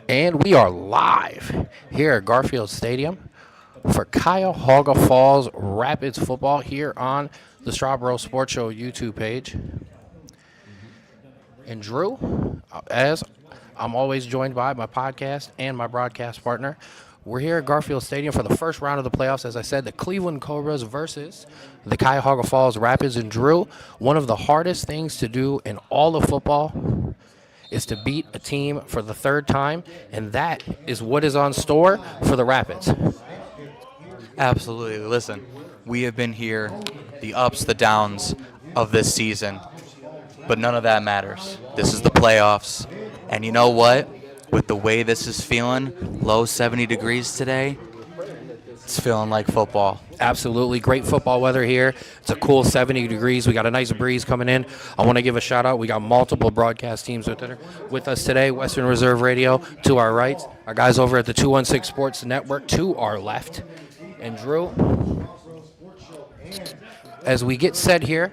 And we are live here at Garfield Stadium for Cuyahoga Falls Rapids football here on the Strawboro Sports Show YouTube page. And Drew, as I'm always joined by my podcast and my broadcast partner, we're here at Garfield Stadium for the first round of the playoffs. As I said, the Cleveland Cobras versus the Cuyahoga Falls Rapids. And Drew, one of the hardest things to do in all of football is to beat a team for the third time, and that is what is on store for the Rapids. Absolutely. Listen, we have been here, the ups, the downs of this season, but none of that matters. This is the playoffs, and you know what? With the way this is feeling, low 70 degrees today, it's feeling like football. Absolutely. Great football weather here. It's a cool 70 degrees. We got a nice breeze coming in. I want to give a shout out. We got multiple broadcast teams with us today. Western Reserve Radio to our right. Our guys over at the 216 Sports Network to our left. And Drew, as we get set here,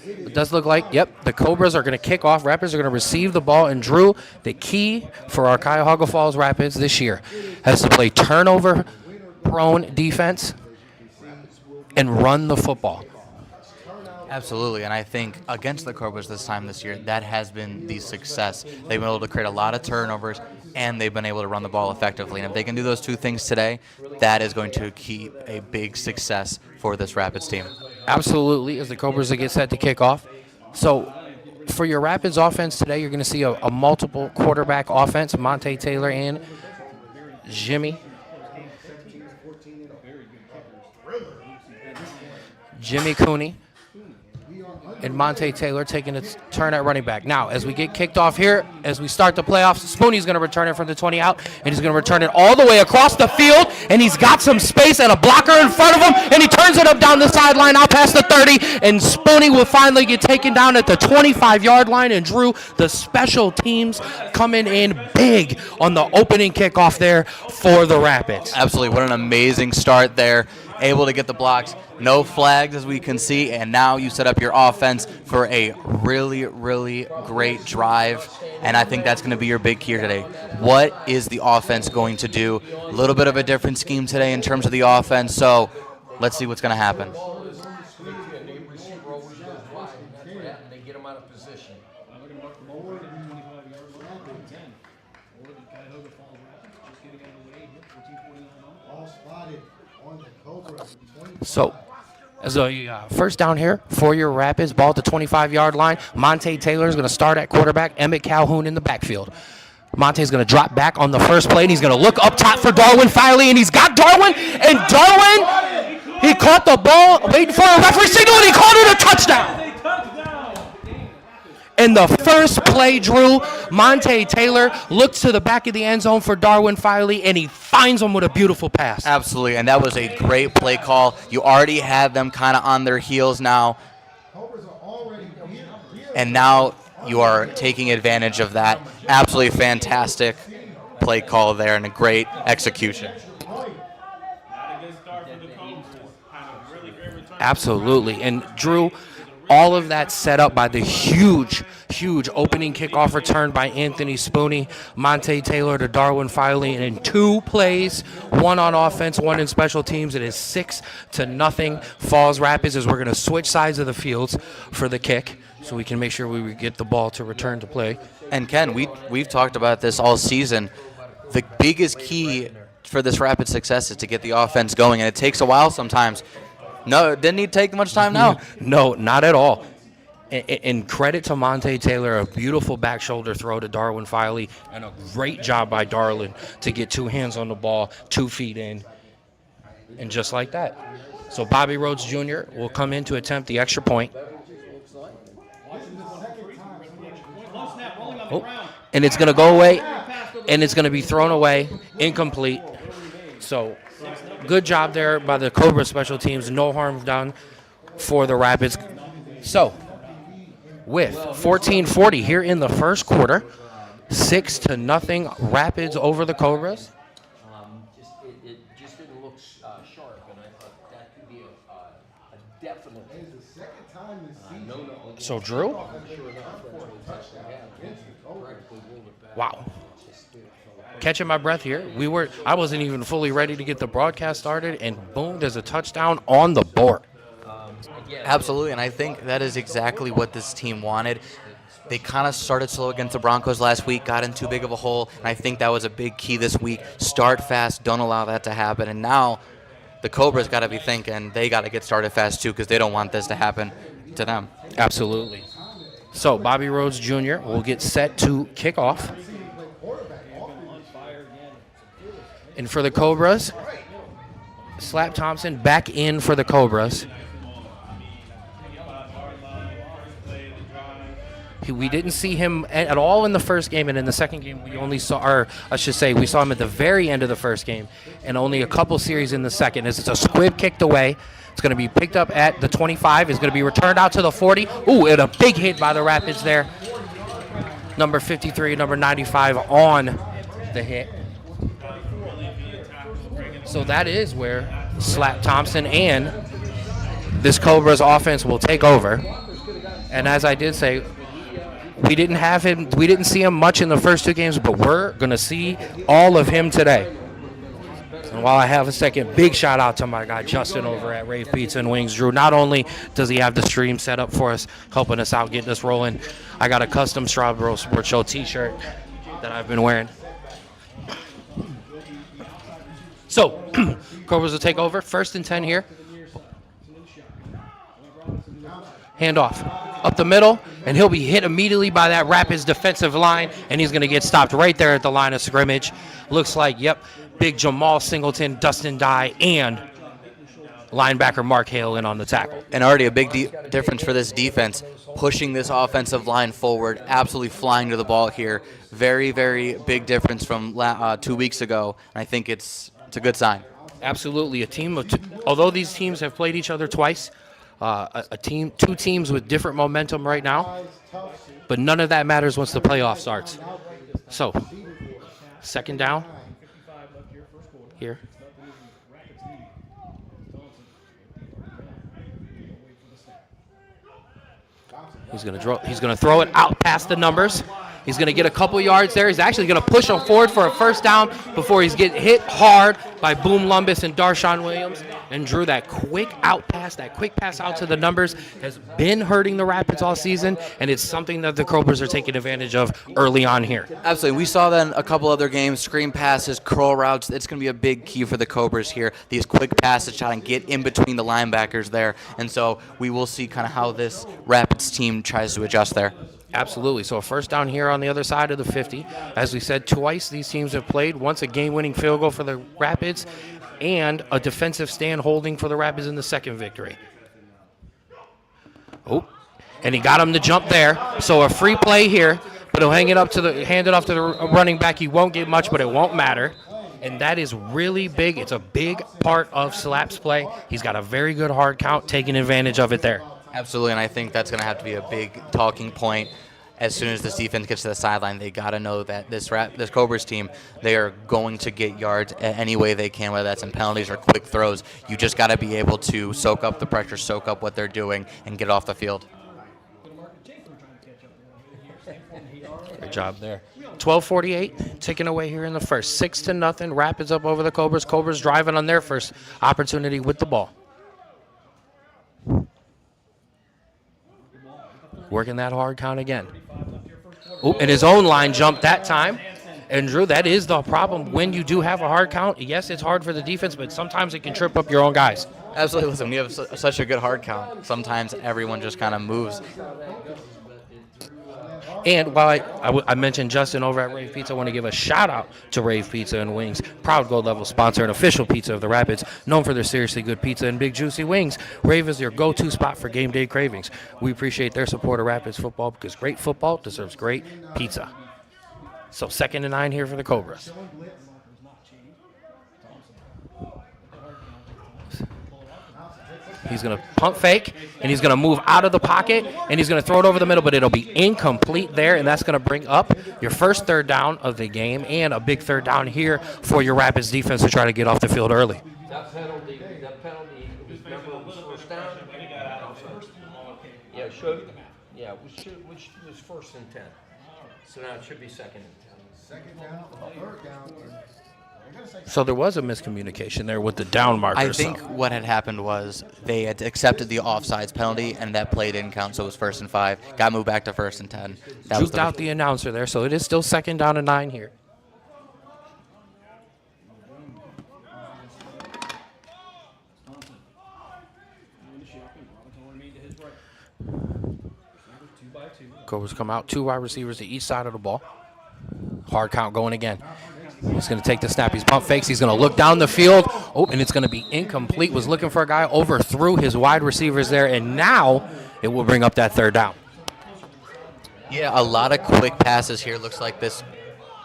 it does look like, the Cobras are going to kick off. Rapids are going to receive the ball. And Drew, the key for our Cuyahoga Falls Rapids this year has to play turnover-prone defense and run the football. Absolutely, and I think against the Cobras this year, that has been the success. They've been able to create a lot of turnovers, and they've been able to run the ball effectively. And if they can do those two things today, that is going to keep a big success for this Rapids team. Absolutely, as the Cobras get set to kick off. So for your Rapids offense today, you're going to see a multiple quarterback offense, Monte Taylor and Jimmy Cooney and Monte Taylor taking a turn at running back. Now, as we get kicked off here, as we start the playoffs, Spoonie's going to return it from the 20 out, and he's going to return it all the way across the field, and he's got some space and a blocker in front of him, and he turns it up down the sideline out past the 30, and Spoonie will finally get taken down at the 25-yard line, and Drew, the special teams coming in big on the opening kickoff there for the Rapids. Absolutely. What an amazing start there. Able to get the blocks. No flags, as we can see, and now you set up your offense for a really, really great drive, and I think that's going to be your big key here today. What is the offense going to do? A little bit of a different scheme today in terms of the offense, so let's see what's going to happen. So, as a first down here for your Rapids, ball at the 25-yard line. Monte Taylor is going to start at quarterback. Emmett Calhoun in the backfield. Monte's going to drop back on the first play, and he's going to look up top for Darwin Filey, and he's got Darwin. And Darwin, he caught the ball, waiting for a referee signal, and he called it a touchdown. In the first play, Drew, Monte Taylor looks to the back of the end zone for Darwin Filey, and he finds him with a beautiful pass. Absolutely, and that was a great play call. You already had them kind of on their heels now, and now you are taking advantage of that. Absolutely fantastic play call there and a great execution. Absolutely, and Drew, all of that set up by the huge opening kickoff return by Anthony Spoonie, Monte Taylor to Darwin Filey, and in two plays, one on offense, one in special teams. It is 6-0 Falls Rapids as we're going to switch sides of the fields for the kick so we can make sure we get the ball to return to play. And Ken, we've talked about this all season. The biggest key for this Rapid success is to get the offense going, and it takes a while sometimes. No, it didn't need to take much time now. No, not at all. And credit to Monte Taylor, a beautiful back shoulder throw to Darwin Filey, and a great job by Darlin to get two hands on the ball, 2 feet in, and just like that. So Bobby Rhodes Jr. will come in to attempt the extra point. Oh, and it's going to go away, and it's going to be thrown away, incomplete. So good job there by the Cobra special teams. No harm done for the Rapids. So with 14:40 here in the first quarter, 6-0 Rapids over the Cobras. It just didn't look sharp, and I thought that could be a definite So Drew? Wow. Catching my breath here. I wasn't even fully ready to get the broadcast started, and boom, there's a touchdown on the board. Absolutely, and I think that is exactly what this team wanted. They kind of started slow against the Broncos last week, got in too big of a hole, and I think that was a big key this week. Start fast, don't allow that to happen, and now the Cobras got to be thinking they got to get started fast too, because they don't want this to happen to them. Absolutely. So Bobby Rhodes Jr. will get set to kick off. And for the Cobras, Slap Thompson back in for the Cobras. We didn't see him at all in the first game, and in the second game we only saw, or I should say, we saw him at the very end of the first game, and only a couple series in the second. As it's a squib kicked away, it's going to be picked up at the 25. It's going to be returned out to the 40. Ooh, and a big hit by the Rapids there. Number 53, number 95 on the hit. So that is where Slap Thompson and this Cobras offense will take over. And as I did say, we didn't see him much in the first two games, but we're going to see all of him today. And while I have a second, big shout out to my guy Justin over at Rave Pizza and Wings. Drew, not only does he have the stream set up for us, helping us out, getting us rolling, I got a custom Strawbro Sports Show t-shirt that I've been wearing. So, Cobras will take over. 1st and 10 here. Handoff up the middle, and he'll be hit immediately by that Rapids defensive line, and he's going to get stopped right there at the line of scrimmage. Looks like, yep, big Jamal Singleton, Dustin Dye, and linebacker Mark Hale in on the tackle. And already a big difference for this defense, pushing this offensive line forward, absolutely flying to the ball here. Very, very big difference from 2 weeks ago, and I think it's a good sign. Absolutely. A team of although these teams have played each other twice, two teams with different momentum right now, but none of that matters once the playoff starts. So, 2nd down here. He's going to throw it out past the numbers. He's going to get a couple yards there. He's actually going to push him forward for a 1st down before he's getting hit hard by Boom Lumbus and Darshawn Williams. And Drew, that quick pass out to the numbers has been hurting the Rapids all season, and it's something that the Cobras are taking advantage of early on here. Absolutely. We saw that in a couple other games, screen passes, curl routes. It's going to be a big key for the Cobras here. These quick passes try and get in between the linebackers there. And so we will see kind of how this Rapids team tries to adjust there. Absolutely. So a 1st down here on the other side of the 50. As we said, twice these teams have played. Once a game-winning field goal for the Rapids and a defensive stand holding for the Rapids in the second victory. Oh, and he got him to jump there. So a free play here, but he'll hand it off to the running back. He won't get much, but it won't matter. And that is really big. It's a big part of Slap's play. He's got a very good hard count, taking advantage of it there. Absolutely, and I think that's going to have to be a big talking point. As soon as this defense gets to the sideline, they got to know that this Cobras team, they are going to get yards any way they can, whether that's in penalties or quick throws. You just got to be able to soak up the pressure, soak up what they're doing, and get off the field. Good job there. 12:48, ticking away here in the first. 6-0, Rapids up over the Cobras. Cobras driving on their first opportunity with the ball. Working that hard count again. Ooh, and his own line jumped that time. And Drew, that is the problem when you do have a hard count. Yes, it's hard for the defense, but sometimes it can trip up your own guys. Absolutely. Listen, when you have such a good hard count, sometimes everyone just kind of moves. And while I mentioned Justin over at Rave Pizza, I want to give a shout out to Rave Pizza and Wings, proud gold level sponsor and official pizza of the Rapids, known for their seriously good pizza and big juicy wings. Rave is your go-to spot for game day cravings. We appreciate their support of Rapids football because great football deserves great pizza. So 2nd and 9 here for the Cobras. He's going to pump fake, and he's going to move out of the pocket, and he's going to throw it over the middle, but it'll be incomplete there, and that's going to bring up your first 3rd down of the game and a big 3rd down here for your Rapids defense to try to get off the field early. That penalty was number 1st down. Yeah, should. Yeah, which was first and 10. So now it should be second and 10. Second down, third down. So there was a miscommunication there with the down marker. I think what had happened was they had accepted the offsides penalty, and that play didn't count, so it was 1st and 5. Got moved back to 1st and 10. That was Juked out the announcer there, so it is still 2nd down and 9 here. Cobras come out, 2 wide receivers to each side of the ball. Hard count going again. He's going to take the snap. He's pump fakes. He's going to look down the field. Oh, and it's going to be incomplete. Was looking for a guy, overthrew his wide receivers there, and now it will bring up that 3rd down. Yeah, a lot of quick passes here. Looks like this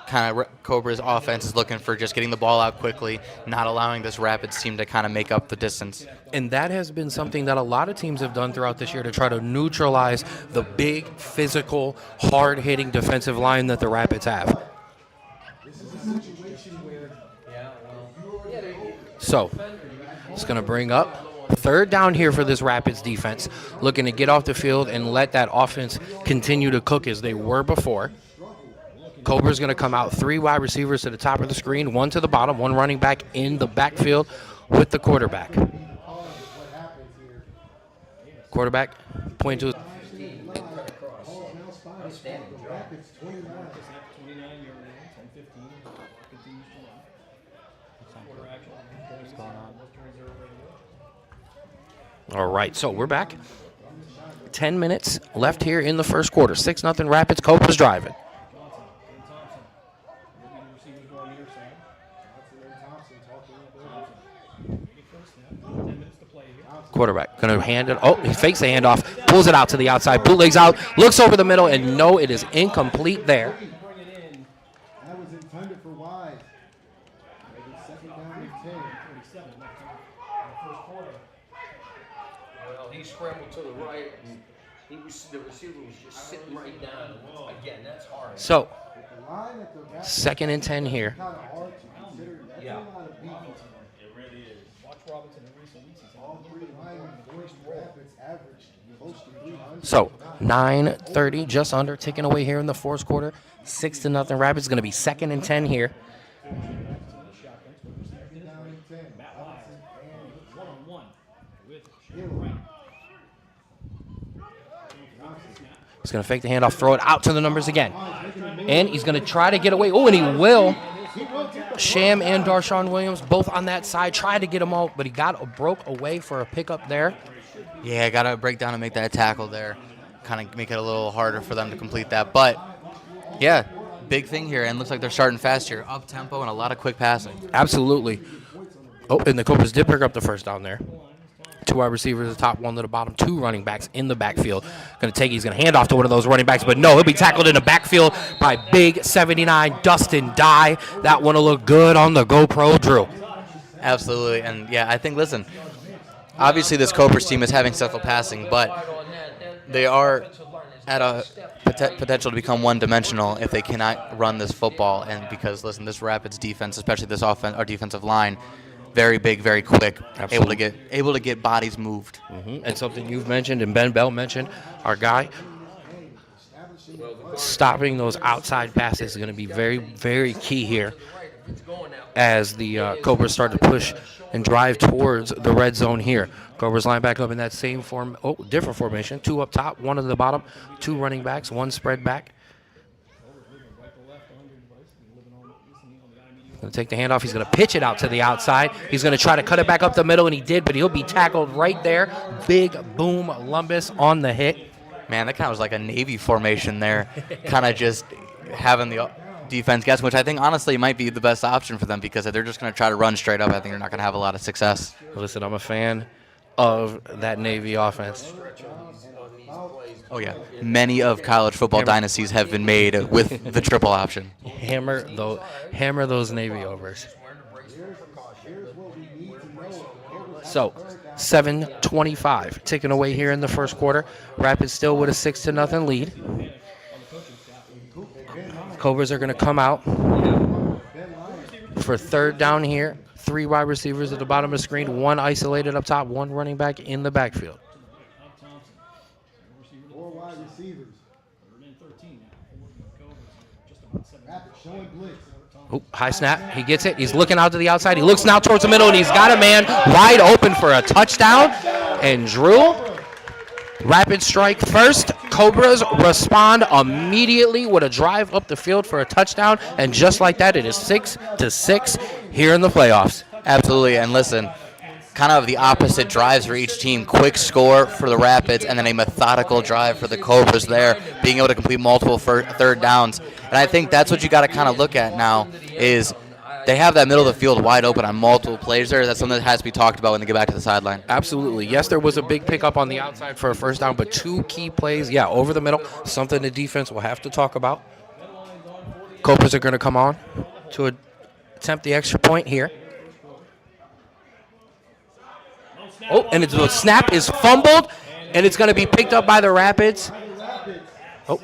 kind of Cobras offense is looking for just getting the ball out quickly, not allowing this Rapids team to kind of make up the distance. And that has been something that a lot of teams have done throughout this year to try to neutralize the big, physical, hard-hitting defensive line that the Rapids have. So, it's going to bring up 3rd down here for this Rapids defense, looking to get off the field and let that offense continue to cook as they were before. Cobra's going to come out, 3 wide receivers to the top of the screen, 1 to the bottom, 1 running back in the backfield with the quarterback. Quarterback point to his. All right, so we're back. 10 minutes left here in the first quarter. 6-0 Rapids. Cobras driving. Quarterback going to hand it. Oh, he fakes the handoff, pulls it out to the outside, bootlegs out, looks over the middle, and no, it is incomplete there. That was intended for wide. Second down and 10. Well, he scrambled to the right, and the receiver was just sitting right down. Again, that's hard. So, The line at the back 2nd and 10 here. kind of hard to consider. That's Yeah. a lot of beat. It really is. Watch Robinson in recent weeks. He's All 3 linemen for Rapids average close to 300. So 9:30, just under, ticking away here in the 4th quarter. 6-0 Rapids. Going to be 2nd and 10 here. Second down and 10. Robinson and one-on-one with Hill. He's going to fake the handoff, throw it out to the numbers again. And he's going to try to get away. Oh, and he will. Sham and Darshawn Williams both on that side. Tried to get him out, but he broke away for a pickup there. Yeah, got to break down and make that tackle there. Kind of make it a little harder for them to complete that. But, yeah, big thing here, and looks like they're starting fast here. Up-tempo and a lot of quick passing. Absolutely. Oh, and the Cobras did pick up the 1st down there. 2 wide receivers, the top 1 to the bottom, 2 running backs in the backfield. He's going to hand off to one of those running backs, but no, he'll be tackled in the backfield by big 79 Dustin Dye. That one will look good on the GoPro, Drew. Absolutely. And, yeah, I think, listen, obviously this Cobras team is having successful passing, but they are at a potential to become one-dimensional if they cannot run this football. And because, listen, this Rapids defense, especially this our defensive line, very big, very quick, able to get bodies moved. And something you've mentioned and Ben Bell mentioned, our guy, stopping those outside passes is going to be very, very key here as the Cobras start to push and drive towards the red zone here. Cobras line back up in that same different formation. 2 up top, 1 at the bottom, 2 running backs, 1 spread back. Going to take the handoff. He's going to pitch it out to the outside. He's going to try to cut it back up the middle, and he did, but he'll be tackled right there. Big boom Lumbus on the hit. Man, that kind of was like a Navy formation there, kind of just having the defense guess, which I think honestly might be the best option for them because if they're just going to try to run straight up, I think they're not going to have a lot of success. Listen, I'm a fan of that Navy offense. Oh, yeah. Many of college football dynasties have been made with the triple option. Hammer those Navy overs. So, 7:25 ticking away here in the first quarter. Rapids still with a 6-0 lead. Cobras are going to come out for 3rd down here. 3 wide receivers at the bottom of the screen, 1 isolated up top, 1 running back in the backfield. receiver to 4 the wide far side. receivers. 3rd and 13 now. For the Cobras. Just about 7 Rapid showing blitz. Oh, high snap. He gets it. He's looking out to the outside. He looks now towards the middle, and he's got a man wide open for a touchdown. And Drew, rapid strike first. Cobras respond immediately with a drive up the field for a touchdown. And just like that, it is 6-6 here in the playoffs. Absolutely, and listen, kind of the opposite drives for each team. Quick score for the Rapids, and then a methodical drive for the Cobras there, being able to complete multiple third downs. And I think that's what you got to kind of look at now is they have that middle of the field wide open on multiple plays there. That's something that has to be talked about when they get back to the sideline. Absolutely. Yes, there was a big pickup on the outside for a first down, but 2 key plays, yeah, over the middle, something the defense will have to talk about. Cobras are going to come on to attempt the extra point here. Oh, and the snap is fumbled, and it's going to be picked up by the Rapids. Oh,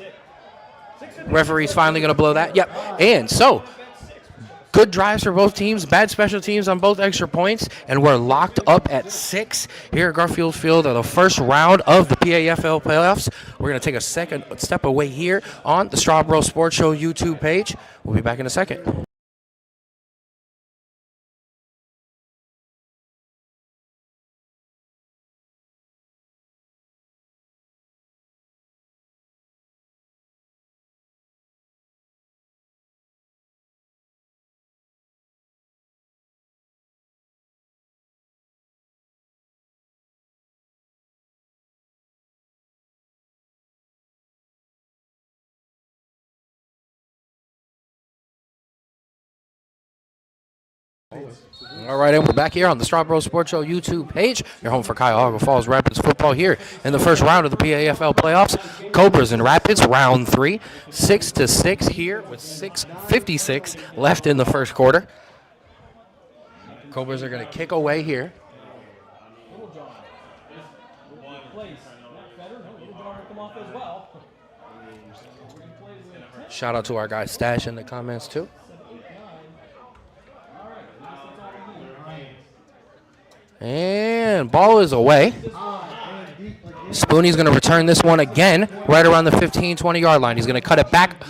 referee's finally going to blow that. Yep. And so, good drives for both teams, bad special teams on both extra points, and we're locked up at 6 here at Garfield Field of the first round of the PAFL playoffs. We're going to take a second step away here on the Strawboro Sports Show YouTube page. We'll be back in a second. All right, and we're back here on the Strawboro Sports Show YouTube page. Your home for Cuyahoga Falls Rapids football here in the first round of the PAFL playoffs. Cobras and Rapids, round 3, 6-6 here with 6:56 left in the first quarter. Cobras are going to kick away here. Little John. Place. Better. No, Little John will come off as well. Shout out to our guy Stash in the comments too. And ball is away. Spoonie's going to return this one again right around the 15-20 yard line. He's going to cut it back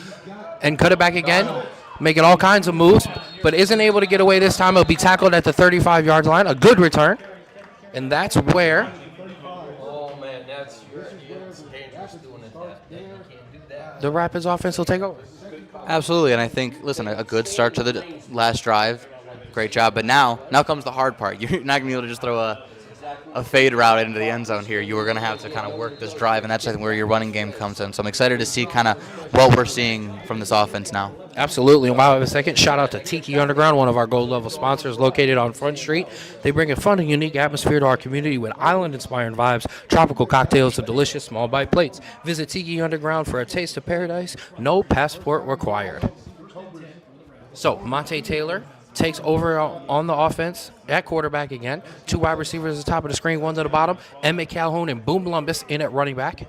and cut it back again, making all kinds of moves, but isn't able to get away this time. He'll be tackled at the 35 yard line. A good return. And that's where Oh man, that's dangerous doing it. You can't do that. the Rapids offense will take over. Absolutely, and I think, listen, a good start to the last drive. Great job, but now comes the hard part. You're not going to be able to just throw a fade route into the end zone here. You are going to have to kind of work this drive, and that's I think where your running game comes in. So I'm excited to see kind of what we're seeing from this offense now. Absolutely. And while I have a second, shout out to Tiki Underground, one of our gold level sponsors located on Front Street. They bring a fun and unique atmosphere to our community with island-inspired vibes, tropical cocktails, and delicious small bite plates. Visit Tiki Underground for a taste of paradise. No passport required. So, Monte Taylor takes over on the offense at quarterback again. 2 wide receivers at the top of the screen, 1 to the bottom. Emmett Calhoun and Boom Lumbus in at running back.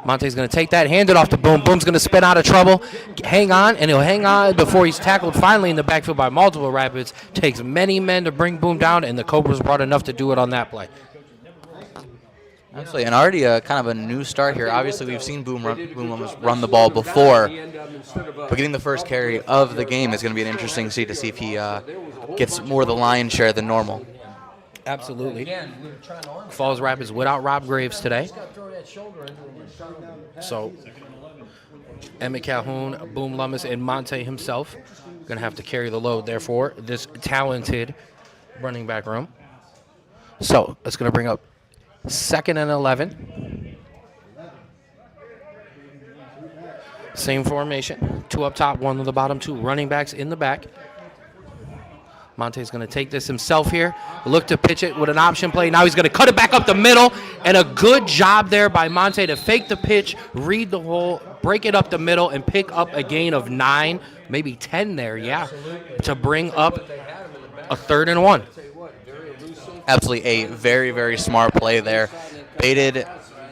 Monte's going to take that, hand it off to Boom. Boom's going to spin out of trouble, hang on, and he'll hang on before he's tackled finally in the backfield by multiple Rapids. Takes many men to bring Boom down, and the Cobras brought enough to do it on that play. Absolutely, and already kind of a new start here. Obviously, we've seen Boom run the ball before, but getting the first carry of the game is going to be an interesting see to see if he gets more of the lion's share than normal. Absolutely. Falls Rapids without Rob Graves today. So, Emmett Calhoun, Boom Lummis, and Monte himself going to have to carry the load, therefore, this talented running back room. So, it's going to bring up 2nd and 11. Same formation. 2 up top, 1 on the bottom, 2 running backs in the back. Monte's going to take this himself here. Look to pitch it with an option play. Now he's going to cut it back up the middle. And a good job there by Monte to fake the pitch, read the hole, break it up the middle, and pick up a gain of 9, maybe 10 there, yeah, to bring up a 3rd and 1. Absolutely a very, very smart play there. Baited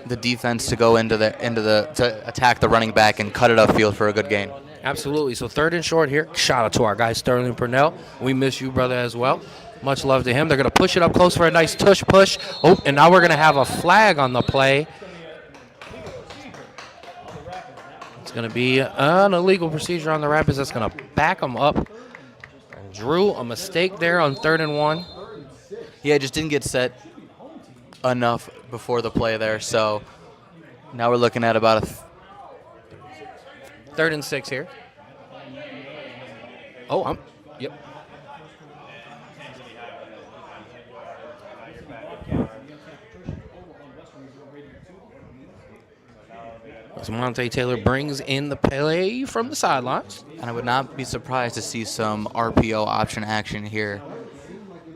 the defense to go to attack the running back and cut it upfield for a good gain. Absolutely. So 3rd and short here. Shout out to our guy Sterling Purnell. We miss you, brother, as well. Much love to him. They're going to push it up close for a nice tush push. Oh, and now we're going to have a flag on the play. It's going to be an illegal procedure on the Rapids. That's going to back them up. And Drew, a mistake there on 3rd and 1. Yeah, just didn't get set enough before the play there. So now we're looking at about a 3rd and 6 here. Oh, yep. As Monte Taylor brings in the play from the sidelines. And I would not be surprised to see some RPO option action here.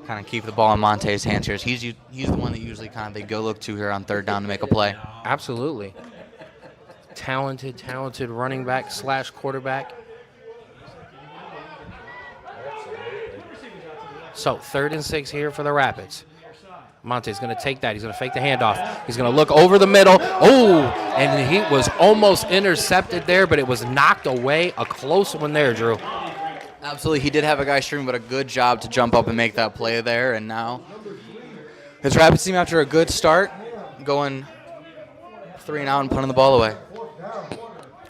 Kind of keep the ball in Monte's hands here. He's the one that usually kind of they go look to here on 3rd down to make a play. Absolutely. Talented running back / quarterback. So 3rd and 6 here for the Rapids. Monte's going to take that. He's going to fake the handoff. He's going to look over the middle. Oh, and he was almost intercepted there, but it was knocked away. A close one there, Drew. Absolutely. He did have a guy streaming, but a good job to jump up and make that play there. And now this Rapids team, after a good start, going 3 and out and punting the ball away.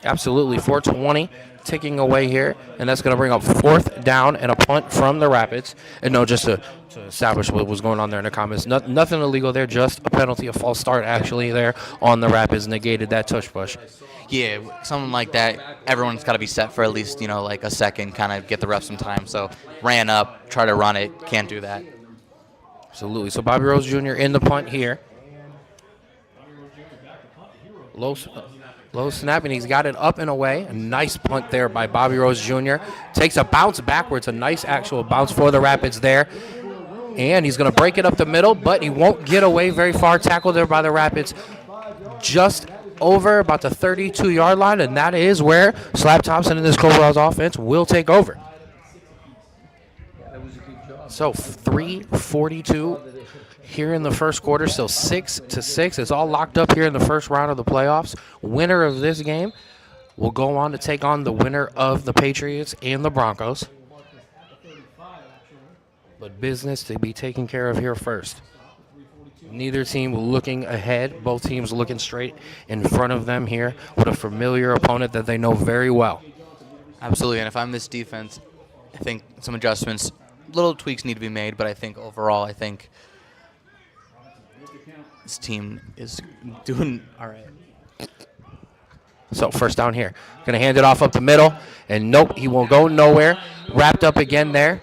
Absolutely. 4:20 ticking away here, and that's going to bring up 4th down and a punt from the Rapids. And no, just to establish what was going on there in the comments, nothing illegal there, just a penalty, a false start actually there on the Rapids, negated that tush push. Yeah, something like that. Everyone's got to be set for at least, like a second, kind of get the ref some time. So ran up, try to run it, can't do that. Absolutely. So Bobby Rose Jr. in the punt here. Low snap, and he's got it up and away. A nice punt there by Bobby Rose Jr. Takes a bounce backwards, a nice actual bounce for the Rapids there. And he's going to break it up the middle, but he won't get away very far. Tackled there by the Rapids just over about the 32-yard line, and that is where Slap Thompson and this Cobras offense will take over. So 3:42 here in the first quarter, still 6-6. It's all locked up here in the first round of the playoffs. Winner of this game will go on to take on the winner of the Patriots and the Broncos. But business to be taken care of here first. Neither team looking ahead. Both teams looking straight in front of them here with a familiar opponent that they know very well. Absolutely, and if I'm this defense, I think some adjustments, little tweaks need to be made, but I think overall, this team is doing all right. So first down here. Going to hand it off up the middle. And nope, he won't go nowhere. Wrapped up again there.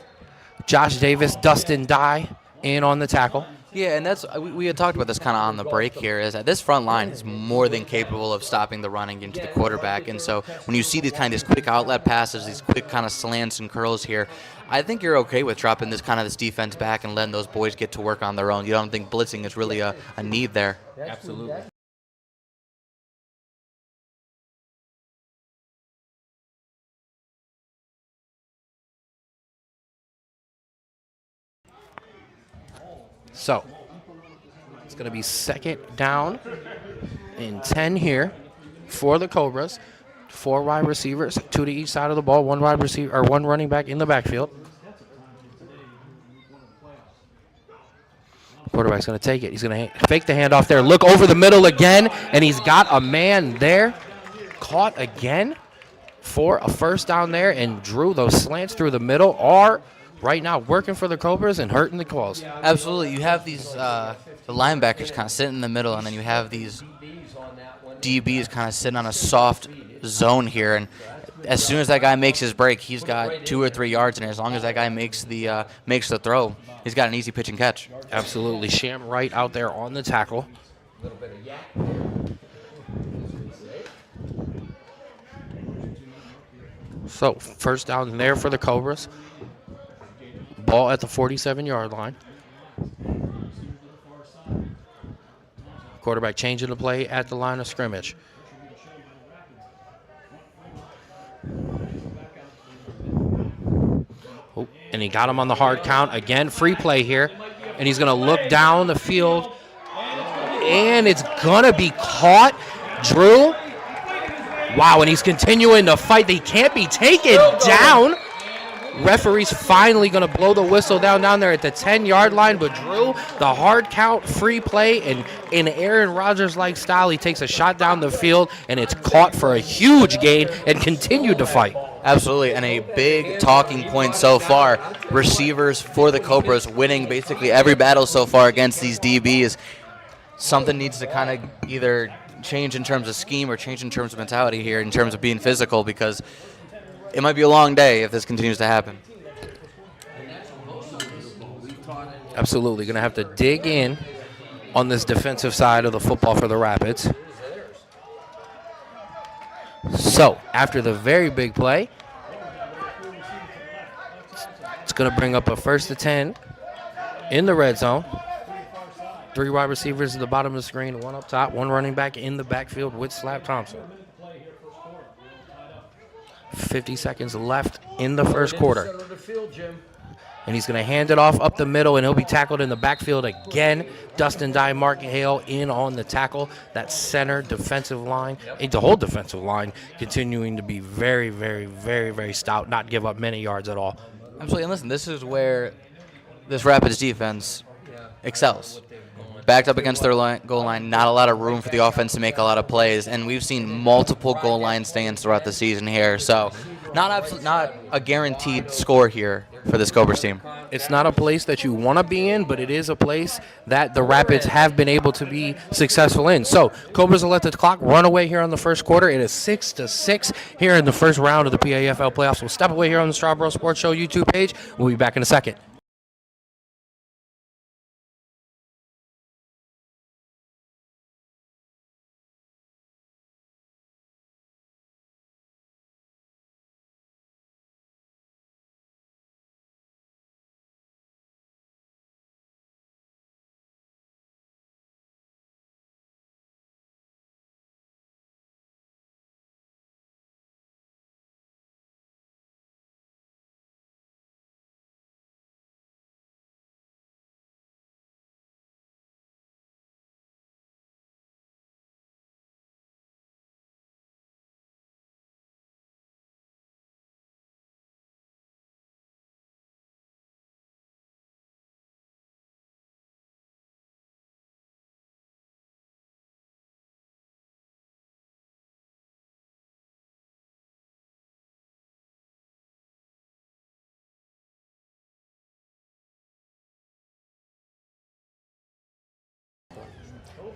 Josh Davis, Dustin Dye in on the tackle. Yeah, and that's we had talked about this kind of on the break here, is that this front line is more than capable of stopping the running into the quarterback. And so when you see these quick outlet passes, these quick kind of slants and curls here, I think you're okay with dropping this defense back and letting those boys get to work on their own. You don't think blitzing is really a need there. Absolutely. So it's going to be 2nd down and 10 here for the Cobras. 4 wide receivers, 2 to each side of the ball, 1 wide receiver or 1 running back in the backfield. Quarterback's going to take it. He's going to fake the handoff there. Look over the middle again, and he's got a man there. Caught again for a first down there, and Drew, those slants through the middle are right now working for the Cobras and hurting the calls. Absolutely. You have these the linebackers kind of sitting in the middle, and then you have these DBs kind of sitting on a soft zone here. And as soon as that guy makes his break, he's got 2 or 3 yards in it. As long as that guy makes the throw, he's got an easy pitch and catch. Absolutely. Sham right out there on the tackle. So first down there for the Cobras. Ball at the 47-yard line. Quarterback changing the play at the line of scrimmage. Oh, and he got him on the hard count. Again, free play here. And he's going to look down the field. And it's going to be caught. Drew. Wow, and he's continuing to fight. He can't be taken down. Referee's finally going to blow the whistle down there at the 10-yard line, but Drew, the hard count, free play, and in Aaron Rodgers-like style, he takes a shot down the field, and it's caught for a huge gain and continued to fight. Absolutely, and a big talking point so far. Receivers for the Cobras winning basically every battle so far against these DBs. Something needs to kind of either change in terms of scheme or change in terms of mentality here in terms of being physical, because it might be a long day if this continues to happen. Absolutely. Going to have to dig in on this defensive side of the football for the Rapids. So, after the very big play, it's going to bring up a 1st and 10 in the red zone. 3 wide receivers at the bottom of the screen, 1 up top, 1 running back in the backfield with Slap Thompson. 50 seconds left in the first quarter. Center of the field, Jim. And he's going to hand it off up the middle, and he'll be tackled in the backfield again. Dustin Dye, Mark Hale in on the tackle. That center defensive line, the whole defensive line, continuing to be very, very, very, very stout, not give up many yards at all. Absolutely, and listen, this is where this Rapids defense excels. Backed up against their goal line, not a lot of room for the offense to make a lot of plays, and we've seen multiple goal line stands throughout the season here. So, not a guaranteed score here for this Cobras team. It's not a place that you want to be in, but it is a place that the Rapids have been able to be successful in. So, Cobras will let the clock run away here on the first quarter. It is 6-6 here in the first round of the PAFL playoffs. We'll step away here on the Strawboro Sports Show YouTube page. We'll be back in a second.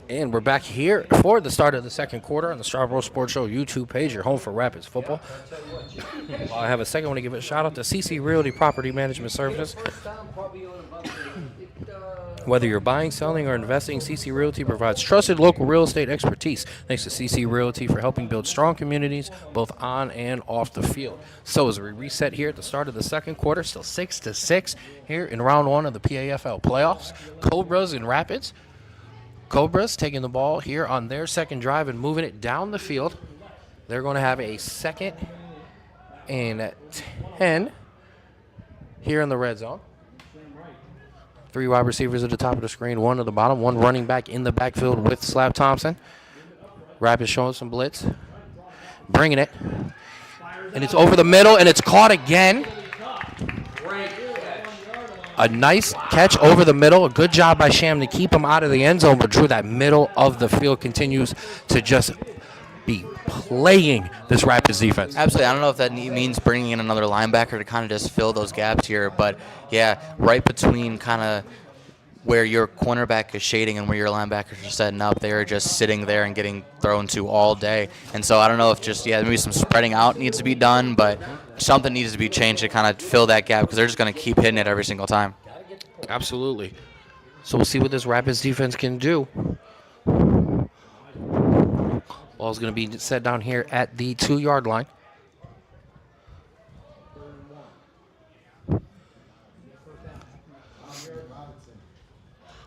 And we're back here for the start of the second quarter on the Strawboro Sports Show YouTube page, your home for Rapids football. I have a second. I want to give a shout out to CC Realty Property Management Services. Whether you're buying, selling, or investing, CC Realty provides trusted local real estate expertise. Thanks to CC Realty for helping build strong communities both on and off the field. So as we reset here at the start of the second quarter, still 6-6 here in round 1 of the PAFL playoffs. Cobras and Rapids. Cobras taking the ball here on their second drive and moving it down the field. They're going to have a 2nd and 10 here in the red zone. 3 wide receivers at the top of the screen, 1 at the bottom, 1 running back in the backfield with Slap Thompson. Rapids showing some blitz, bringing it, and it's over the middle, and it's caught again. A nice catch over the middle. A good job by Sham to keep him out of the end zone, but Drew, that middle of the field continues to just be playing this Rapids defense. Absolutely. I don't know if that means bringing in another linebacker to kind of just fill those gaps here, but yeah, right between kind of where your cornerback is shading and where your linebackers are setting up, they are just sitting there and getting thrown to all day. And so I don't know if just, maybe some spreading out needs to be done, but something needs to be changed to kind of fill that gap because they're just going to keep hitting it every single time. Absolutely. So we'll see what this Rapids defense can do. Ball's going to be set down here at the 2-yard line.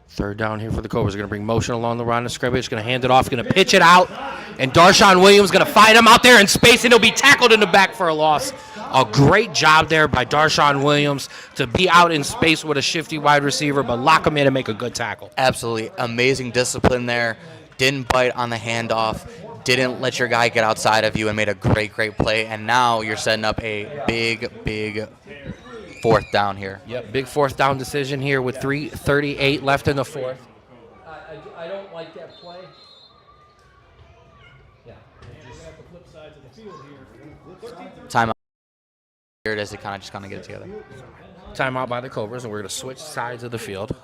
Third down here for the Cobras. Going to bring motion along the line of scrimmage. Going to hand it off. Going to pitch it out. And Darshawn Williams going to fight him out there in space, and he'll be tackled in the back for a loss. A great job there by Darshawn Williams to be out in space with a shifty wide receiver, but lock him in and make a good tackle. Absolutely. Amazing discipline there. Didn't bite on the handoff. didn't let your guy get outside of you and made a great play, and now you're setting up a big fourth down here. Yep, big fourth down decision here with 3:38 left in the fourth. I don't like that play. Yeah. Just at the flip sides of the field here. Timeout. Here it is to kind of get it together. Timeout by the Cobras, and we're going to switch sides of the field.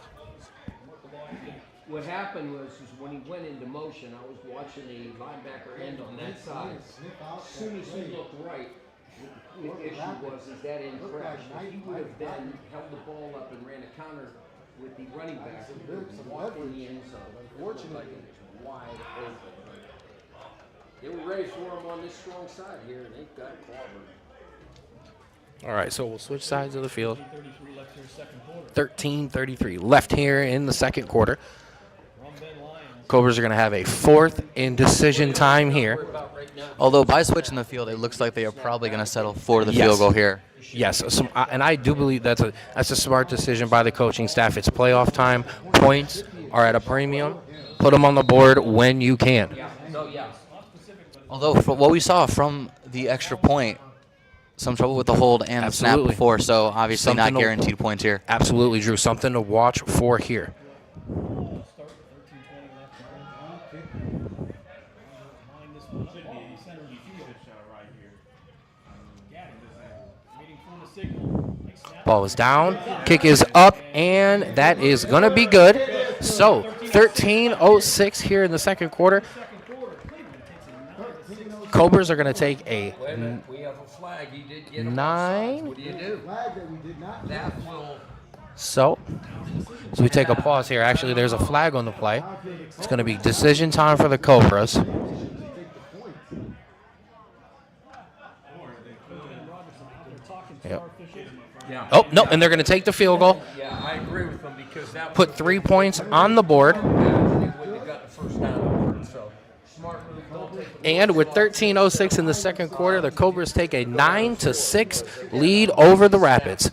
What happened was when he went into motion, I was watching the linebacker end on that side. As soon as he looked right, the issue was that in crash. If he would have then held the ball up and ran a counter with the running back, he would have walked in the end zone. Unfortunately, like it's wide open. They were ready for him on this strong side here, and they got clobbered. All right, so we'll switch sides of the field. 13:33 left here, second quarter. 13:33 left here in the second quarter. Rum Ben Lions. Cobras are going to have a fourth in decision time here. Although by switching the field, it looks like they are probably going to settle for the Yes. field goal here. Yes, and I do believe that's a smart decision by the coaching staff. It's playoff time. Points are at a premium. Put them on the board when you can. No, yeah. Although for what we saw from the extra point, some trouble with the hold and the snap Absolutely. before, so obviously Something not to- guaranteed points here. Absolutely, Drew. Something to watch for here. Start 13:20 left. Line this one up. Oh, center of the field. Gatting. Waiting for the signal. Nice snap. Ball is down. Kick is up, and that is going to be good. So 13:06 here in the second quarter. Cobras are going to take a Wait a minute, we have a flag. He did get him 9. offside. What do you do? Flag that we did not. That will. So we take a pause here. Actually, there's a flag on the play. It's going to be decision time for the Cobras. Yep. Yeah. Oh, no, and they're going to take the field goal. Yeah, I agree with them because that Put 3 points on the board. they wouldn't have got the first down over it. So smart move. Don't take the And with 13:06 in the second quarter, the Cobras take a 9-6 lead over the Rapids.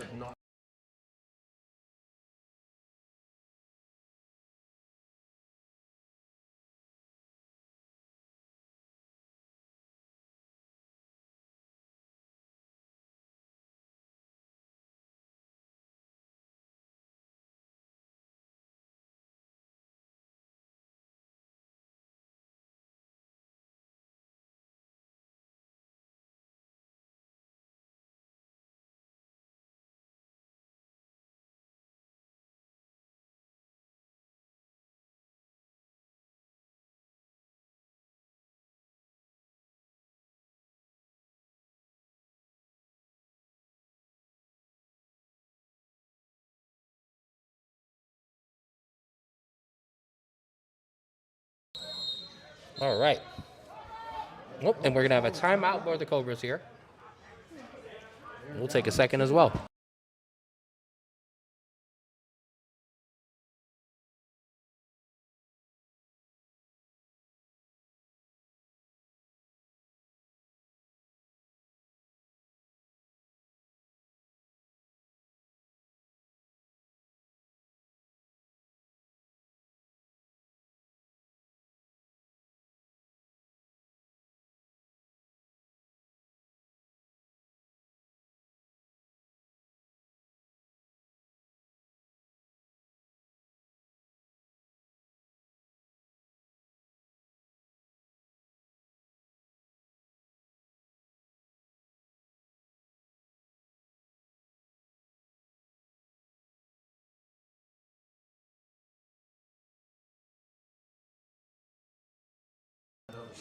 All right. Oh, and we're going to have a timeout for the Cobras here. We'll take a second as well.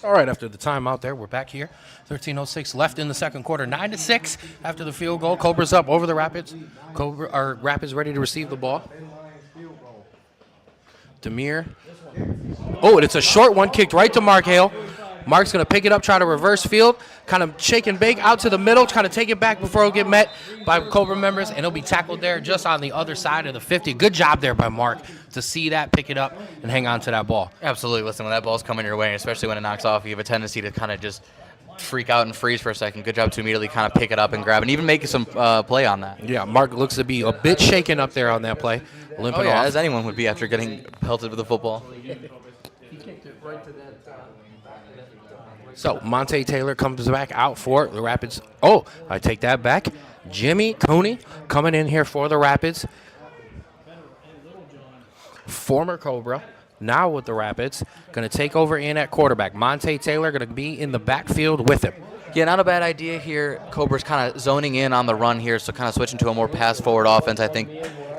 All right, after the timeout there, we're back here. 13:06 left in the second quarter. 9-6 after the field goal. Cobras up over the Rapids. Rapids ready to receive the ball. Demir. Oh, and it's a short one kicked right to Mark Hale. Mark's going to pick it up, try to reverse field, kind of shake and bake out to the middle, trying to take it back before it'll get met by Cobra members, and it'll be tackled there just on the other side of the 50. Good job there by Mark to see that, pick it up, and hang on to that ball. Absolutely. Listen, when that ball's coming your way, especially when it knocks off, you have a tendency to kind of just freak out and freeze for a second. Good job to immediately kind of pick it up and grab and even make some play on that. Yeah, Mark looks to be a bit shaken up there on that play. Limping Oh, yeah, off. as anyone would be after getting pelted with a football. He kicked it right to that So Monte Taylor comes back out for the Rapids. Oh, I take that back. Jimmy Cooney coming in here for the Rapids. Former Cobra, now with the Rapids. Going to take over in at quarterback. Monte Taylor going to be in the backfield with him. Yeah, not a bad idea here. Cobras kind of zoning in on the run here, so kind of switching to a more pass-forward offense, I think,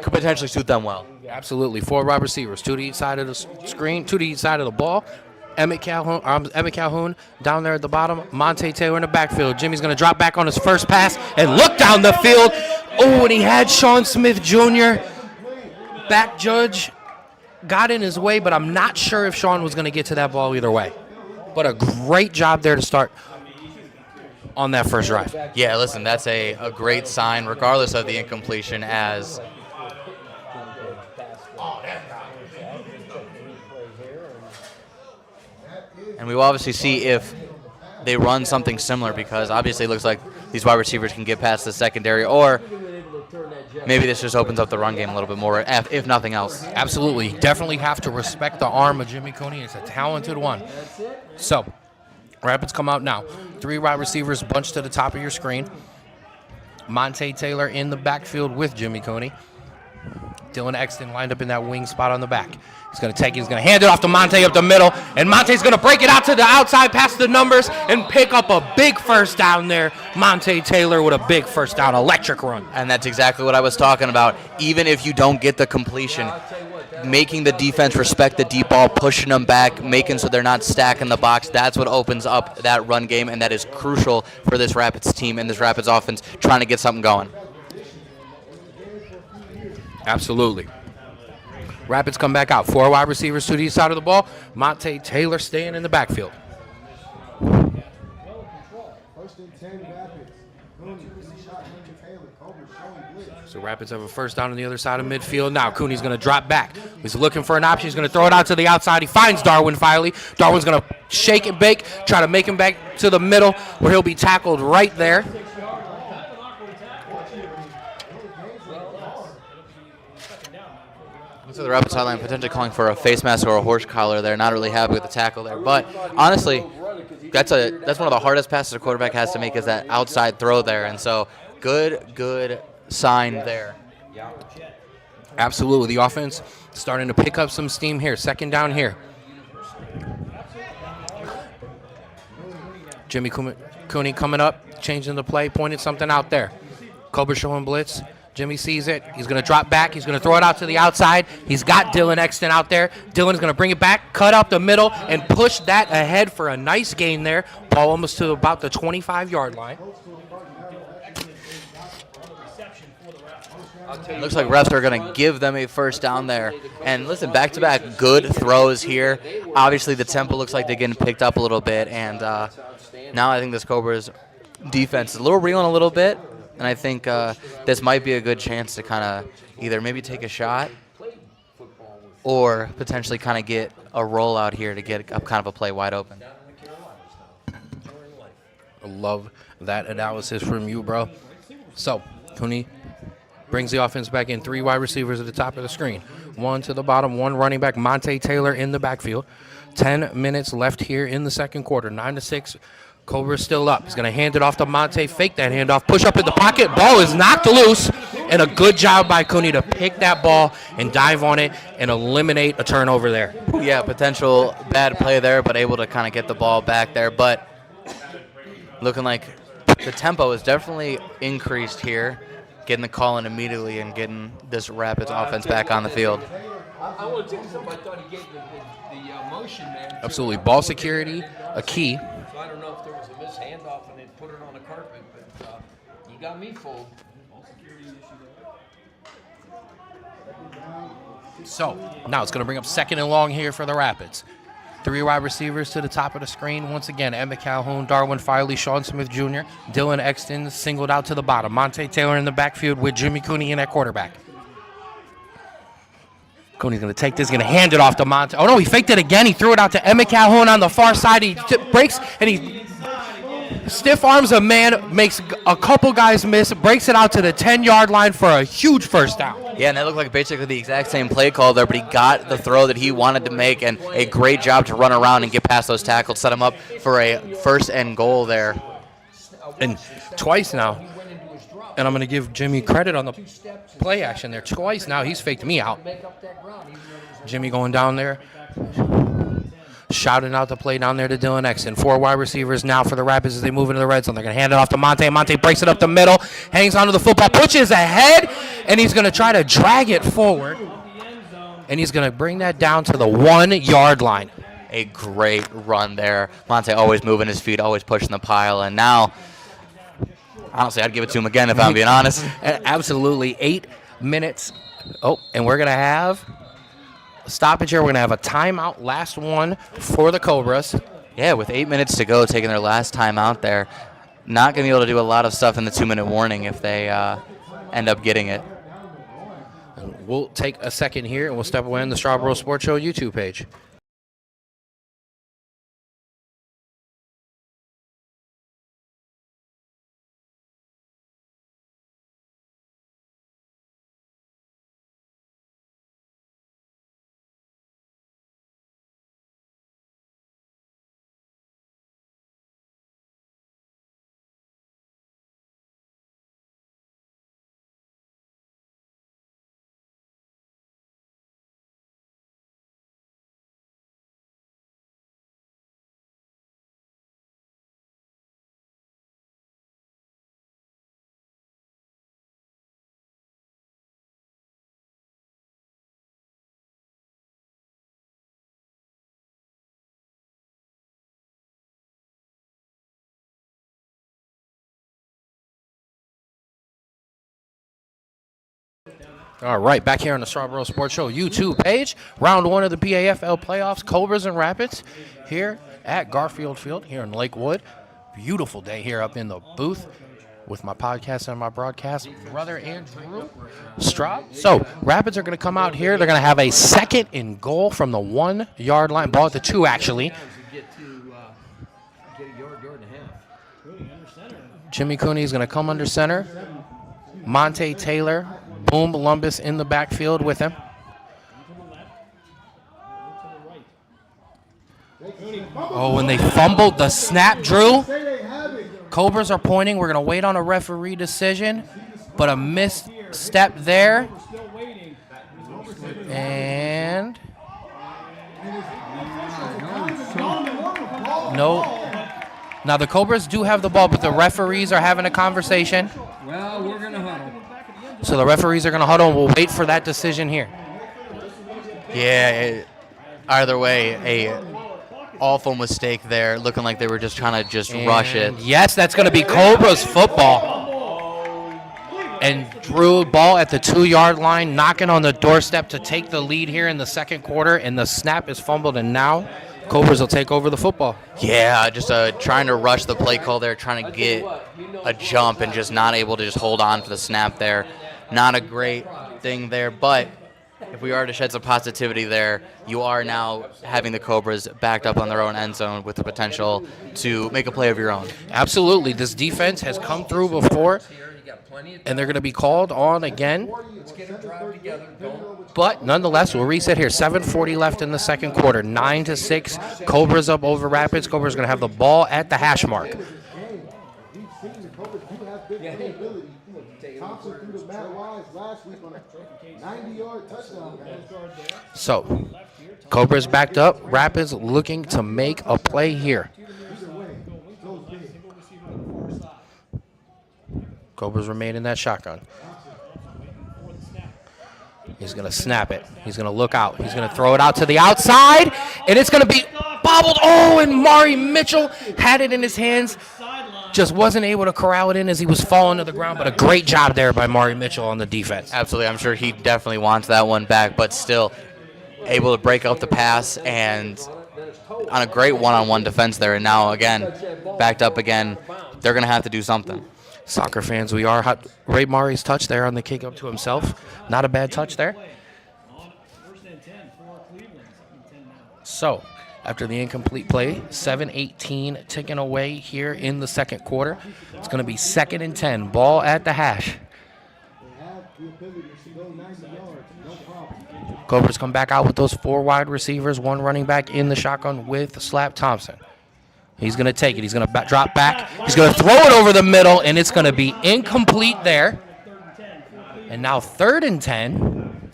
could potentially suit them well. Absolutely. 4 wide receivers, 2 to each side of the screen, 2 to each side of the ball. Emmett Calhoun down there at the bottom. Monte Taylor in the backfield. Jimmy's going to drop back on his first pass and look down the field. Oh, and he had Sean Smith Jr. Back judge got in his way, but I'm not sure if Sean was going to get to that ball either way. But a great job there to start on that first drive. Yeah, listen, that's a great sign, regardless of the incompletion, as and we will obviously see if they run something similar, because obviously it looks like these wide receivers can get past the secondary, or maybe this just opens up the run game a little bit more, if nothing else. Absolutely. Definitely have to respect the arm of Jimmy Cooney. It's a talented one. So, Rapids come out now. 3 wide receivers bunched to the top of your screen. Monte Taylor in the backfield with Jimmy Cooney. Dylan Exton lined up in that wing spot on the back. He's going to hand it off to Monte up the middle, and Monte's going to break it out to the outside past the numbers and pick up a big first down there. Monte Taylor with a big first down, electric run. And that's exactly what I was talking about. Even if you don't get the completion, making the defense respect the deep ball, pushing them back, making so they're not stacking the box, that's what opens up that run game, and that is crucial for this Rapids team and this Rapids offense trying to get something going. Absolutely. Rapids come back out. 4 wide receivers to the east side of the ball. Monte Taylor staying in the backfield. First and 10 Rapids. Cooney, shot to Taylor. Cobras showing blitz. So Rapids have a first down on the other side of midfield. Now Cooney's going to drop back. He's looking for an option. He's going to throw it out to the outside. He finds Darwin Filey. Darwin's going to shake and bake, try to make him back to the middle where he'll be tackled right there. So the Rapids sideline potentially calling for a face mask or a horse collar there. Not really happy with the tackle there. But honestly, that's one of the hardest passes a quarterback has to make, is that outside throw there. And so good sign there. Absolutely. The offense starting to pick up some steam here. Second down here. Jimmy Cooney coming up, changing the play, pointed something out there. Cobra showing blitz. Jimmy sees it. He's going to drop back. He's going to throw it out to the outside. He's got Dylan Exton out there. Dylan's going to bring it back, cut up the middle, and push that ahead for a nice gain there. Ball almost to about the 25-yard line. Looks like refs are going to give them a first down there. And listen, back-to-back good throws here. Obviously, the tempo looks like they're getting picked up a little bit. And now I think this Cobras defense is a little reeling a little bit. And I think this might be a good chance to kind of either maybe take a shot or potentially kind of get a rollout here to get kind of a play wide open. I love that analysis from you, bro. So, Cooney brings the offense back in. 3 wide receivers at the top of the screen. 1 to the bottom, 1 running back. Monte Taylor in the backfield. 10 minutes left here in the second quarter. 9-6. Cobra's still up. He's going to hand it off to Monte. Fake that handoff. Push up in the pocket. Ball is knocked loose. And a good job by Cooney to pick that ball and dive on it and eliminate a turnover there. Yeah, potential bad play there, but able to kind of get the ball back there. But looking like the tempo is definitely increased here. Getting the call in immediately and getting this Rapids offense back on the field. I want to tell you something. I thought he gave the motion there. Absolutely. Ball security, a key. So I don't know if there was a missed handoff and they put it on the carpet, but you got me fooled. So, now it's going to bring up second and long here for the Rapids. 3 wide receivers to the top of the screen. Once again, Emmett Calhoun, Darwin Filey, Sean Smith Jr., Dylan Exton singled out to the bottom. Monte Taylor in the backfield with Jimmy Cooney in at quarterback. Cooney's going to take this, going to hand it off to Monte. Oh, no, he faked it again. He threw it out to Emmett Calhoun on the far side. He breaks, and he Stiff arms a man, makes a couple guys miss, breaks it out to the 10-yard line for a huge first down. Yeah, and that looked like basically the exact same play call there, but he got the throw that he wanted to make, and a great job to run around and get past those tackles, set him up for a first and goal there. And twice now, and I'm going to give Jimmy credit on the play action there. Twice now, he's faked me out. Jimmy going down there, shouting out the play down there to Dylan Exton. 4 wide receivers now for the Rapids as they move into the red zone. They're going to hand it off to Monte. Monte breaks it up the middle, hangs onto the football, pushes ahead, and he's going to try to drag it forward. And he's going to bring that down to the 1-yard line. A great run there. Monte always moving his feet, always pushing the pile, and now, honestly, I'd give it to him again if I'm being honest. Absolutely. 8 minutes. Oh, and we're going to have a stoppage here. We're going to have a timeout, last one for the Cobras. Yeah, with 8 minutes to go, taking their last time out there. Not going to be able to do a lot of stuff in the 2-minute warning if they end up getting it. We'll take a second here, and we'll step away on the Strawboro Sports Show YouTube page. All right, back here on the Strawboro Sports Show YouTube page. Round 1 of the PAFL playoffs. Cobras and Rapids here at Garfield Field here in Lakewood. Beautiful day here up in the booth with my podcast and my broadcast brother Andrew Straub. So Rapids are going to come out here. They're going to have a 2nd and goal from the 1-yard line. Ball at the 2, actually. Jimmy Cooney is going to come under center. Monte Taylor, Boom Lumbus in the backfield with him. Oh, and they fumbled the snap, Drew. Cobras are pointing. We're going to wait on a referee decision, but a misstep there. And no. Now the Cobras do have the ball, but the referees are having a conversation. Well, we're going to huddle. So the referees are going to huddle, and we'll wait for that decision here. Yeah, either way, a awful mistake there, looking like they were just trying to rush it. Yes, that's going to be Cobras football. And Drew, ball at the 2-yard line, knocking on the doorstep to take the lead here in the 2nd quarter, and the snap is fumbled, and now Cobras will take over the football. Yeah, just trying to rush the play call there, trying to get a jump and just not able to just hold on for the snap there. Not a great thing there, but if we are to shed some positivity there, you are now having the Cobras backed up on their own end zone with the potential to make a play of your own. Absolutely. This defense has come through before, and they're going to be called on again. But nonetheless, we'll reset here. 7:40 left in the 2nd quarter. 9-6. Cobras up over Rapids. Cobras going to have the ball at the hash mark. So, Cobras backed up. Rapids looking to make a play here. Cobras remain in that shotgun. He's going to snap it. He's going to look out. He's going to throw it out to the outside, and it's going to be bobbled. Oh, and Mari Mitchell had it in his hands. Just wasn't able to corral it in as he was falling to the ground, but a great job there by Mari Mitchell on the defense. Absolutely. I'm sure he definitely wants that one back, but still able to break up the pass and on a great one-on-one defense there. And now, again, backed up again. They're going to have to do something. Soccer fans, we are hot. Ray Mari's touch there on the kick up to himself. Not a bad touch there. So, after the incomplete play. 7:18 ticking away here in the second quarter. It's going to be 2nd and 10. Ball at the hash. They have the ability to go 90 yards, no problem. Cobras come back out with those 4 wide receivers, 1 running back in the shotgun with Slap Thompson. He's going to take it. He's going to drop back. He's going to throw it over the middle, and it's going to be incomplete there. And now 3rd and 10.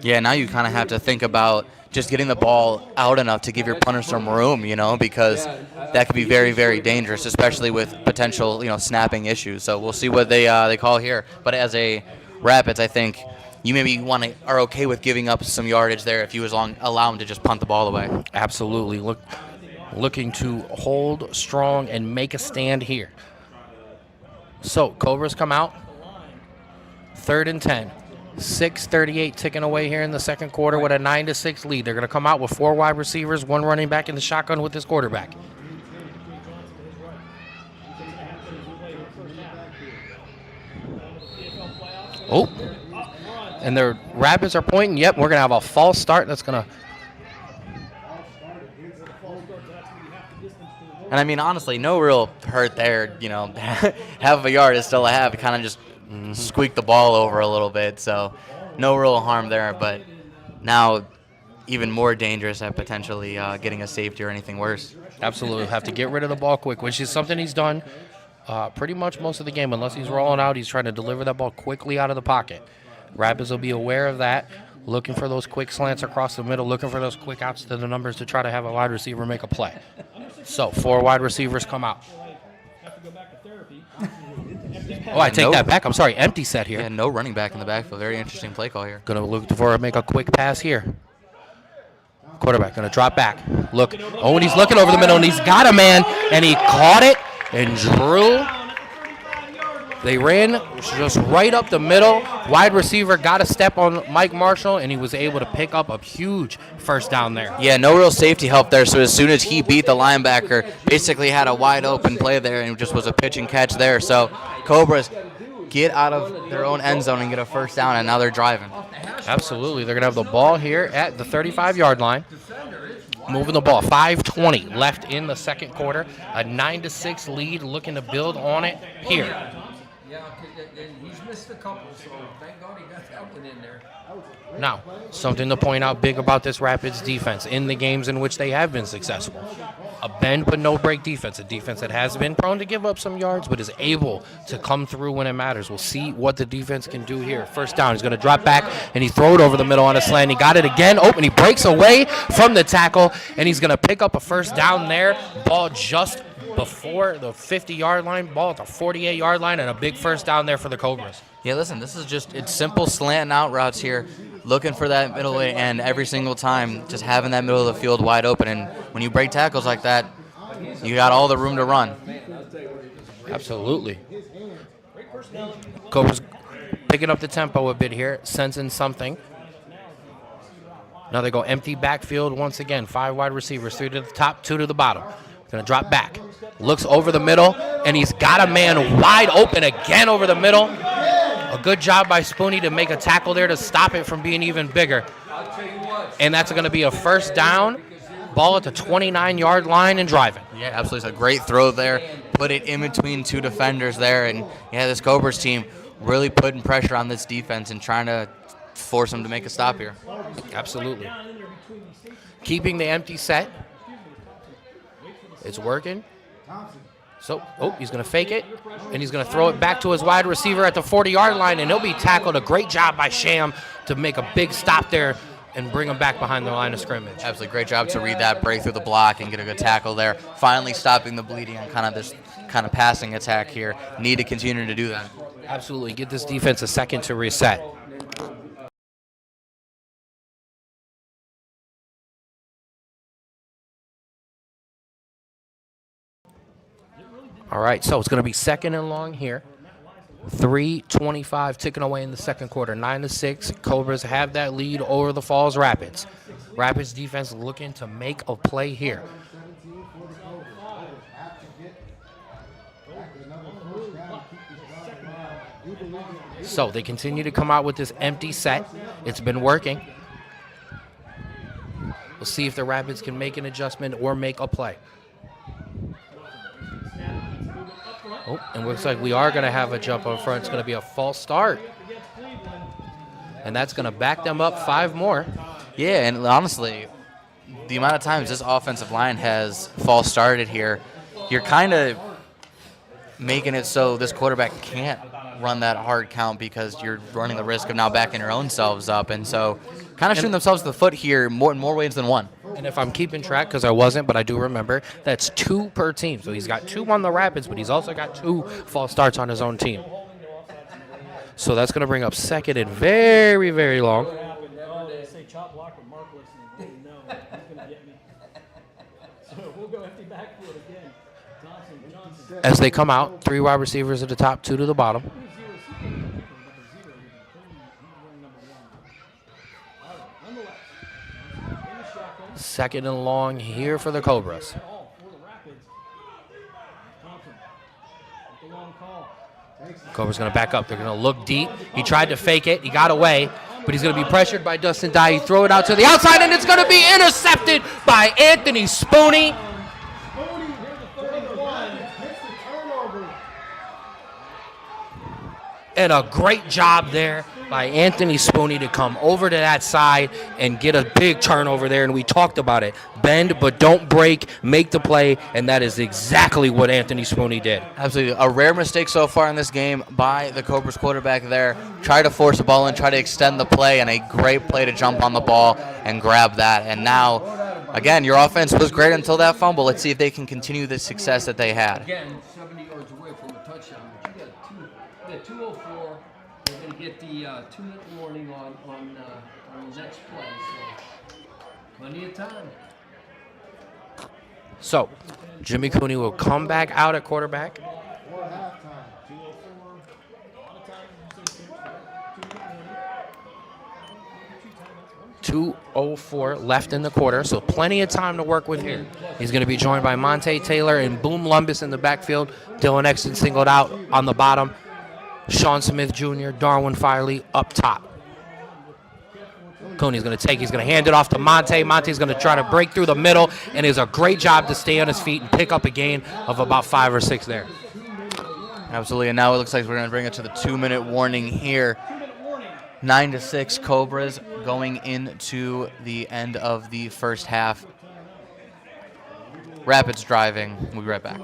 Yeah, now you kind of have to think about just getting the ball out enough to give your punter some room, you know, because that could be very, very dangerous, especially with potential, snapping issues. So we'll see what they call here. But as a Rapids, I think you maybe are okay with giving up some yardage there if you allow them to just punt the ball away. Absolutely. Looking to hold strong and make a stand here. So Cobras come out. 3rd and 10. 6:38 ticking away here in the second quarter with a 9-6 lead. They're going to come out with 4 wide receivers, 1 running back in the shotgun with his quarterback. Oh, and their Rapids are pointing. Yep, we're going to have a false start. That's going to. And I mean, honestly, no real hurt there. Half of a yard is still a half. It kind of just squeaked the ball over a little bit, so no real harm there. But now, even more dangerous at potentially getting a safety or anything worse. Absolutely, have to get rid of the ball quick, which is something he's done pretty much most of the game. Unless he's rolling out, he's trying to deliver that ball quickly out of the pocket. Rapids will be aware of that, looking for those quick slants across the middle, looking for those quick outs to the numbers to try to have a wide receiver make a play. So 4 wide receivers come out. Oh, I take that back. I'm sorry, empty set here. Yeah, no running back in the backfield. Very interesting play call here. Going to look for make a quick pass here. Quarterback going to drop back. Look. Oh, and he's looking over the middle, and he's got a man, and he caught it and drew. They ran just right up the middle. Wide receiver got a step on Mike Marshall, and he was able to pick up a huge first down there. Yeah, no real safety help there. So as soon as he beat the linebacker, basically had a wide open play there, and it just was a pitch and catch there. So Cobras get out of their own end zone and get a first down, and now they're driving. Absolutely. They're going to have the ball here at the 35-yard line. Moving the ball. 5:20 left in the second quarter. A 9-6 lead, looking to build on it here. Yeah, he's missed a couple, so thank God he got that one in there. Now, something to point out big about this Rapids defense in the games in which they have been successful. A bend but no break defense, a defense that has been prone to give up some yards but is able to come through when it matters. We'll see what the defense can do here. First down, he's going to drop back, and he throw it over the middle on a slant. He got it again. Oh, and he breaks away from the tackle, and he's going to pick up a first down there. Ball just before the 50-yard line, ball at the 48-yard line, and a big first down there for the Cobras. Yeah, listen, this is it's simple slant out routes here, looking for that middle way, and every single time just having that middle of the field wide open. And when you break tackles like that, you got all the room to run. Absolutely. Cobras picking up the tempo a bit here, sensing something. Now they go empty backfield once again. 5 wide receivers, 3 to the top, 2 to the bottom. Going to drop back. Looks over the middle, and he's got a man wide open again over the middle. A good job by Spooney to make a tackle there to stop it from being even bigger. And that's going to be a first down. Ball at the 29-yard line and driving. Yeah, absolutely. It's a great throw there. Put it in between 2 defenders there. And, yeah, this Cobras team really putting pressure on this defense and trying to force them to make a stop here. Absolutely. Keeping the empty set. It's working. So, he's going to fake it, and he's going to throw it back to his wide receiver at the 40-yard line, and he'll be tackled. A great job by Sham to make a big stop there and bring him back behind the line of scrimmage. Absolutely. Great job to read that, break through the block, and get a good tackle there. Finally stopping the bleeding on kind of this kind of passing attack here. Need to continue to do that. Absolutely. Get this defense a second to reset. All right, so it's going to be second and long here. 3:25 ticking away in the second quarter. 9-6. Cobras have that lead over the Falls Rapids. Rapids defense looking to make a play here. So they continue to come out with this empty set. It's been working. We'll see if the Rapids can make an adjustment or make a play. Oh, and looks like we are going to have a jump up front. It's going to be a false start. And that's going to back them up 5 more. Yeah, and honestly, the amount of times this offensive line has false started here, you're kind of making it so this quarterback can't run that hard count because you're running the risk of now backing your own selves up. And so kind of shooting themselves in the foot here in more ways than one. And if I'm keeping track, because I wasn't, but I do remember, that's 2 per team. So he's got 2 on the Rapids, but he's also got 2 false starts on his own team. So that's going to bring up second and very, very long. Say chop block or markless, and no, he's gonna get me. So we'll go empty backfield again. Johnson. As they come out, 3 wide receivers at the top, 2 to the bottom. Second and long here for the Cobras. Cobras going to back up. They're going to look deep. He tried to fake it. He got away, but he's going to be pressured by Dustin Dye. He throw it out to the outside, and it's going to be intercepted by Anthony Spooney. And a great job there by Anthony Spooney to come over to that side and get a big turnover there. And we talked about it. Bend, but don't break. Make the play. And that is exactly what Anthony Spooney did. Absolutely. A rare mistake so far in this game by the Cobras quarterback there. Try to force the ball in, try to extend the play, and a great play to jump on the ball and grab that. And now, again, your offense was great until that fumble. Let's see if they can continue the success that they had. Again, 70 yards away from a touchdown, but you got 2:04. They're going to get the 2-minute warning on the next play. So plenty of time. So Jimmy Cooney will come back out at quarterback. 2:04 left in the quarter, so plenty of time to work with here. He's going to be joined by Monte Taylor and Boom Lumbus in the backfield. Dylan Exton singled out on the bottom. Sean Smith Jr., Darwin Firely up top. Cooney's going to take, he's going to hand it off to Monte. Monte's going to try to break through the middle, and it's a great job to stay on his feet and pick up a gain of about 5 or 6 there. Absolutely, and now it looks like we're going to bring it to the 2-minute warning here. 9-6 Cobras going into the end of the first half. Rapids driving. We'll be right back.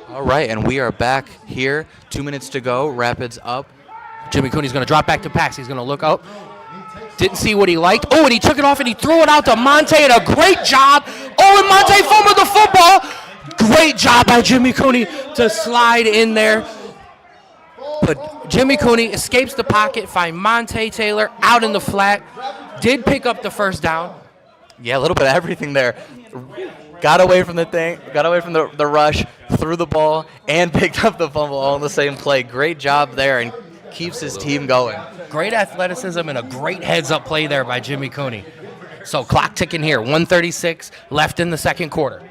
All right, and we are back here. 2 minutes to go. Rapids up. Jimmy Cooney's going to drop back to pass. He's going to look up. Didn't see what he liked. Oh, and he took it off and he threw it out to Monte, and a great job. Oh, and Monte fumbled the football. Great job by Jimmy Cooney to slide in there. But Jimmy Cooney escapes the pocket, find Monte Taylor out in the flat. Did pick up the first down. Yeah, a little bit of everything there. Got away from the thing, got away from the rush, threw the ball, and picked up the fumble all in the same play. Great job there, and keeps his team going. Great athleticism and a great heads-up play there by Jimmy Cooney. So clock ticking here, 1:36 left in the second quarter.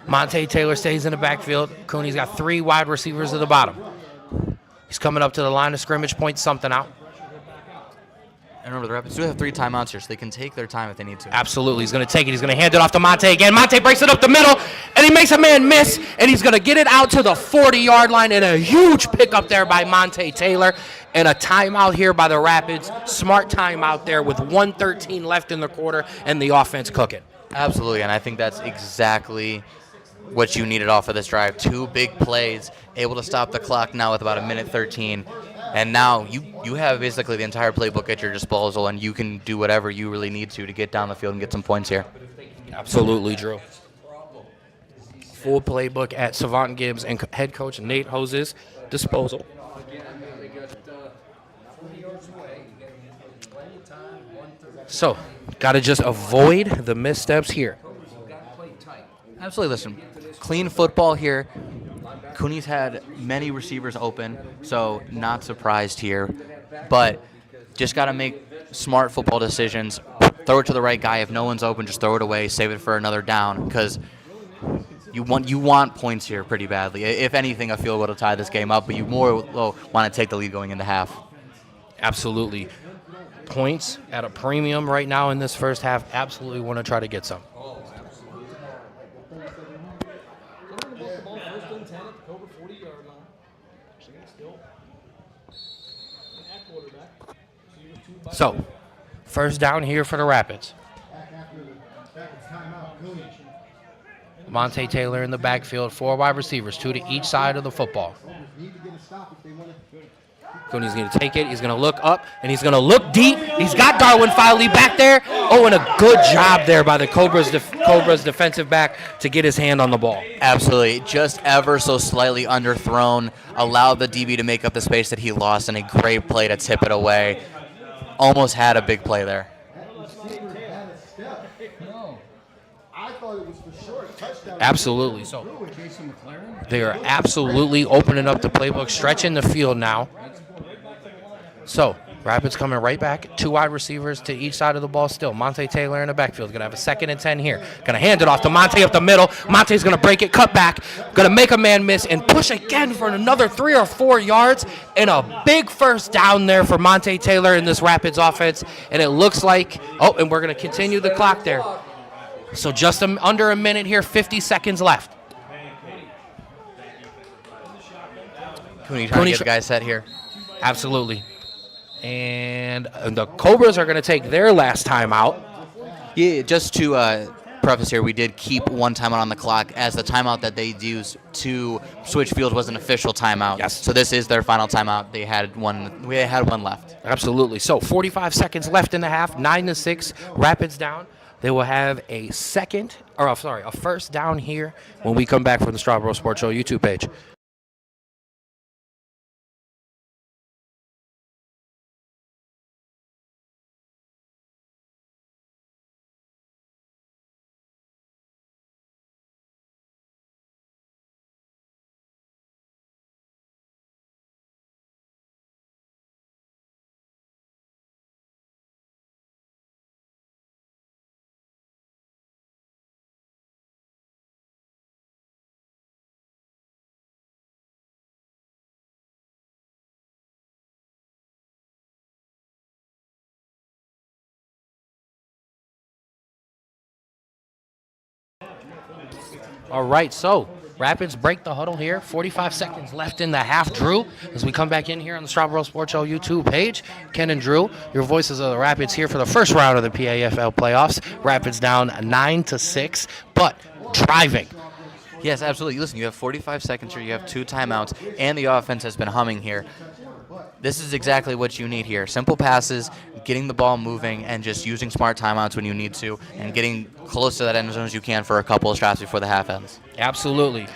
Monte Taylor stays in the backfield. Cooney's got 3 wide receivers at the bottom. He's coming up to the line of scrimmage, points something out. And remember, the Rapids do have 3 timeouts here, so they can take their time if they need to. Absolutely. He's going to take it. He's going to hand it off to Monte again. Monte breaks it up the middle, and he makes a man miss, and he's going to get it out to the 40-yard line, and a huge pickup there by Monte Taylor, and a timeout here by the Rapids. Smart timeout there with 1:13 left in the quarter, and the offense cooking. Absolutely, and I think that's exactly what you needed off of this drive. 2 big plays, able to stop the clock now with about 1:13. And now you have basically the entire playbook at your disposal, and you can do whatever you really need to get down the field and get some points here. Absolutely, Drew. Full playbook at Savant Gibbs and head coach Nate Hose's disposal. So, got to just avoid the missteps here. Absolutely, listen, clean football here. Cooney's had many receivers open, so not surprised here. But just got to make smart football decisions. Throw it to the right guy. If no one's open, just throw it away. Save it for another down, because you want points here pretty badly. If anything, a field goal to tie this game up, but you more want to take the lead going into half. Absolutely. Points at a premium right now in this first half. Absolutely want to try to get some. First and 10 at the Cobra 40-yard line. Still at quarterback. So, first down here for the Rapids. Back after the Rapids timeout, Cooney. Monte Taylor in the backfield, 4 wide receivers, 2 to each side of the football. Cobras need to get a stop if they want to. Cooney's going to take it. He's going to look up, and he's going to look deep. He's got Darwin Filey back there. Oh, and a good job there by the Cobras defensive back to get his hand on the ball. Absolutely. Just ever so slightly underthrown. Allowed the DB to make up the space that he lost, and a great play to tip it away. Almost had a big play there. That receiver had a step. No. I thought it was for sure a touchdown. Absolutely. So they are absolutely opening up the playbook, stretching the field now. So Rapids coming right back. 2 wide receivers to each side of the ball still. Monte Taylor in the backfield. Going to have a 2nd and 10 here. Going to hand it off to Monte up the middle. Monte's going to break it, cut back. Going to make a man miss and push again for another 3 or 4 yards. And a big first down there for Monte Taylor in this Rapids offense. And it looks like, and we're going to continue the clock there. So just under a minute here, 50 seconds left. Cooney trying to get the guy set here. Absolutely. And the Cobras are going to take their last timeout. Yeah, just to preface here, we did keep 1 timeout on the clock, as the timeout that they used to switch fields was an official timeout. Yes. So this is their final timeout. They had one. We had one left. Absolutely. So 45 seconds left in the half. 9-6. Rapids down. They will have a first down here when we come back from the Strawboro Sports Show YouTube page. All right, so Rapids break the huddle here. 45 seconds left in the half. Drew, as we come back in here on the Strawboro Sports Show YouTube page. Ken and Drew, your voices of the Rapids here for the first round of the PAFL playoffs. Rapids down 9-6, but driving. Yes, absolutely. Listen, you have 45 seconds here. You have 2 timeouts, and the offense has been humming here. This is exactly what you need here. Simple passes, getting the ball moving, and just using smart timeouts when you need to, and getting close to that end zone as you can for a couple of shots before the half ends. Absolutely.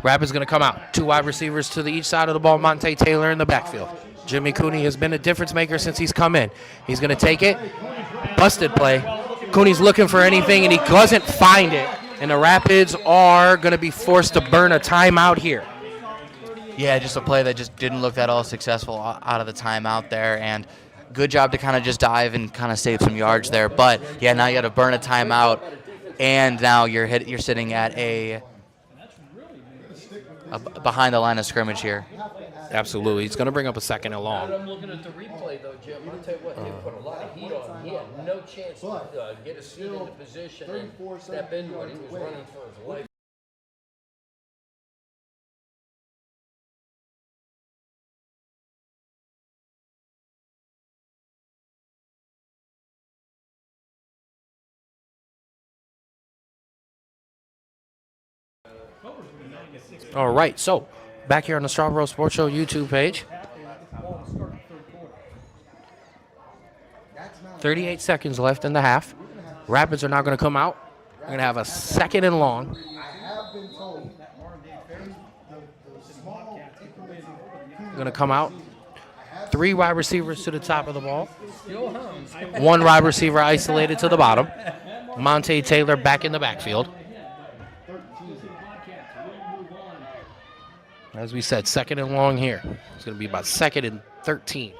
Rapids going to come out. 2 wide receivers to the each side of the ball. Monte Taylor in the backfield. Jimmy Cooney has been a difference maker since he's come in. He's going to take it. Busted play. Cooney's looking for anything, and he doesn't find it. And the Rapids are going to be forced to burn a timeout here. Yeah, just a play that just didn't look that all successful out of the timeout there, and good job to kind of just dive and kind of save some yards there. But yeah, now you got to burn a timeout, and now you're sitting at a behind the line of scrimmage here. Absolutely. He's going to bring up a second and long. I'm looking at the replay, though, Jim. I'll tell you what, they put a lot of heat on him. He had no chance to get his feet into position and step into it. He was running for his life. All right, so back here on the Strawboro Sports Show YouTube page. 38 seconds left in the half. Rapids are now going to come out. We're going to have a second and long. Going to come out. 3 wide receivers to the top of the ball. 1 wide receiver isolated to the bottom. Monte Taylor back in the backfield. As we said, second and long here. It's going to be about second and 13.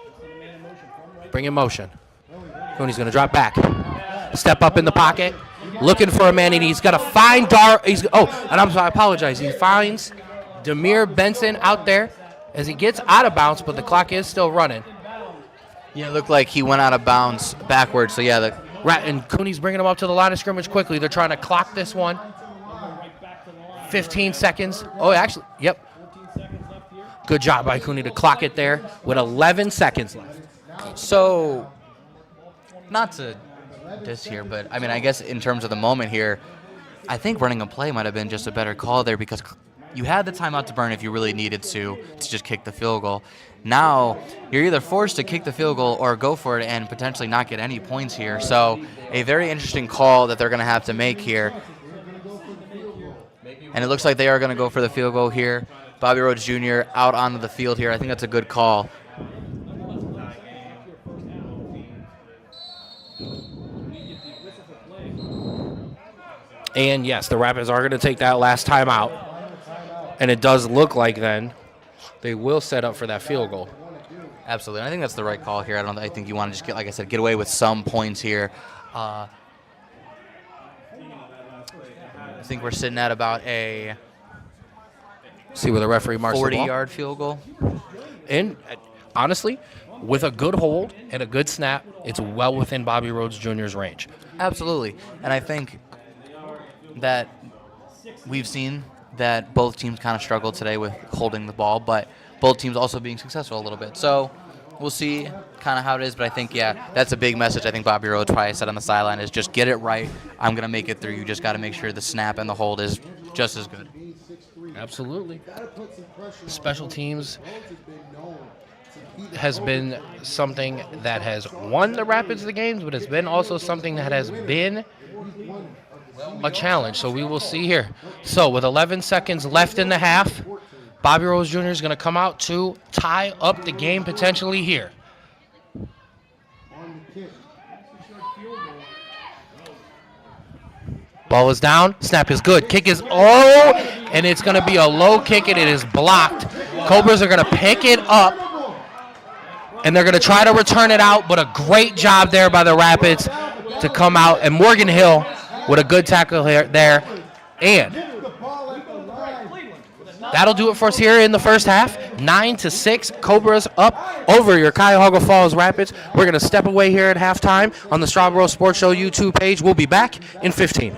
Bring in motion. Cooney's going to drop back. Step up in the pocket. Looking for a man, and he's got to find I apologize. He finds Demir Benson out there as he gets out of bounds, but the clock is still running. Yeah, it looked like he went out of bounds backwards. So, yeah, And Cooney's bringing him up to the line of scrimmage quickly. They're trying to clock this one. 15 seconds. Oh, actually, yep. Good job by Cooney to clock it there with 11 seconds left. So, not to diss here, but I mean, I guess in terms of the moment here, I think running a play might have been just a better call there because you had the timeout to burn if you really needed to just kick the field goal. Now, you're either forced to kick the field goal or go for it and potentially not get any points here. So, a very interesting call that they're going to have to make here. And it looks like they are going to go for the field goal here. Bobby Rhodes Jr. out onto the field here. I think that's a good call. And yes, the Rapids are going to take that last time out. And it does look like then they will set up for that field goal. Absolutely. And I think that's the right call here. I think you want to just like I said, get away with some points here. I think we're sitting at about a See where the referee marks the ball. 40-yard field goal. And honestly, with a good hold and a good snap, it's well within Bobby Rhodes Jr.'s range. Absolutely. And I think that we've seen that both teams kind of struggled today with holding the ball, but both teams also being successful a little bit. So we'll see kind of how it is, but I think, yeah, that's a big message. I think Bobby Rhodes probably said on the sideline is just get it right. I'm going to make it through. You just got to make sure the snap and the hold is just as good. Absolutely. Special teams has been something that has won the Rapids the games, but it's been also something that has been a challenge. So we will see here. So with 11 seconds left in the half, Bobby Rhodes Jr. is going to come out to tie up the game potentially here. Ball is down. Snap is good. Kick is, and it's going to be a low kick, and it is blocked. Cobras are going to pick it up, and they're going to try to return it out, but a great job there by the Rapids to come out. And Morgan Hill with a good tackle there. And that'll do it for us here in the first half. 9-6, Cobras up over your Cuyahoga Falls Rapids. We're going to step away here at halftime on the Strawboro Sports Show YouTube page. We'll be back in 15.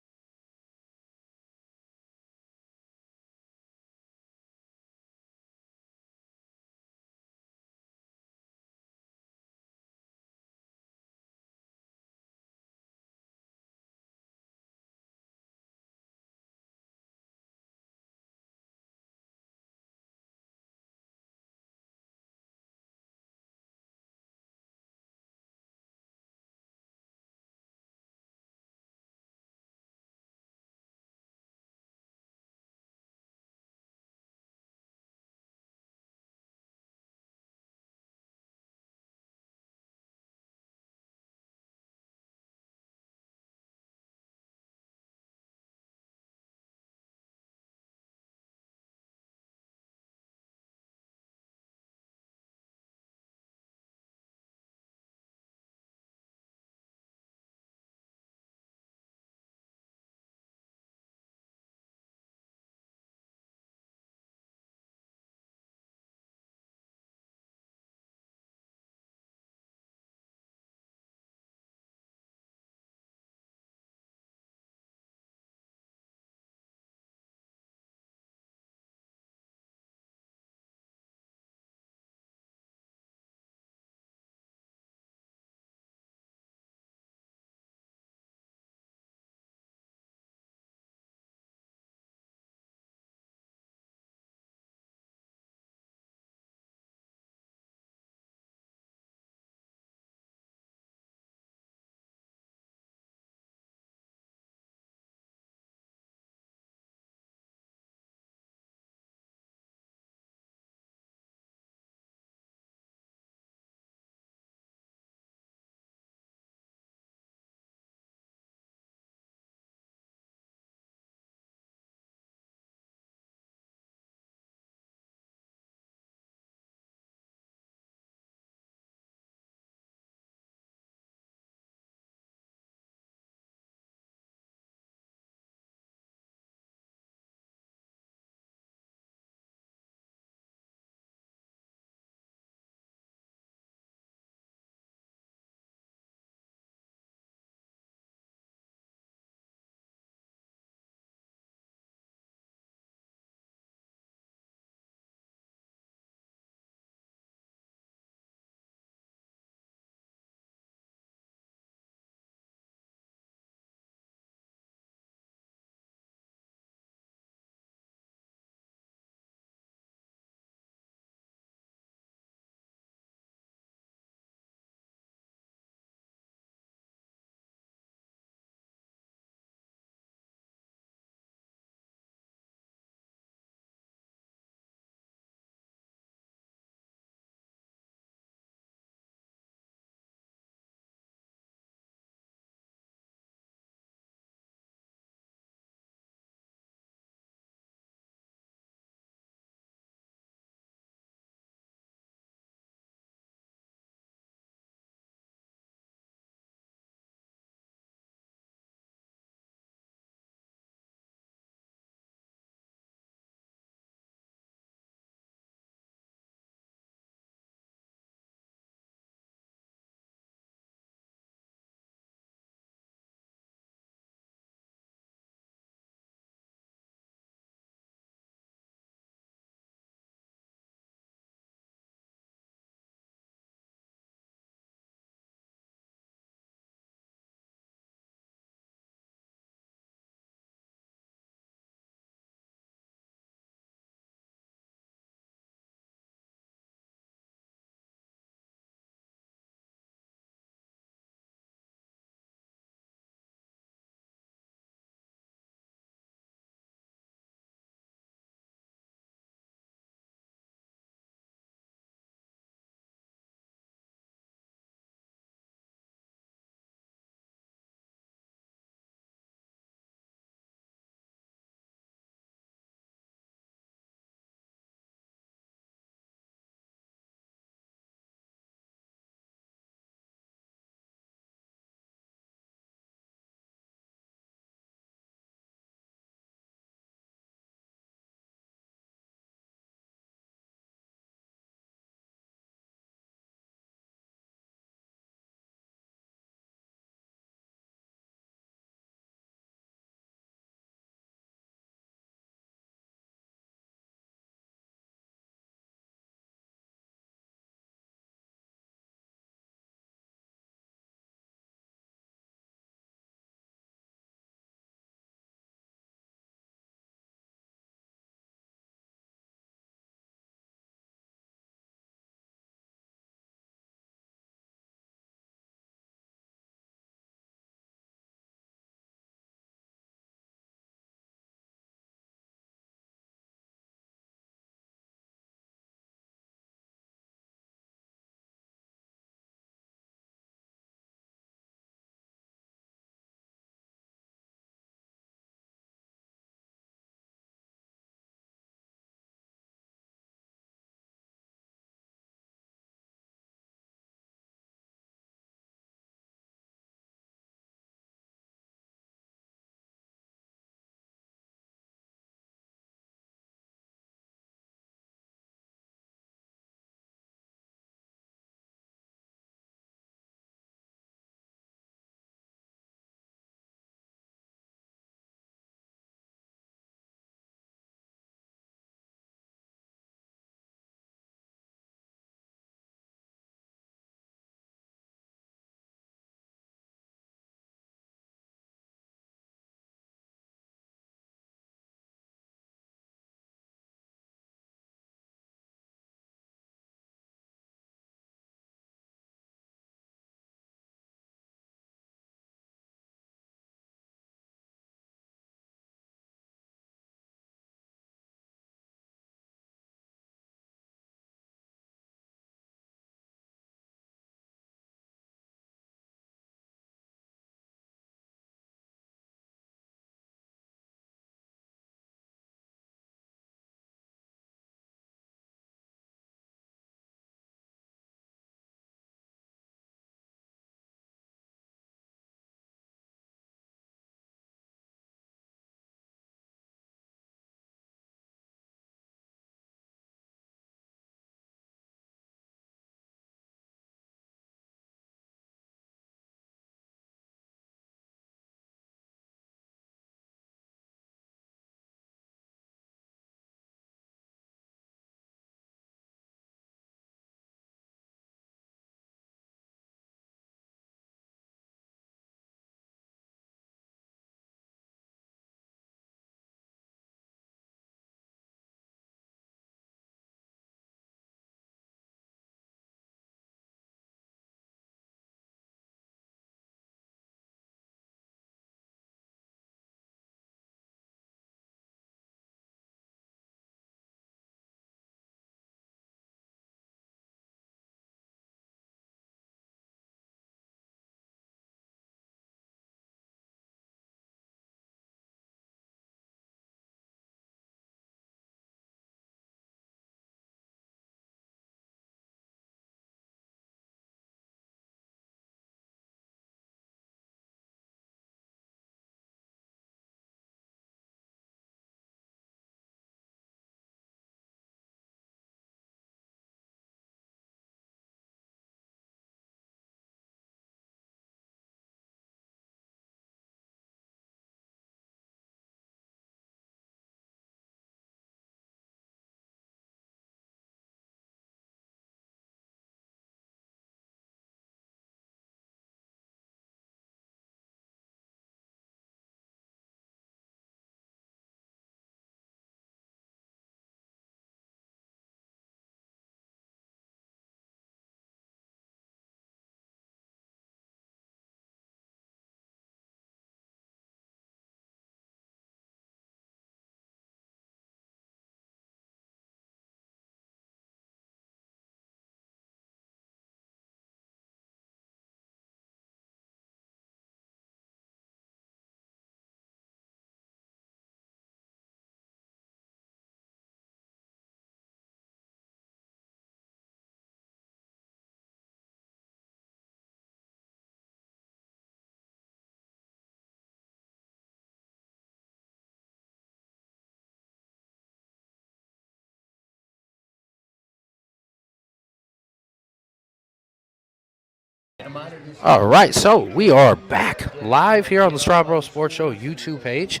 All right, so we are back live here on the Strawboro Sports Show YouTube page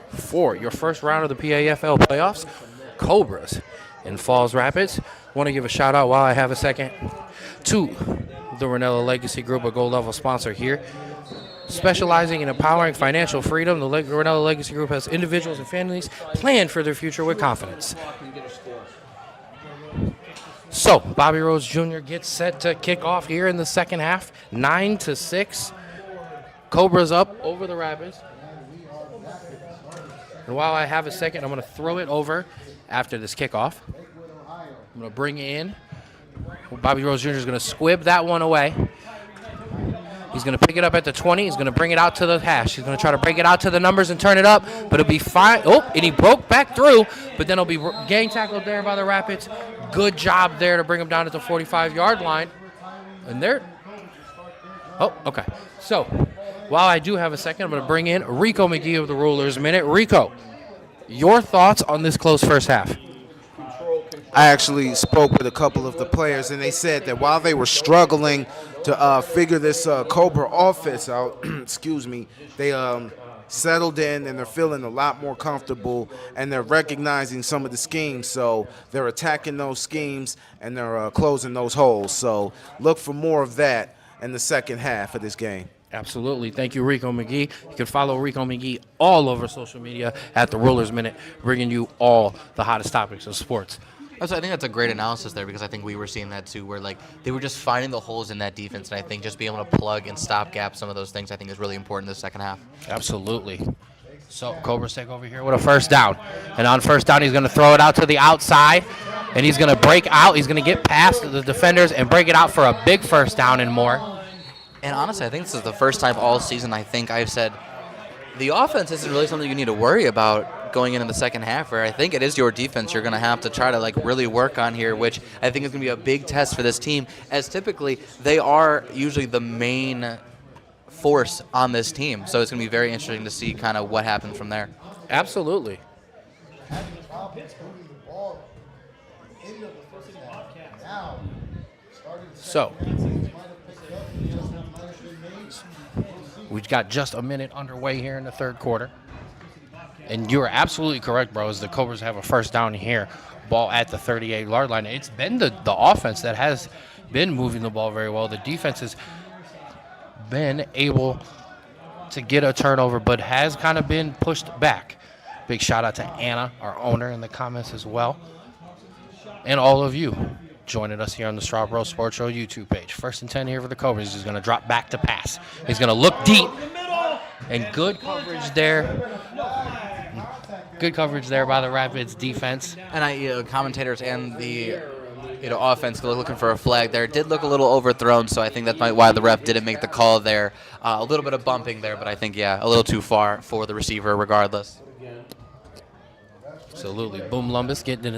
for your first round of the PAFL playoffs. Cobras in Falls Rapids. Want to give a shout out while I have a second to the Ranella Legacy Group, a gold level sponsor here. Specializing in empowering financial freedom, the Ranella Legacy Group has individuals and families plan for their future with confidence. So, Bobby Rose Jr. gets set to kick off here in the second half, 9-6. Cobras up over the Rapids. And while I have a second, I'm going to throw it over after this kickoff. I'm going to bring in. Bobby Rose Jr. is going to squib that one away. He's going to pick it up at the 20. He's going to bring it out to the hash. He's going to try to break it out to the numbers and turn it up, but it'll be fine. Oh, and he broke back through, but then he'll be gang tackled there by the Rapids. Good job there to bring him down at the 45-yard line. And there. Oh, okay. So while I do have a second, I'm going to bring in Rico McGee of the Rulers Minute. Rico, your thoughts on this close first half? I actually spoke with a couple of the players, and they said that while they were struggling to figure this Cobra offense out, excuse me, they settled in and they're feeling a lot more comfortable, and they're recognizing some of the schemes. So they're attacking those schemes and they're closing those holes. So look for more of that in the second half of this game. Absolutely. Thank you, Rico McGee. You can follow Rico McGee all over social media at the Rulers Minute, bringing you all the hottest topics of sports. I think that's a great analysis there, because I think we were seeing that too, where like they were just finding the holes in that defense, and I think just being able to plug and stop gap some of those things I think is really important in the second half. Absolutely. So Cobras take over here with a first down. And on first down, he's going to throw it out to the outside, and he's going to break out. He's going to get past the defenders and break it out for a big first down and more. And honestly, I think this is the first time all season I think I've said the offense isn't really something you need to worry about going into the second half, where I think it is your defense you're going to have to try to like really work on here, which I think is going to be a big test for this team, as typically they are usually the main force on this team. So it's going to be very interesting to see kind of what happens from there. Absolutely. So we've got just a minute underway here in the third quarter. And you are absolutely correct, bro, as the Cobras have a first down here, ball at the 38-yard line. It's been the offense that has been moving the ball very well. The defense has been able to get a turnover, but has kind of been pushed back. Big shout out to Anna, our owner, in the comments as well. And all of you joining us here on the Strawboro Sports Show YouTube page. First and 10 here for the Cobras. He's going to drop back to pass. He's going to look deep. And good coverage there. Good coverage there by the Rapids defense. And commentators and the offense looking for a flag there. It did look a little overthrown, so I think that's why the ref didn't make the call there. A little bit of bumping there, but I think, yeah, a little too far for the receiver regardless. Absolutely. Boom Lumbus getting in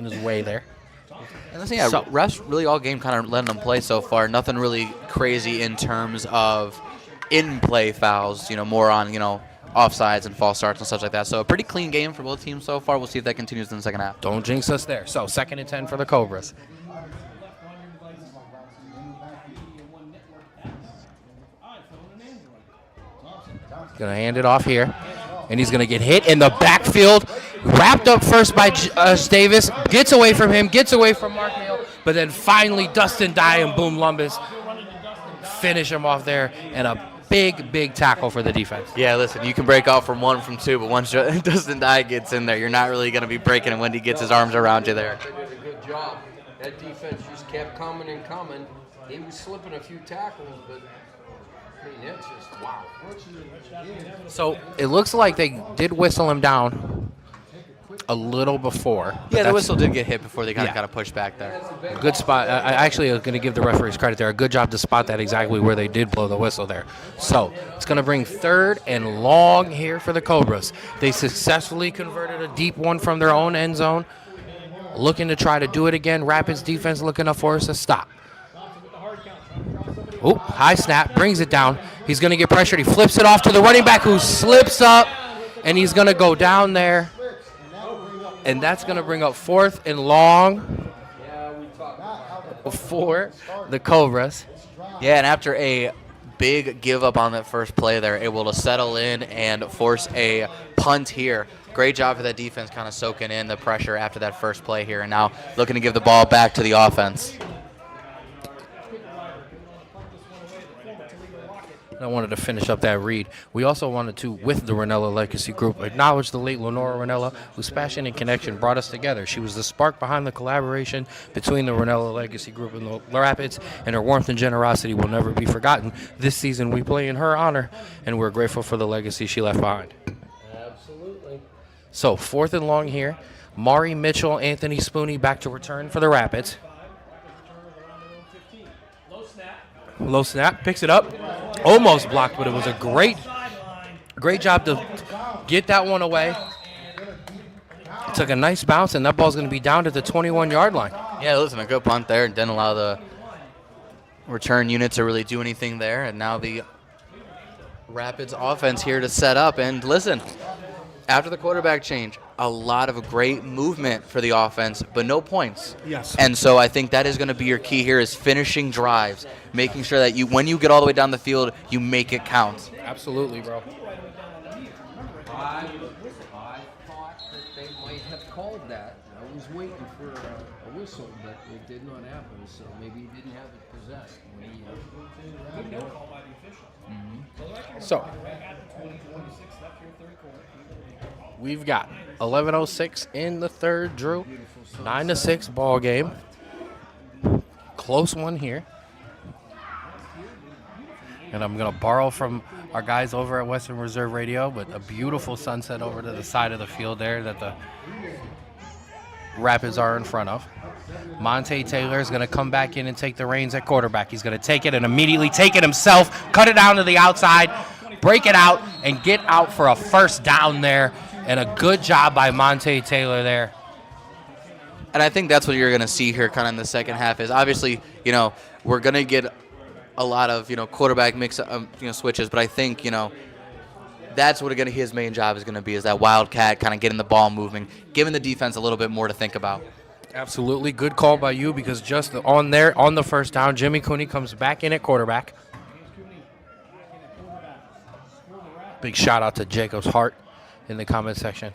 his way there. And that's, yeah, so, refs really all game kind of letting them play so far. Nothing really crazy in terms of in-play fouls, more on, offsides and false starts and such like that. So a pretty clean game for both teams so far. We'll see if that continues in the second half. Don't jinx us there. So second and 10 for the Cobras. Going to hand it off here. And he's going to get hit in the backfield. Wrapped up first by Davis. Gets away from him. Gets away from Mark Hale. But then finally Dustin Dye and Boom Lumbus finish him off there. And a big tackle for the defense. Yeah, listen, you can break out from one, from two, but once Dustin Dye gets in there, you're not really going to be breaking him when he gets his arms around you there. They did a good job. That defense just kept coming and coming. He was slipping a few tackles, but I mean, that's just wow. So it looks like they did whistle him down a little before. Yeah, the whistle did get hit before they kind of pushed back there. Good spot. I actually was going to give the referees credit there. A good job to spot that exactly where they did blow the whistle there. So it's going to bring third and long here for the Cobras. They successfully converted a deep one from their own end zone. Looking to try to do it again. Rapids defense looking to force a stop. Oh, high snap. Brings it down. He's going to get pressured. He flips it off to the running back who slips up. And he's going to go down there. And that's going to bring up fourth and long for the Cobras. Yeah, and after a big give up on that first play, they're able to settle in and force a punt here. Great job for that defense kind of soaking in the pressure after that first play here, and now looking to give the ball back to the offense. I wanted to finish up that read. We also wanted to, with the Ranella Legacy Group, acknowledge the late Lenora Ranella, whose passion and connection brought us together. She was the spark behind the collaboration between the Ranella Legacy Group and the Rapids, and her warmth and generosity will never be forgotten. This season we play in her honor, and we're grateful for the legacy she left behind. Absolutely. So, 4th and long here. Mari Mitchell, Anthony Spooney back to return for the Rapids. Low snap, picks it up. Almost blocked, but it was a great job to get that one away. Took a nice bounce, and that ball's going to be down to the 21-yard line. Yeah, listen, a good punt there. Didn't allow the return unit to really do anything there. And now the Rapids offense here to set up. And listen, after the quarterback change, a lot of great movement for the offense, but no points. Yes. And so I think that is going to be your key here is finishing drives, making sure that when you get all the way down the field, you make it count. Absolutely, bro. I thought that they might have called that. I was waiting for a whistle, but it did not happen, so maybe he didn't have it possessed when he So, we've got 11:06 in the third, Drew. 9-6 ball game. Close one here. And I'm going to borrow from our guys over at Western Reserve Radio, but a beautiful sunset over to the side of the field there that the Rapids are in front of. Monte Taylor is going to come back in and take the reins at quarterback. He's going to take it and immediately take it himself, cut it down to the outside, break it out, and get out for a first down there. And a good job by Monte Taylor there. And I think that's what you're going to see here kind of in the second half is obviously, we're going to get a lot of, quarterback mix, switches. But I think, that's what his main job is going to be is that wildcat kind of getting the ball moving, giving the defense a little bit more to think about. Absolutely. Good call by you because just on the first down, Jimmy Cooney comes back in at quarterback. Big shout out to Jacob's Hart in the comment section.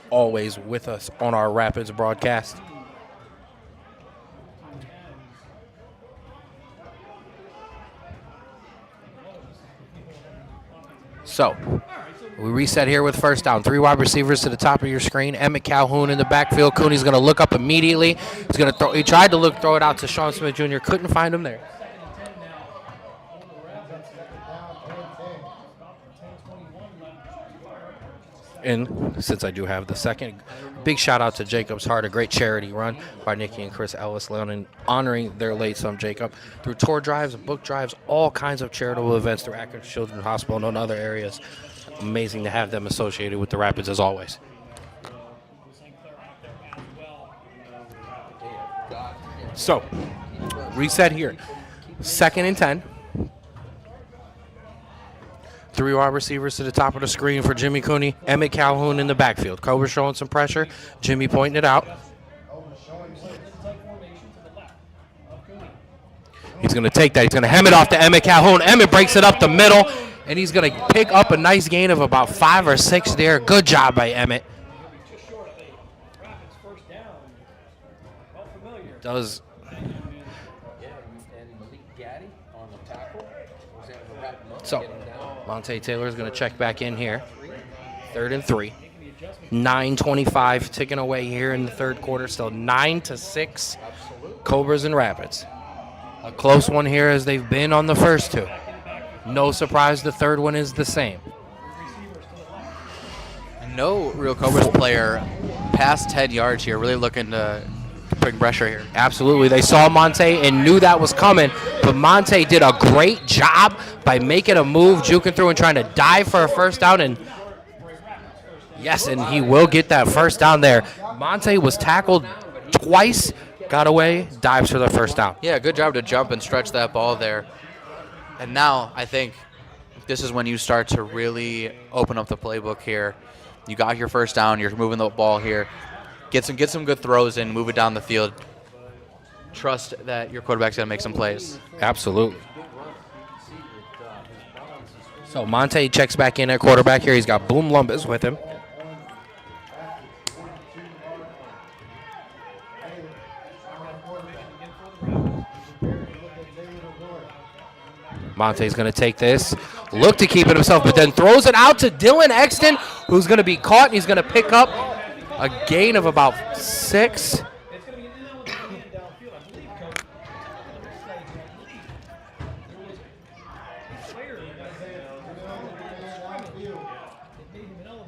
Always with us on our Rapids broadcast. So, we reset here with first down. 3 wide receivers to the top of your screen. Emmett Calhoun in the backfield. Cooney's going to look up immediately. He's going to throw. He tried to throw it out to Sean Smith Jr. Couldn't find him there. And since I do have the second, big shout out to Jacob's Heart, a great charity run by Nikki and Chris Ellis Leonin, honoring their late son Jacob through tour drives, book drives, all kinds of charitable events through Akron Children's Hospital and other areas. Amazing to have them associated with the Rapids as always. So, reset here. 2nd and 10. 3 wide receivers to the top of the screen for Jimmy Cooney. Emmett Calhoun in the backfield. Cobras showing some pressure. Jimmy pointing it out. He's going to take that. He's going to hem it off to Emmett Calhoun. Emmett breaks it up the middle, and he's going to pick up a nice gain of about 5 or 6 there. Good job by Emmett. Does. So, Monte Taylor is going to check back in here. 3rd and 3. 9:25 ticking away here in the third quarter. Still 9-6 Cobras and Rapids. A close one here as they've been on the first 2. No surprise the third one is the same. No real Cobras player past 10 yards here, really looking to bring pressure here. Absolutely. They saw Monte and knew that was coming, but Monte did a great job by making a move, juking through and trying to dive for a first down. And yes, and he will get that first down there. Monte was tackled twice, got away, dives for the first down. Yeah, good job to jump and stretch that ball there. And now I think this is when you start to really open up the playbook here. You got your first down, you're moving the ball here. Get some good throws in, move it down the field. trust that your quarterback's going to make some plays. Absolutely. So Monte checks back in at quarterback here. He's got Boom Lumbus with him. Monte's going to take this, look to keep it himself, but then throws it out to Dylan Exton, who's going to be caught, and he's going to pick up a gain of about 6.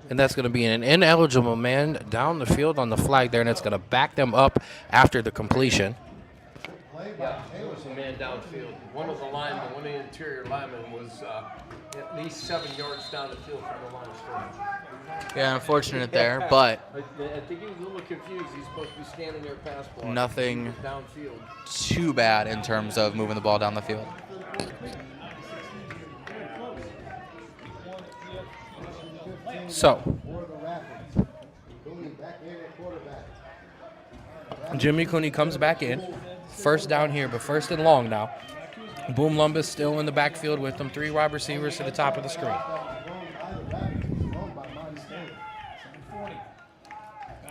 And that's going to be an ineligible man down the field on the flag there, and it's going to back them up after the completion. Yeah, there was a man downfield. One of the linemen, one of the interior linemen was at least 7 yards down the field from the line of scrimmage. Yeah, unfortunate there, but I think he was a little confused. He's supposed to be standing there pass block. nothing Downfield. too bad in terms of moving the ball down the field. So Jimmy Cooney comes back in. First down here, but first and long now. Boom Lumbus still in the backfield with them. 3 wide receivers to the top of the screen.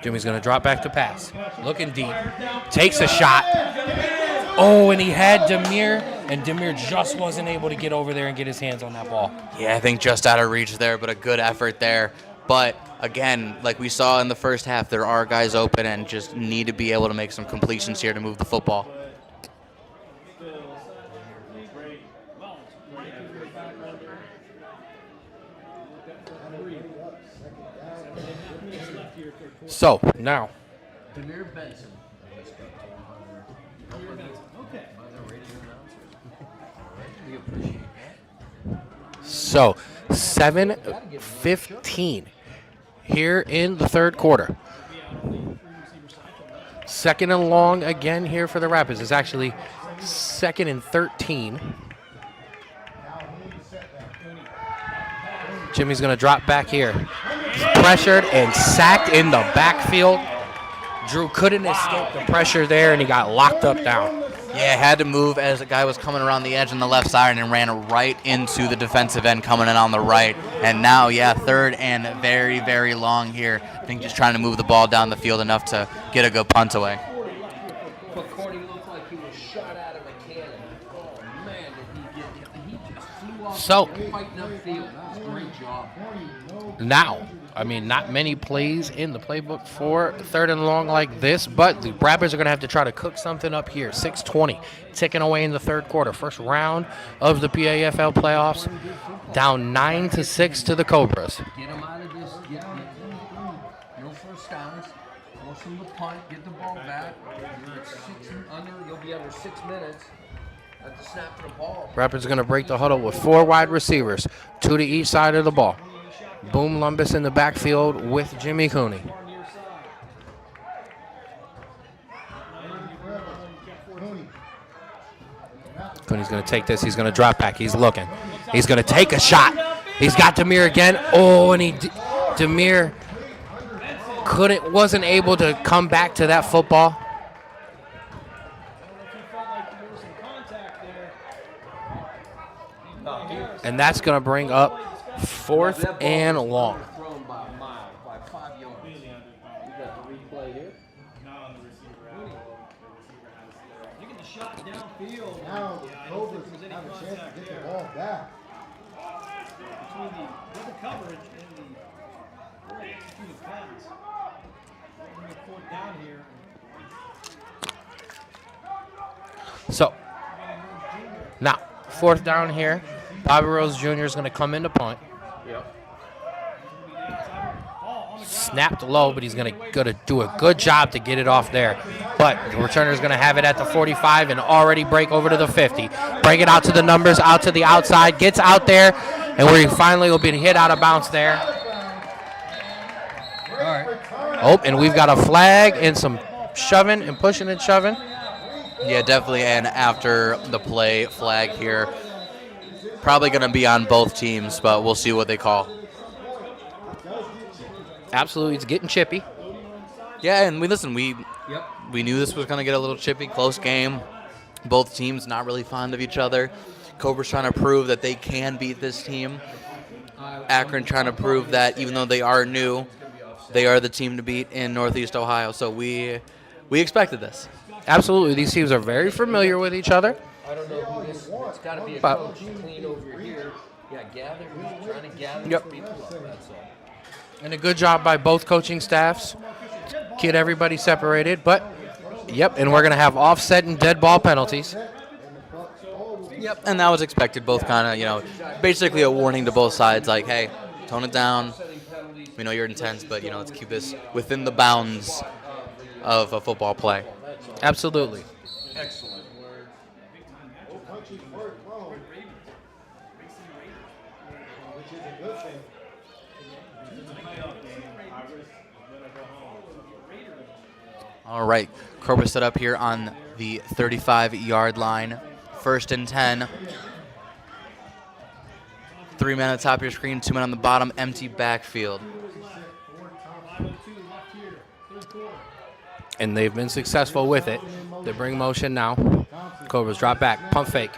Jimmy's going to drop back to pass. Looking deep. Takes a shot. Oh, and he had Demir, and Demir just wasn't able to get over there and get his hands on that ball. Yeah, I think just out of reach there, but a good effort there. But again, like we saw in the first half, there are guys open and just need to be able to make some completions here to move the football. So, now, Demir Benson. We appreciate that. so 7:15 here in the third quarter. Second and long again here for the Rapids. It's actually 2nd and 13. Jimmy's going to drop back here. Pressured and sacked in the backfield. Drew couldn't escape the pressure there, and he got locked up down. Yeah, had to move as a guy was coming around the edge on the left side and ran right into the defensive end coming in on the right. And now, yeah, 3rd and very, very long here. I think just trying to move the ball down the field enough to get a good punt away. McCourty looked like he was shot out of a cannon. Oh, man, did he just flew off So- fighting upfield. That was a great job. Now, I mean, not many plays in the playbook for 3rd and long like this, but the Rapids are going to have to try to cook something up here. 6:20 ticking away in the third quarter. First round of the PAFL playoffs. Down 9-6 to the Cobras. Get him out of this. No first downs. Force him to punt. Get the ball back. You're at 6 and under. You'll be under 6 minutes at the snap of the ball. Rapids are going to break the huddle with 4 wide receivers, 2 to each side of the ball. Boom Lumbus in the backfield with Jimmy Cooney. Cooney's going to take this. He's going to drop back. He's looking. He's going to take a shot. He's got Demir again. Oh, and Demir wasn't able to come back to that football. And that's going to bring up 4th and long. Thrown by a mile, by 5 yards. You got the replay here. You get the shot downfield. Now, Cobras have a chance to get the ball back. Between the double coverage and the executed pass. Bring a 4th down here. So, now, 4th down here. Bobby Rose Jr. is going to come into punt. Yep. Snapped low, but he's going to do a good job to get it off there. But the returner is going to have it at the 45 and already break over to the 50. Bring it out to the numbers, out to the outside, gets out there, and where he finally will be hit out of bounds there. All right. Oh, and we've got a flag and some shoving and pushing and shoving. Yeah, definitely an after the play flag here. Probably going to be on both teams, but we'll see what they call. Absolutely, it's getting chippy. Yeah, and we Yep. We knew this was going to get a little chippy, close game. Both teams not really fond of each other. Cobras trying to prove that they can beat this team. Akron trying to prove that even though they are new, they are the team to beat in Northeast Ohio. So we expected this. Absolutely. These teams are very familiar with each other. I don't know who this. It's got to be a But- coach clean over here. Yeah, gather. He's trying to gather Yep. people up. That's all. And a good job by both coaching staffs. Get everybody separated. But, yep, and we're going to have offset and dead ball penalties. Yep, and that was expected. Both kind of, basically a warning to both sides, like, hey, tone it down. We know you're intense, but, let's keep this within the bounds of a football play. Absolutely. Excellent. Which is a good thing. All right, Cobras set up here on the 35-yard line. 1st and 10. 3 men at the top of your screen, 2 men on the bottom, empty backfield. And they've been successful with it. They bring motion now. Cobras drop back, pump fake.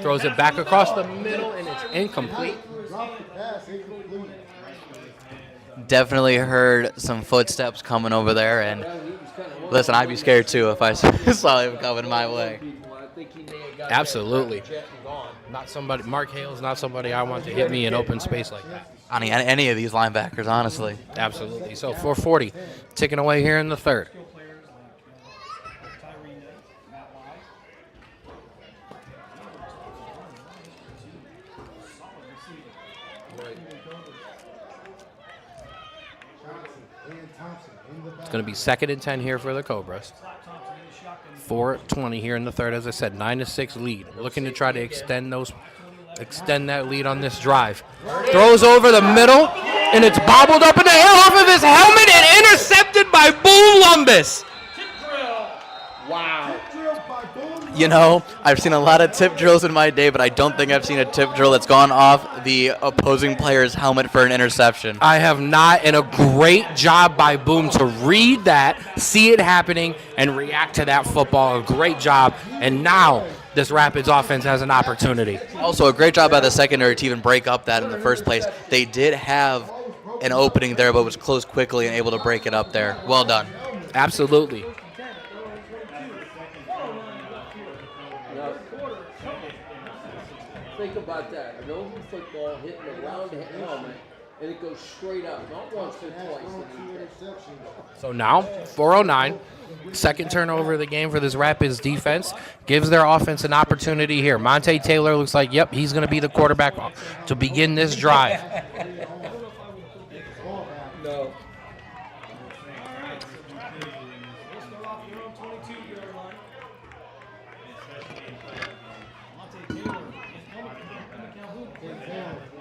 Throws it back across the middle, and it's incomplete. Drop the pass, incomplete. Definitely heard some footsteps coming over there, and listen, I'd be scared too if I saw him coming my way. Absolutely. Not somebody. Mark Hale's not somebody I want to hit me in open space like that. On any of these linebackers, honestly. Absolutely. So 440, ticking away here in the third. It's going to be 2nd and 10 here for the Cobras. 4:20 here in the third. As I said, 9-6 lead. Looking to try to extend that lead on this drive. Throws over the middle, and it's bobbled up in the air off of his helmet and intercepted by Boone Lumbus. Wow. I've seen a lot of tip drills in my day, but I don't think I've seen a tip drill that's gone off the opposing player's helmet for an interception. I have not, and a great job by Boom to read that, see it happening, and react to that football. A great job, and now this Rapids offense has an opportunity. Also, a great job by the secondary to even break up that in the first place. They did have an opening there, but was closed quickly and able to break it up there. Well done. Absolutely. Think about that. An open football hitting a round helmet, and it goes straight up, not once but twice. So now, 4:09, second turnover of the game for this Rapids defense. Gives their offense an opportunity here. Monte Taylor looks like, yep, he's going to be the quarterback to begin this drive. No.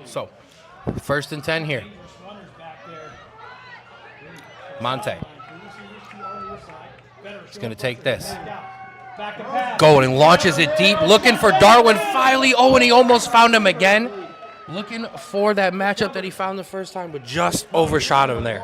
So, 1st and 10 here. Monte. He's going to take this. Going and launches it deep. Looking for Darwin Filey. Oh, and he almost found him again. Looking for that matchup that he found the first time, but just overshot him there.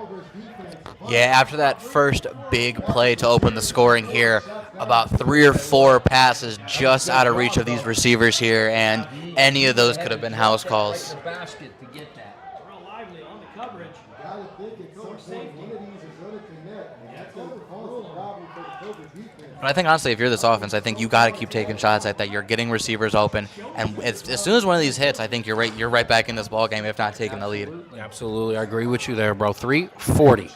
Yeah, after that first big play to open the scoring here, about 3 or 4 passes just out of reach of these receivers here, and any of those could have been house calls. Basket to get that. Real lively on the coverage. Gotta think at some point one of these is gonna connect, and that's gonna cause a problem for the Cobras defense. But I think, honestly, if you're this offense, I think you got to keep taking shots at that. You're getting receivers open, and as soon as one of these hits, I think you're right back in this ball game, if not taking the lead. Absolutely, I agree with you there, bro. 3:40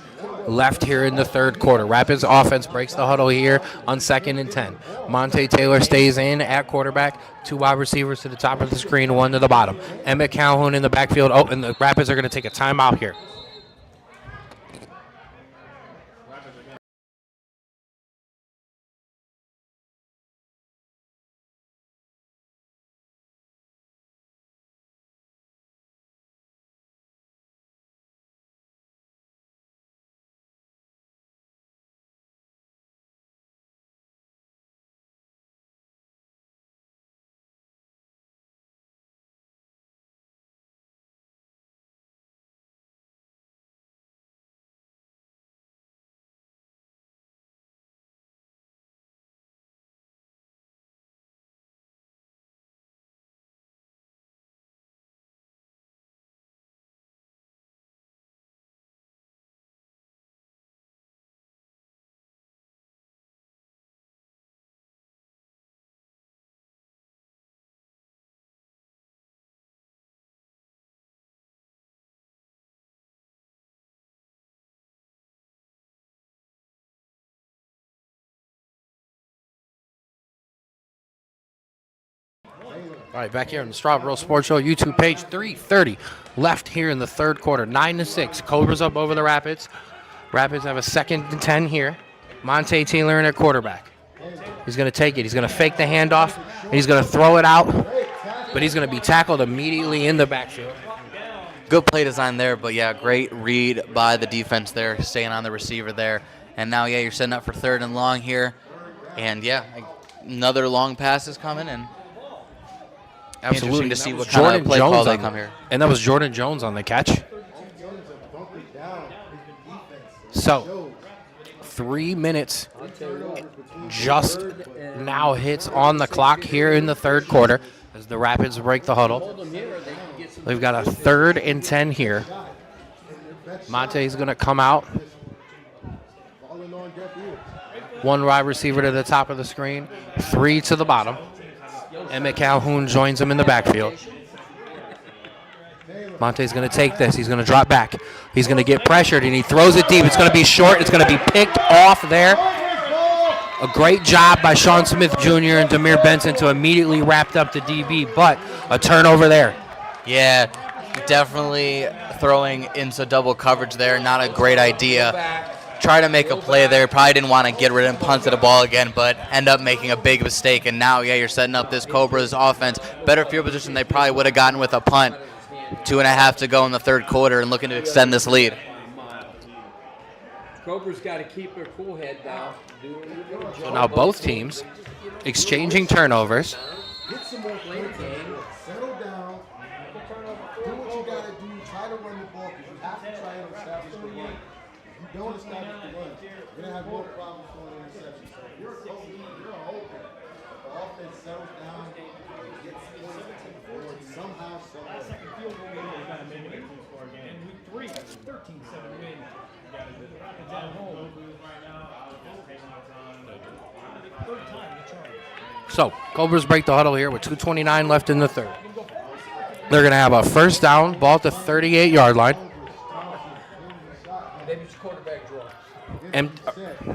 left here in the third quarter. Rapids offense breaks the huddle here on 2nd and 10. Monte Taylor stays in at quarterback. 2 wide receivers to the top of the screen, 1 to the bottom. Emmett Calhoun in the backfield. Oh, and the Rapids are going to take a timeout here. All right, back here on the Strawberry Sports Show YouTube page, 3:30 left here in the third quarter, 9-6. Cobras up over the Rapids. Rapids have a 2nd and 10 here. Monte Taylor in at quarterback. He's going to take it. He's going to fake the handoff, and he's going to throw it out, but he's going to be tackled immediately in the backfield. Good play design there, but yeah, great read by the defense there, staying on the receiver there. And now, yeah, you're setting up for 3rd and long here. And yeah, another long pass is coming, and Absolutely. interesting to see what kind of play call they come here. And that was Jordan Jones on the catch. So, 3 minutes just now hits on the clock here in the third quarter as the Rapids break the huddle. They've got a 3rd and 10 here. Monte's going to come out. 1 wide receiver to the top of the screen, 3 to the bottom. Emmett Calhoun joins him in the backfield. Monte's going to take this. He's going to drop back. He's going to get pressured, and he throws it deep. It's going to be short. It's going to be picked off there. A great job by Sean Smith Jr. and Demir Benson to immediately wrap up the DB, but a turnover there. Yeah, definitely throwing into double coverage there. Not a great idea. Try to make a play there. Probably didn't want to get rid and punt to the ball again, but end up making a big mistake. And now, yeah, you're setting up this Cobras offense. Better field position they probably would have gotten with a punt. 2.5 to go in the third quarter and looking to extend this lead. Cobras got to keep their cool head down. So now both teams exchanging turnovers. Get some more play game. Settle down. Do what you got to do. Try to run the ball because you have to try to establish the run. If you don't establish the run, you're going to have more problems throwing interceptions. So if you're a coach, you're a holder. The offense settles down, gets points, or somehow, somewhere. And week 3, 13-7 win. Rapids at home. Third time in the charge. So Cobras break the huddle here with 2:29 left in the third. They're going to have a first down, ball at the 38-yard line.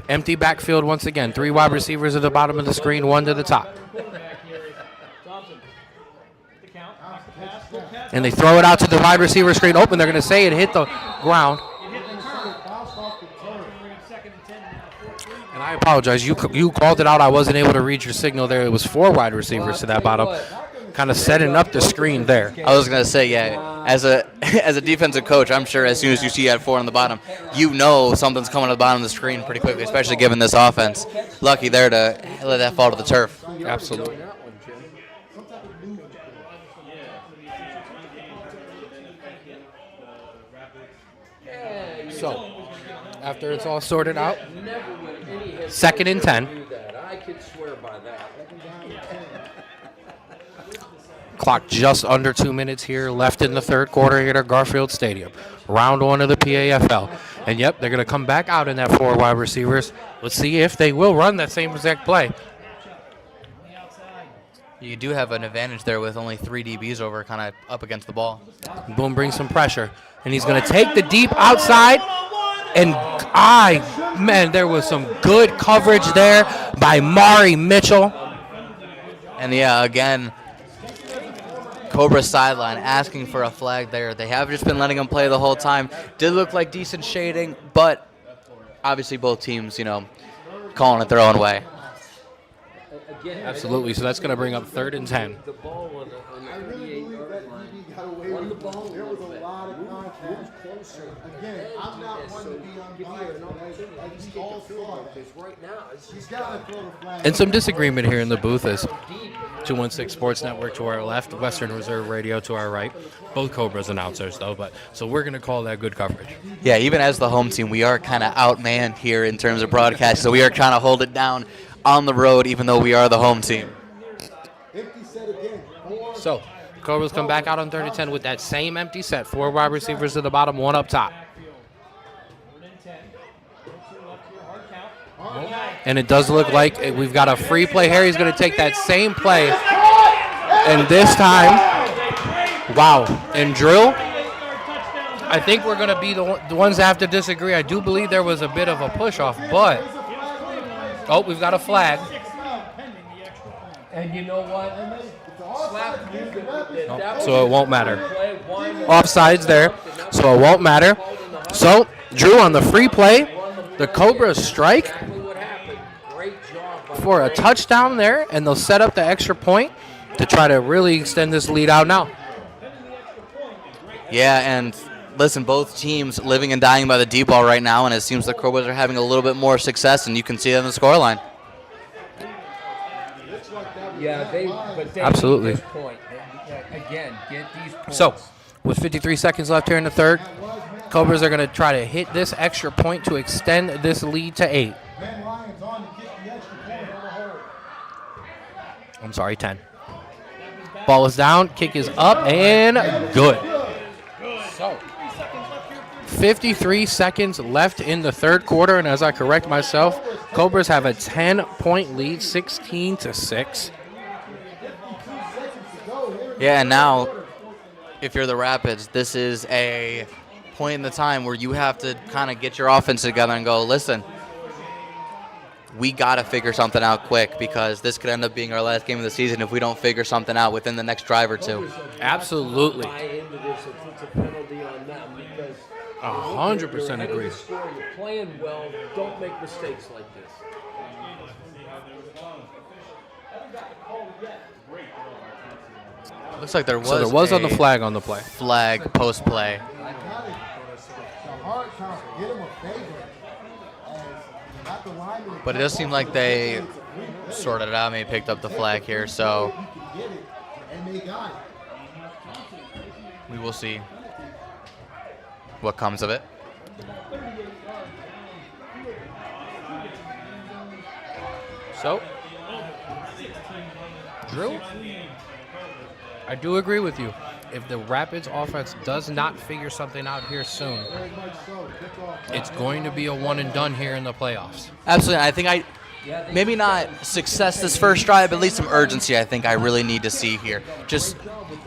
Empty backfield once again. 3 wide receivers at the bottom of the screen, 1 to the top. And they throw it out to the wide receiver screen open. They're going to say it hit the ground. And I apologize. You called it out. I wasn't able to read your signal there. It was 4 wide receivers to that bottom. Kind of setting up the screen there. I was going to say, yeah, as a defensive coach, I'm sure as soon as you see that 4 on the bottom, you know something's coming to the bottom of the screen pretty quickly, especially given this offense. Lucky there to let that fall to the turf. Absolutely. So, after it's all sorted out, 2nd and 10. I could swear by that. Clock just under 2 minutes here left in the third quarter here at Garfield Stadium. Round 1 of the PAFL. And yep, they're going to come back out in that 4 wide receivers. Let's see if they will run that same exact play. You do have an advantage there with only 3 DBs over kind of up against the ball. Boom brings some pressure. And he's going to take the deep outside. And man, there was some good coverage there by Mari Mitchell. And yeah, again, Cobra sideline asking for a flag there. They have just been letting him play the whole time. Did look like decent shading, but obviously both teams, calling it their own way. Absolutely. So that's going to bring up 3rd and 10. The ball on the I really believe that DB got away with it. There was a lot of contact. Again, I'm not one to be unbiased, but as we all saw, he's got to throw the flag. And some disagreement here in the booth is 216 Sports Network to our left, Western Reserve Radio to our right. Both Cobras announcers, though, so we're going to call that good coverage. Yeah, even as the home team, we are kind of outmanned here in terms of broadcast, so we are trying to hold it down on the road, even though we are the home team. So, Cobras come back out on 3rd and 10 with that same empty set. 4 wide receivers at the bottom, 1 up top. And it does look like we've got a free play here. He's going to take that same play. And this time, wow. And drill, I think we're going to be the ones that have to disagree. I do believe there was a bit of a push-off, but... Oh, we've got a flag. And you know what? Slap you that So it won't matter. play, why not? Offsides there, so it won't matter. So, Drew, on the free play, the Cobras strike Exactly what happened. Great job by for a touchdown there, and they'll set up the extra point to try to really extend this lead out now. Yeah, and listen, both teams living and dying by the deep ball right now, and it seems the Cobras are having a little bit more success, and you can see it in the scoreline. Yeah, but they Absolutely. need this point. Again, get these points. So, with 53 seconds left here in the third, Cobras are going to try to hit this extra point to extend this lead to 8. Ben Lyons on to kick the extra point on the hole. I'm sorry, 10. Ball is down, kick is up, and good. So, 53 seconds left in the third quarter, and as I correct myself, Cobras have a 10-point lead, 16-6. Yeah, and now, if you're the Rapids, this is a point in the time where you have to kind of get your offense together and go, listen, we got to figure something out quick because this could end up being our last game of the season if we don't figure something out within the next drive or two. Absolutely. Buy into this if it's a penalty on them because 100% you're ahead of agree. the score, you're playing well. Don't make mistakes like this. Looks like there was, So there was on the a flag on the play. flag post play. I got it. The hard count, get him a favor. As not the lineman. But it does seem like they sorted it out, maybe picked up the flag here, so You can get it, and they got it. we will see what comes of it. So, Drew, I do agree with you. If the Rapids offense does not figure something out here soon, Very much so. Kick off. it's going to be a one and done here in the playoffs. Absolutely. I think maybe not success this first drive, but at least some urgency I think I really need to see here. Just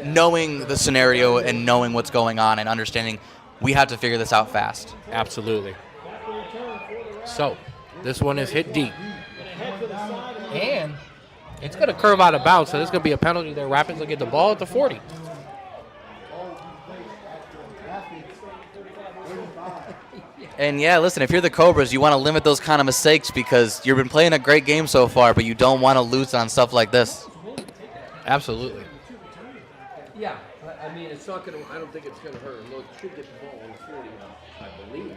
knowing the scenario and knowing what's going on and understanding we have to figure this out fast. Absolutely. So, this one is hit deep. And it's going to curve out of bounds, so there's going to be a penalty there. Rapids will get the ball at the 40. And yeah, listen, if you're the Cobras, you want to limit those kind of mistakes because you've been playing a great game so far, but you don't want to lose on stuff like this. Absolutely. Yeah, I mean, it's not going to. I don't think it's going to hurt. Look, should get the ball on 40, I believe.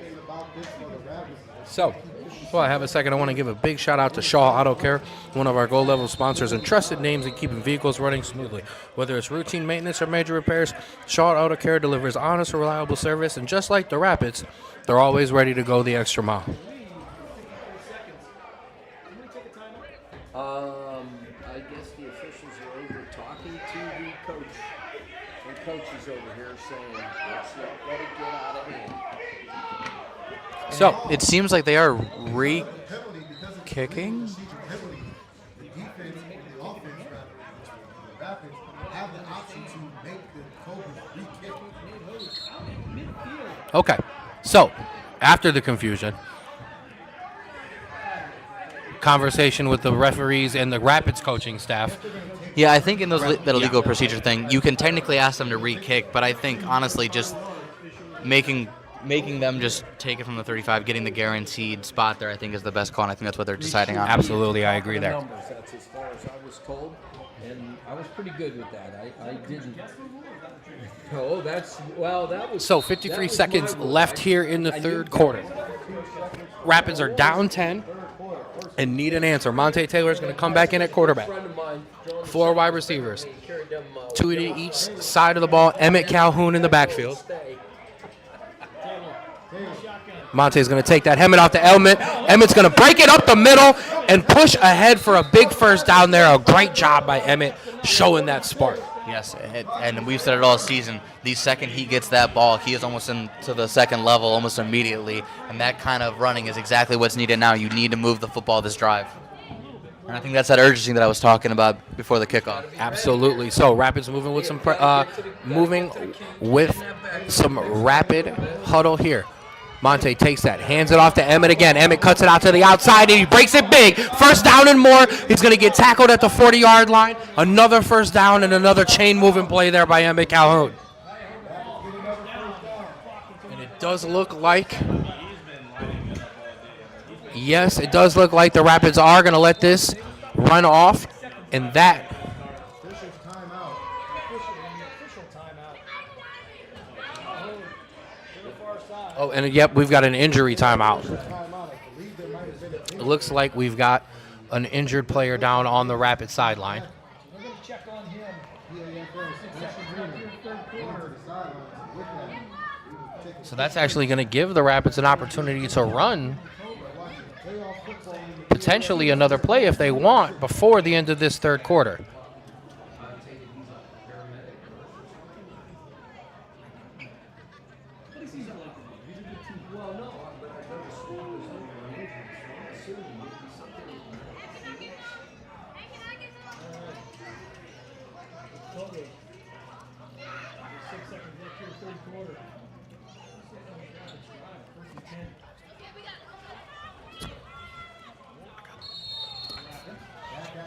So, before I have a second, I want to give a big shout out to Shaw Auto Care, one of our gold level sponsors and trusted names in keeping vehicles running smoothly. Whether it's routine maintenance or major repairs, Shaw Auto Care delivers honest and reliable service, and just like the Rapids, they're always ready to go the extra mile. I guess the officials are over talking to the coach. The coach is over here saying, let's not let it get out of hand. So it seems like they are re-kicking. Penalty. The defense, the offense, rather, the Rapids have the option to make the Cobras re-kick. Okay, so after the confusion, conversation with the referees and the Rapids coaching staff. Yeah, I think in those that illegal procedure thing, you can technically ask them to re-kick, but I think honestly just making them just take it from the 35, getting the guaranteed spot there, I think is the best call, and I think that's what they're deciding on. Absolutely, I agree there. Numbers, that's as far as I was told, and I was pretty good with that. I didn't. Oh, that was. So that 53 was seconds my rule. left here in the third quarter. Rapids are down 10 and need an answer. Monte Taylor is going to come back in at quarterback. Friend of mine, John, 4 wide receivers, carried them, 2 to each side of the ball. Emmett Calhoun in the backfield. stay. Monte's going to take that Emmett off to Emmett. Emmett's going to break it up the middle and push ahead for a big first down there. A great job by Emmett showing that spark. Yes, and we've said it all season. The second he gets that ball, he is almost into the second level almost immediately, and that kind of running is exactly what's needed now. You need to move the football this drive. And I think that's that urgency that I was talking about before the kickoff. Absolutely. So Rapids moving with some rapid huddle here. Monte takes that, hands it off to Emmett again. Emmett cuts it out to the outside, and he breaks it big. First down and more. He's going to get tackled at the 40-yard line. Another first down and another chain-moving play there by Emmett Calhoun. And it does look like, yes, it does look like the Rapids are going to let this run off, and that. Oh, and yep, we've got an injury timeout. It looks like we've got an injured player down on the Rapid sideline. So that's actually going to give the Rapids an opportunity to run potentially another play if they want before the end of this third quarter.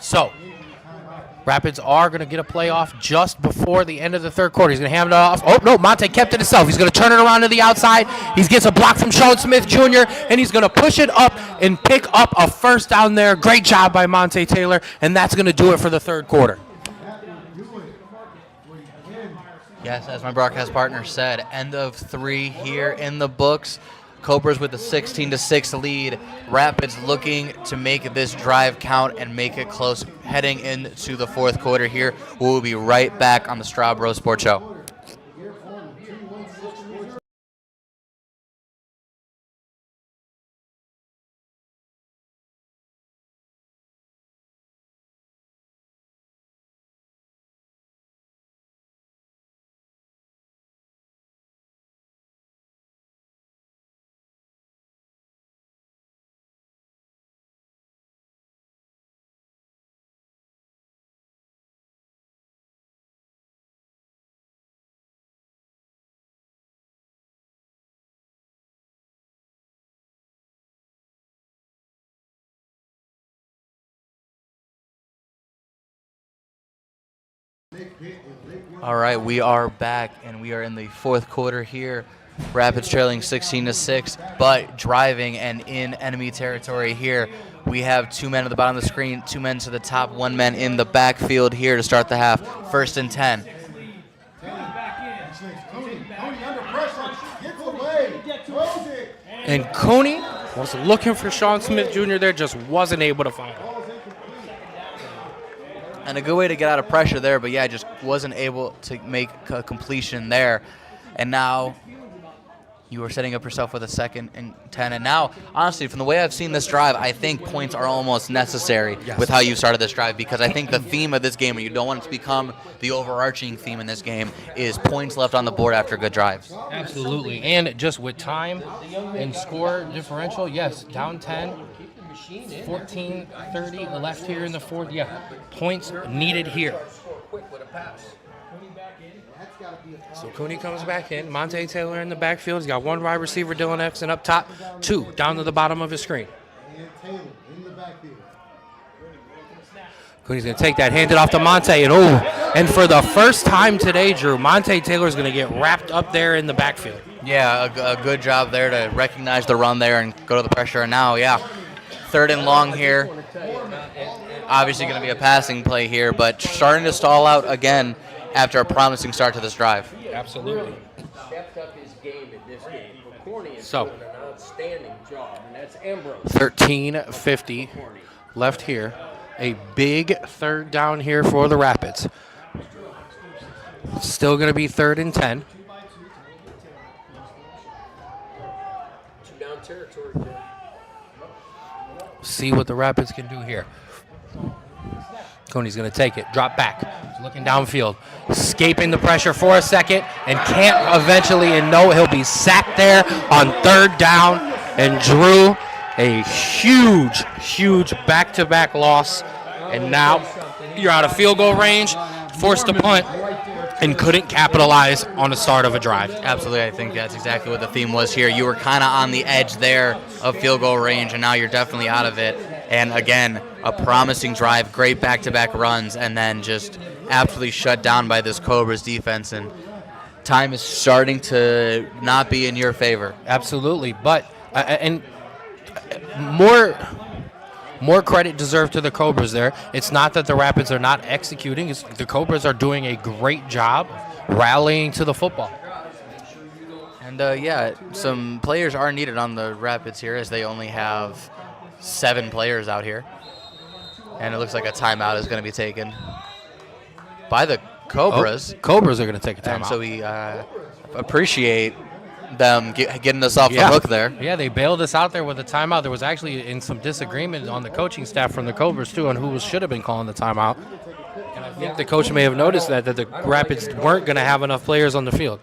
So, Rapids are going to get a play off just before the end of the third quarter. He's going to hand it off. Oh, no, Monte kept it himself. He's going to turn it around to the outside. He gets a block from Sean Smith Jr., and he's going to push it up and pick up a first down there. Great job by Monte Taylor, and that's going to do it for the third quarter. Yes, as my broadcast partner said, end of 3 here in the books. Cobras with a 16-6 lead. Rapids looking to make this drive count and make it close heading into the fourth quarter here. We'll be right back on the Strawbro Sports Show. All right, we are back, and we are in the fourth quarter here. Rapids trailing 16-6, but driving and in enemy territory here. We have 2 men at the bottom of the screen, 2 men to the top, 1 man in the backfield here to start the half. 1st and 10. And Cooney was looking for Sean Smith Jr. there, just wasn't able to find him. And a good way to get out of pressure there, but yeah, just wasn't able to make a completion there. And now you are setting up yourself with a 2nd and 10. And now, honestly, from the way I've seen this drive, I think points are almost necessary with how you started this drive, because I think the theme of this game, and you don't want it to become the overarching theme in this game, is points left on the board after good drives. Absolutely. And just with time and score differential, yes, down 10. 14-30 left here in the fourth. Yeah, points needed here. So Cooney comes back in. Monte Taylor in the backfield. He's got 1 wide receiver, Dylan Exon up top, 2 down to the bottom of his screen. Cooney's going to take that, hand it off to Monte, and for the first time today, Drew, Monte Taylor's going to get wrapped up there in the backfield. Yeah, a good job there to recognize the run there and go to the pressure. And now, yeah, 3rd and long here. Obviously going to be a passing play here, but starting to stall out again after a promising start to this drive. Absolutely. Stepped up his game in this game. Corny is So, doing an outstanding job, and that's Ambrose. 13:50 left here. A big 3rd down here for the Rapids. Still going to be 3rd and 10. 2 down territory, Jim. See what the Rapids can do here. Cooney's going to take it, drop back, he's looking downfield, escaping the pressure for a second, and can't eventually, and no, he'll be sacked there on 3rd down, and drew a huge back-to-back loss, and now you're out of field goal range, forced to punt. and couldn't capitalize on the start of a drive. Absolutely, I think that's exactly what the theme was here. You were kind of on the edge there of field goal range, and now you're definitely out of it. And again, a promising drive, great back-to-back runs, and then just absolutely shut down by this Cobras defense. And time is starting to not be in your favor. Absolutely, but and more credit deserved to the Cobras there. It's not that the Rapids are not executing. It's the Cobras are doing a great job rallying to the football. And yeah, some players are needed on the Rapids here, as they only have 7 players out here. And it looks like a timeout is going to be taken by the Cobras. Cobras are going to take a timeout. And so we appreciate them getting us off the hook there. Yeah, they bailed us out there with a timeout. There was actually in some disagreement on the coaching staff from the Cobras, too, on who should have been calling the timeout. And I think the coach may have noticed that the Rapids weren't going to have enough players on the field.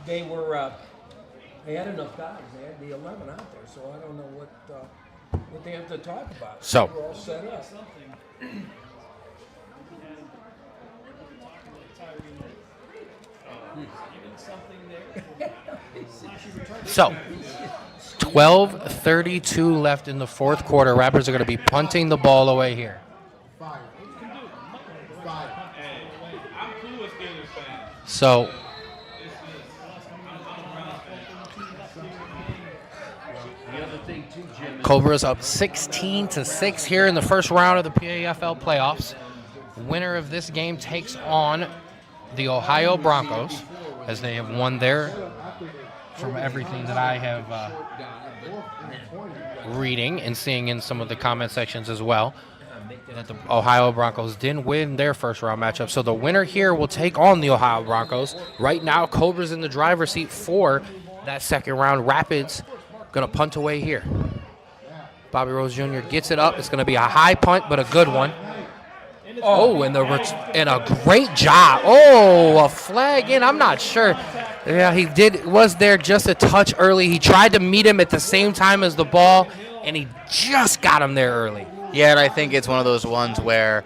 They were, they had enough guys. They had the 11 out there, so I don't know what they have to talk about. So. They were all set up. So, 12:32 left in the fourth quarter. Rapids are going to be punting the ball away here. So, Cobras up 16-6 here in the first round of the PAFL playoffs. Winner of this game takes on the Ohio Broncos, as they have won their, from everything that I have reading and seeing in some of the comment sections as well, that the Ohio Broncos didn't win their first round matchup. So the winner here will take on the Ohio Broncos. Right now, Cobras in the driver's seat for that second round. Rapids going to punt away here. Bobby Rose Jr. gets it up. It's going to be a high punt, but a good one. Oh, and a great job. Oh, a flag in. I'm not sure. Yeah, he was there just a touch early. He tried to meet him at the same time as the ball, and he just got him there early. Yeah, and I think it's one of those ones where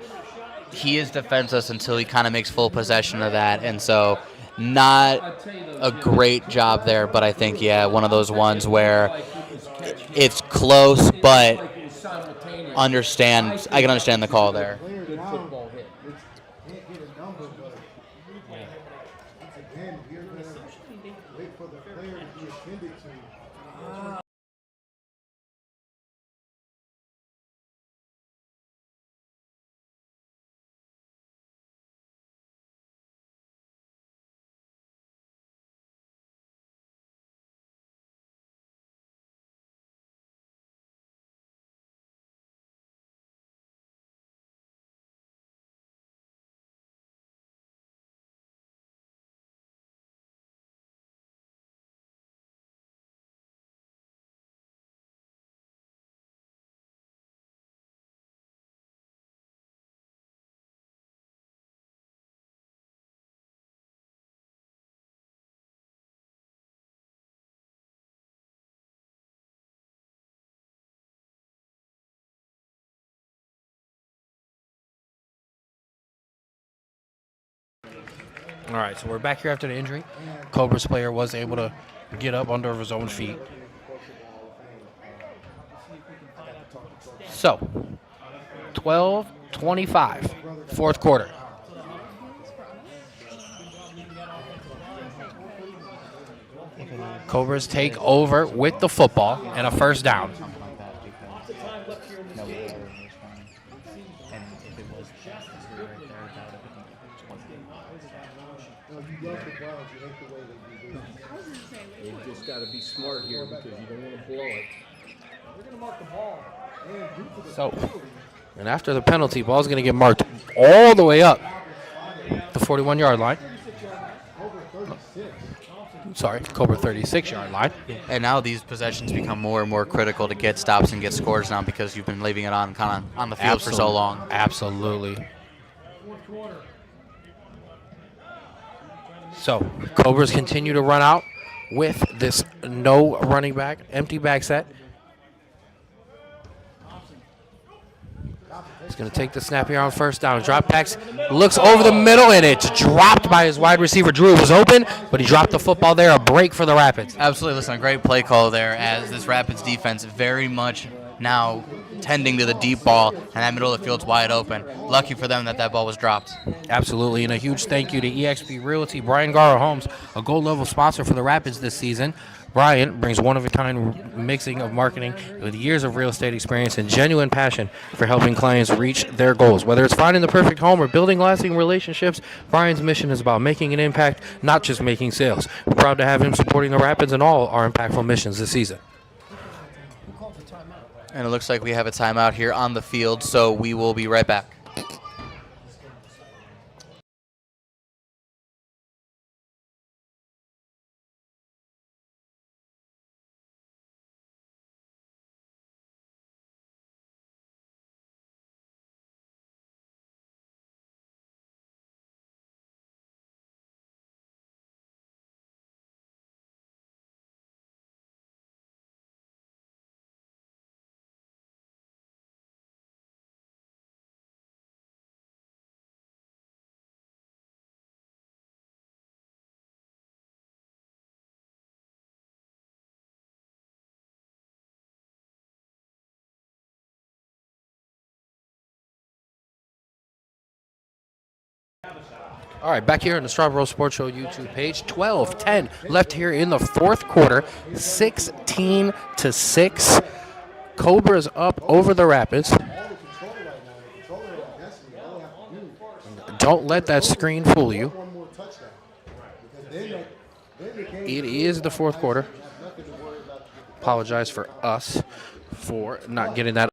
he is defenseless until he kind of makes full possession of that. And so not a great job there, but I think, yeah, one of those ones where it's close, but I can understand the call there. Good football hit. Can't get a number, but again, you're going to wait for the player to be attended to. All right, so we're back here after the injury. Cobras player was able to get up under his own feet. So, 12:25, fourth quarter. Cobras take over with the football and a first down. You've just got to be smart here because you don't want to blow it. We're going to mark the ball. So, and after the penalty, ball's going to get marked all the way up the 41-yard line. Sorry, Cobra 36-yard line. And now these possessions become more and more critical to get stops and get scores now because you've been leaving it on kind of on the field for so long. Absolutely. So, Cobras continue to run out with this no running back, empty back set. He's going to take the snap here on first down. Drop backs, looks over the middle, and it's dropped by his wide receiver. Drew was open, but he dropped the football there. A break for the Rapids. Absolutely. Listen, a great play call there as this Rapids defense very much now tending to the deep ball, and that middle of the field's wide open. Lucky for them that that ball was dropped. Absolutely, and a huge thank you to eXp Realty, Brian Garrow Homes, a gold level sponsor for the Rapids this season. Brian brings one-of-a-kind mixing of marketing with years of real estate experience and genuine passion for helping clients reach their goals. Whether it's finding the perfect home or building lasting relationships, Brian's mission is about making an impact, not just making sales. We're proud to have him supporting the Rapids in all our impactful missions this season. And it looks like we have a timeout here on the field, so we will be right back. All right, back here on the Strawboro Sports Show YouTube page. 12-10 left here in the fourth quarter. 16-6. Cobras up over the Rapids. Don't let that screen fool you. It is the fourth quarter. Apologize for us for not getting that.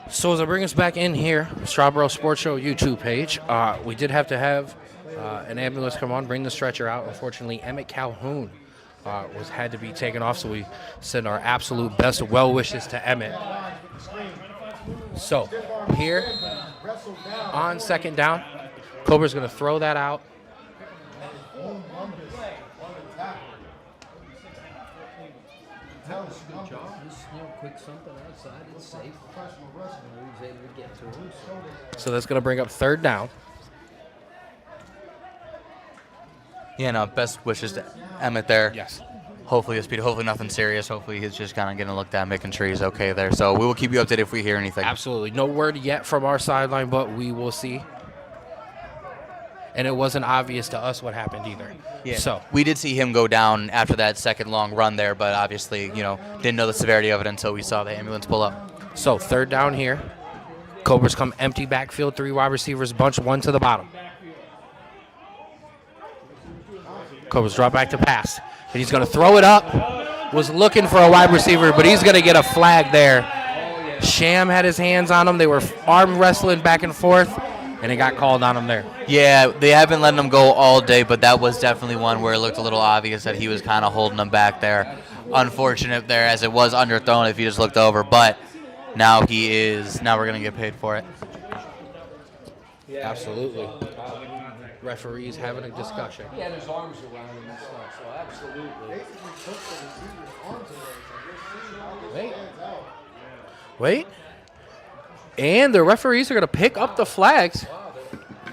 So as I bring us back in here, Strawboro Sports Show YouTube page, we did have to have an ambulance come on, bring the stretcher out. Unfortunately, Emmett Calhoun had to be taken off, so we send our absolute best well wishes to Emmett. So here on second down, Cobra's going to throw that out. Good job. Just, quick something outside. It's safe. He was able to get to him. So that's going to bring up third down. Yeah, no, best wishes to Emmett there. Yes. Hopefully it's speed. Hopefully nothing serious. Hopefully he's just kind of getting looked at, making sure he's okay there. So we will keep you updated if we hear anything. Absolutely. No word yet from our sideline, but we will see. And it wasn't obvious to us what happened either. Yeah. So We did see him go down after that second long run there, but obviously, didn't know the severity of it until we saw the ambulance pull up. So third down here. Cobras come empty backfield, 3 wide receivers, bunch 1 to the bottom. Cobras drop back to pass. And he's going to throw it up. Was looking for a wide receiver, but he's going to get a flag there. Sham had his hands on him. They were arm wrestling back and forth, and it got called on him there. Yeah, they have been letting him go all day, but that was definitely one where it looked a little obvious that he was kind of holding him back there. Unfortunate there, as it was underthrown if you just looked over, but now we're going to get paid for it. Absolutely. Referees having a discussion. He had his arms around him and stuff, so absolutely. Wait. And the referees are going to pick up the flags.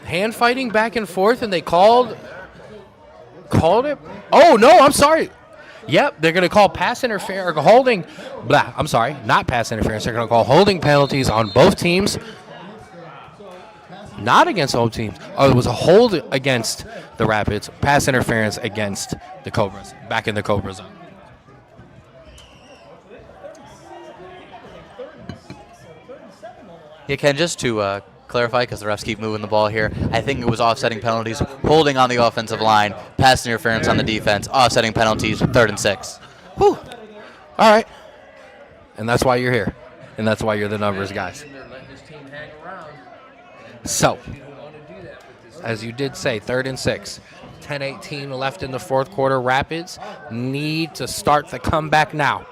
Hand fighting back and forth, and they called it. Oh, no, I'm sorry. Yep, they're going to call pass interference, or holding. I'm sorry, not pass interference. They're going to call holding penalties on both teams. Not against home teams. Oh, it was a hold against the Rapids. Pass interference against the Cobras. Back in the Cobra zone. Yeah, Ken, just to clarify, because the refs keep moving the ball here, I think it was offsetting penalties, holding on the offensive line, pass interference on the defense, offsetting penalties, 3rd and 6. Whew. All right. And that's why you're here. And that's why you're the numbers guys. So, as you did say, 3rd and 6. 10-18 left in the fourth quarter. Rapids need to start the comeback now.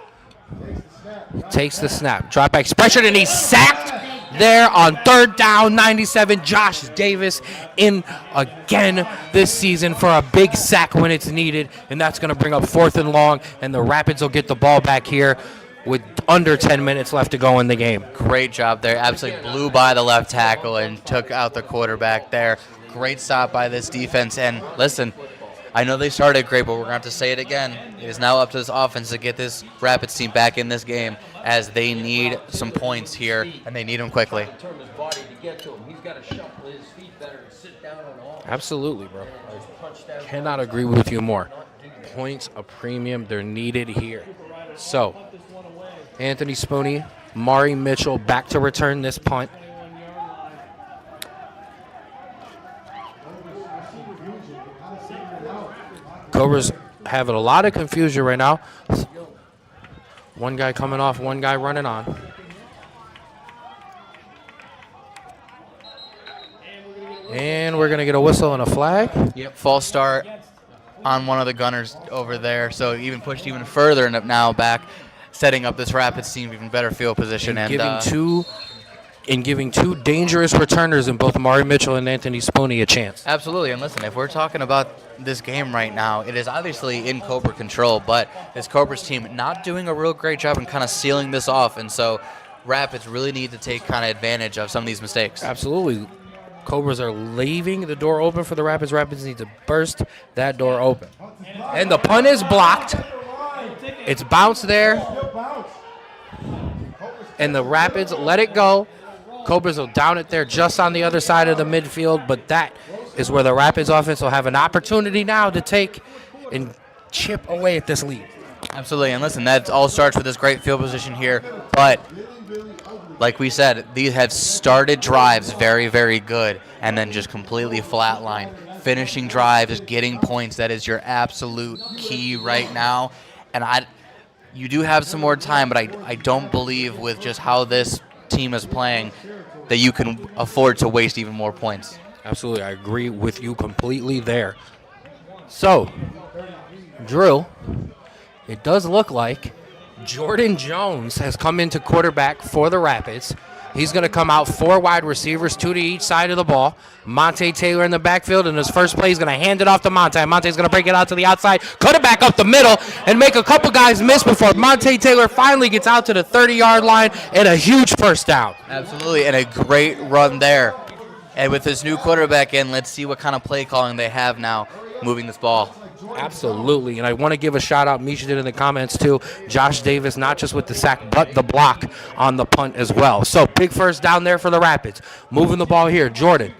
Takes the snap. Drop back expression, and he's sacked there on 3rd down. 97. Josh Davis in again this season for a big sack when it's needed. And that's going to bring up 4th and long. And the Rapids will get the ball back here with under 10 minutes left to go in the game. Great job there. Absolutely blew by the left tackle and took out the quarterback there. Great stop by this defense. And listen, I know they started great, but we're going to have to say it again. It is now up to this offense to get this Rapids team back in this game, as they need some points here, and they need them quickly. Turn his body to get to him. He's got to shuffle his feet better and sit down and all. Absolutely, bro. Cannot agree with you more. Points a premium. They're needed here. So, Anthony Spooney, Mari Mitchell back to return this punt. Cobras having a lot of confusion right now. One guy coming off, one guy running on. And we're going to get a whistle and a flag. Yep, false start on one of the gunners over there. So even pushed even further and now back, setting up this Rapids team even better field position. And giving two dangerous returners in both Mari Mitchell and Anthony Spooney a chance. Absolutely. And listen, if we're talking about this game right now, it is obviously in Cobra control, but this Cobras team not doing a real great job in kind of sealing this off. And so Rapids really need to take kind of advantage of some of these mistakes. Absolutely. Cobras are leaving the door open for the Rapids. Rapids need to burst that door open. And the punt is blocked. It's bounced there. And the Rapids let it go. Cobras will down it there just on the other side of the midfield, but that is where the Rapids offense will have an opportunity now to take and chip away at this lead. Absolutely, and listen, that all starts with this great field position here, but like we said, these have started drives very, very good and then just completely flatline. Finishing drives, getting points, that is your absolute key right now. And you do have some more time, but I don't believe with just how this team team is playing that you can afford to waste even more points. Absolutely, I agree with you completely there. So, Drew, it does look like Jordan Jones has come into quarterback for the Rapids. He's going to come out 4 wide receivers, 2 to each side of the ball. Monte Taylor in the backfield, and his first play, he's going to hand it off to Monte. Monte's going to break it out to the outside, cut it back up the middle, and make a couple guys miss before Monte Taylor finally gets out to the 30-yard line and a huge first down. Absolutely, and a great run there. And with this new quarterback in, let's see what kind of play calling they have now moving this ball. Absolutely, and I want to give a shout out, Misha did in the comments too, Josh Davis, not just with the sack, but the block on the punt as well. So big first down there for the Rapids. Moving the ball here, Jordan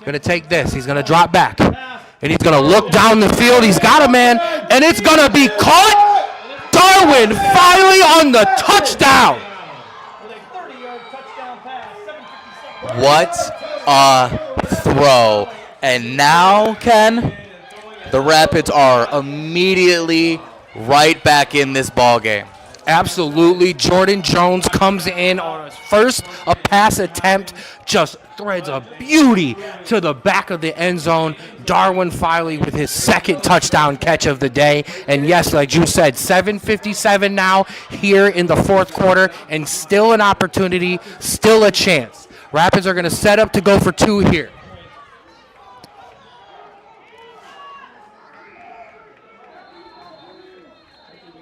going to take this. He's going to drop back, and he's going to look down the field. He's got a man, and it's going to be caught. Darwin finally on the touchdown. With a 30-yard touchdown pass, 7:57. What a throw. And now, Ken, the Rapids are immediately right back in this ball game. Absolutely. Jordan Jones comes in on his first pass attempt, just threads a beauty to the back of the end zone. Darwin Filey with his second touchdown catch of the day. And yes, like you said, 7:57 now here in the fourth quarter, and still an opportunity, still a chance. Rapids are going to set up to go for 2 here.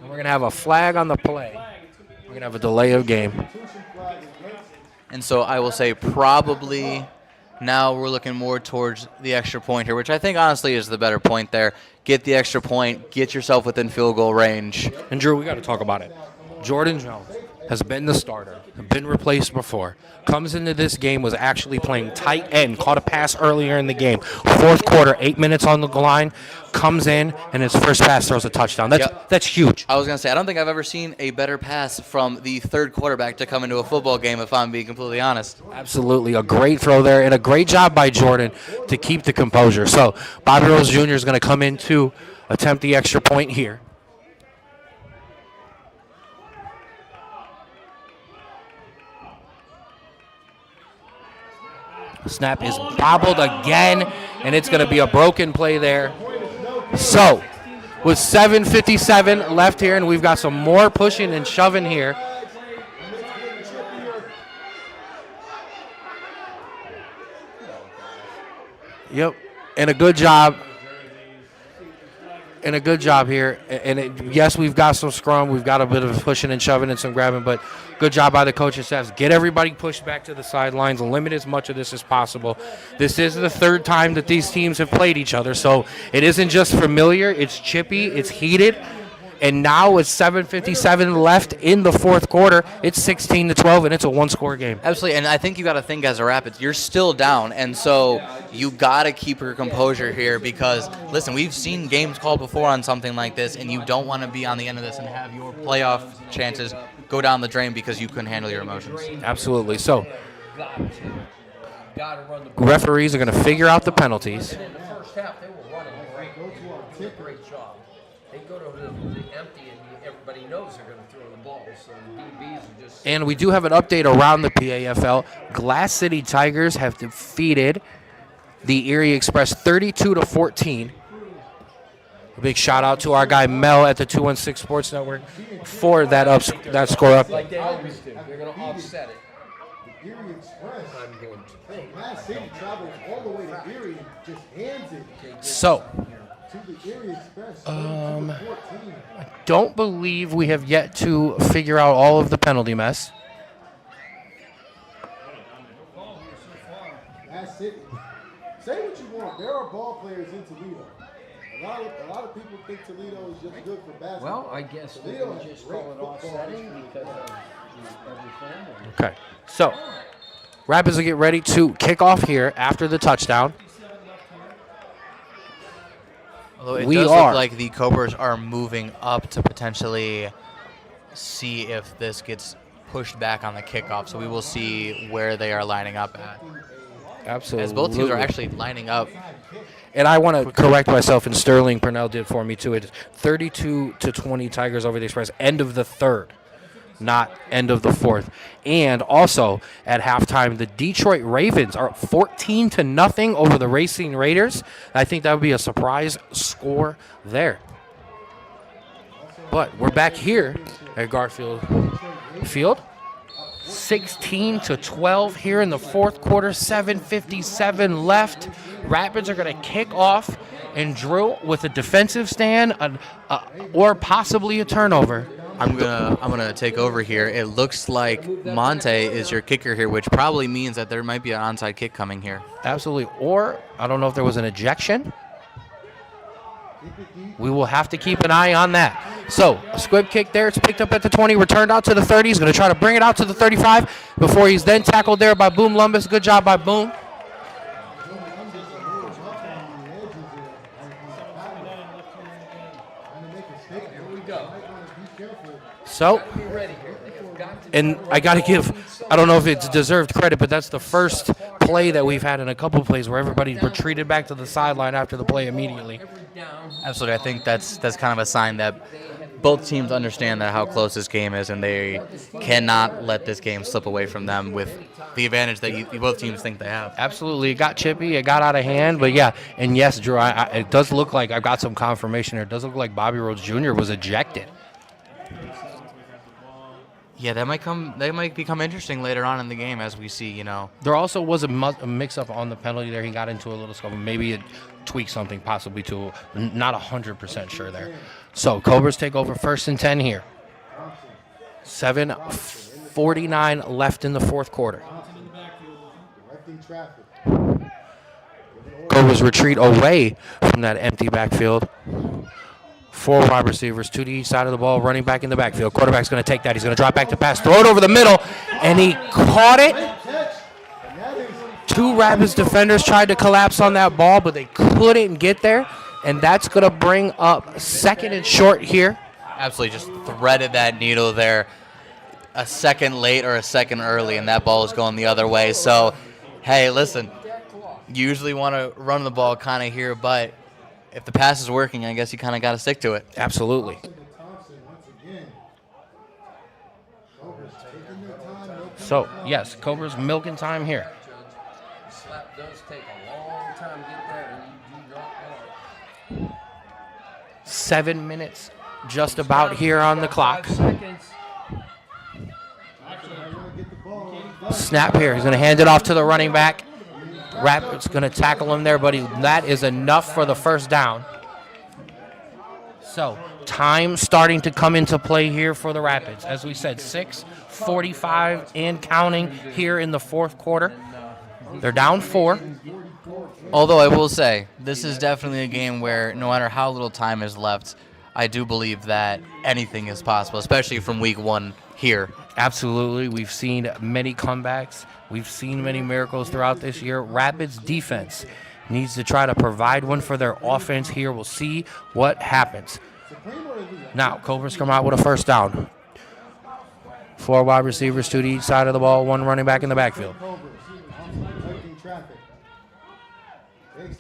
We're going to have a flag on the play. We're going to have a delay of game. And so I will say probably now we're looking more towards the extra point here, which I think honestly is the better point there. Get the extra point, get yourself within field goal range. And Drew, we got to talk about it. Jordan Jones has been the starter, been replaced before, comes into this game, was actually playing tight end, caught a pass earlier in the game. Fourth quarter, 8 minutes on the line, comes in, and his first pass throws a touchdown. That's huge. I was going to say, I don't think I've ever seen a better pass from the third quarterback to come into a football game, if I'm being completely honest. Absolutely. A great throw there, and a great job by Jordan to keep the composure. So Bobby Rose Jr. is going to come in to attempt the extra point here. Snap is bobbled again, and it's going to be a broken play there. So, with 7:57 left here, and we've got some more pushing and shoving here. Yep, and a good job. And a good job here. And yes, we've got some scrum. We've got a bit of pushing and shoving and some grabbing, but good job by the coaching staffs. Get everybody pushed back to the sidelines and limit as much of this as possible. This is the third time that these teams have played each other, so it isn't just familiar. It's chippy. It's heated. And now with 7:57 left in the fourth quarter, it's 16-12, and it's a one-score game. Absolutely, and I think you got to think as a Rapids, you're still down, and so you got to keep your composure here because, listen, we've seen games called before on something like this, and you don't want to be on the end of this and have your playoff chances go down the drain because you couldn't handle your emotions. Absolutely. So Got to run the ball. referees are going to figure out the penalties. In the first half, they were running great. Great job. They go to the empty, and everybody knows they're going to throw the ball. So the DBs are just. And we do have an update around the PAFL. Glass City Tigers have defeated the Erie Express 32-14. A big shout out to our guy Mel at the 216 Sports Network for that score up. Like they always do. They're going to offset it. The Erie Express. I'm going to think. Glass City travels all the way to Erie and just hands it So, to the Erie Express. 14. don't believe we have yet to figure out all of the penalty mess. Glass City. Say what you want. There are ball players in Toledo. A lot of people think Toledo is just good for basketball. Well, I guess they Toledo would has just great call it football offsetting because of everything. Okay. So, Rapids will get ready to kick off here after the touchdown. Although it We does are. look like the Cobras are moving up to potentially see if this gets pushed back on the kickoff. So we will see where they are lining up at. Absolutely. As both teams are actually lining up. And I want to correct myself, and Sterling Purnell did for me too. It's 32-20 Tigers over the Express, end of the third. not end of the fourth. And also at halftime, the Detroit Ravens are up 14-0 over the Racing Raiders. I think that would be a surprise score there. But we're back here at Garfield Field. 16-12 here in the fourth quarter, 7:57 left. Rapids are going to kick off, and Drew with a defensive stand or possibly a turnover. I'm gonna take over here. It looks like Monte is your kicker here, which probably means that there might be an onside kick coming here. Absolutely. Or I don't know if there was an ejection. We will have to keep an eye on that. So, a squib kick there. It's picked up at the 20, returned out to the 30. He's going to try to bring it out to the 35 before he's then tackled there by Boom Lumbus. Good job by Boom. So, and I got to give, I don't know if it's deserved credit, but that's the first play that we've had in a couple plays where everybody retreated back to the sideline after the play immediately. Absolutely. I think that's kind of a sign that both teams understand that how close this game is, and they cannot let this game slip away from them with the advantage that both teams think they have. Absolutely. It got chippy. It got out of hand. But, yeah, and yes, Drew, it does look like I've got some confirmation here. It does look like Bobby Rhodes Jr. was ejected. Yeah, that might become interesting later on in the game as we see, There also was a mix-up on the penalty there. He got into a little scuffle. Maybe it tweaked something possibly to not 100% sure there. So Cobras take over 1st and 10 here. 7:49 left in the fourth quarter. Cobras retreat away from that empty backfield. 4 wide receivers, 2 to each side of the ball, running back in the backfield. Quarterback's going to take that. He's going to drop back to pass, throw it over the middle, and he caught it. 2 Rapids defenders tried to collapse on that ball, but they couldn't get there, and that's going to bring up 2nd and short here. Absolutely just threaded that needle there a second late or a second early, and that ball is going the other way. So, hey, listen, you usually want to run the ball kind of here, but if the pass is working, I guess you kind of got to stick to it. Absolutely. So, yes, Cobra's milking time here. Slap does take a long time to get there, and you drop 7 minutes just about here on the clock. 5 seconds. Snap here. He's going to hand it off to the running back. Rapids going to tackle him there, but that is enough for the first down. So, time starting to come into play here for the Rapids. As we said, 6:45 and counting here in the fourth quarter. They're down 4. Although I will say, this is definitely a game where no matter how little time is left, I do believe that anything is possible, especially from week 1 here. Absolutely. We've seen many comebacks. We've seen many miracles throughout this year. Rapids defense needs to try to provide one for their offense here. We'll see what happens. Now, Cobras come out with a first down. 4 wide receivers, 2 to each side of the ball, 1 running back in the backfield.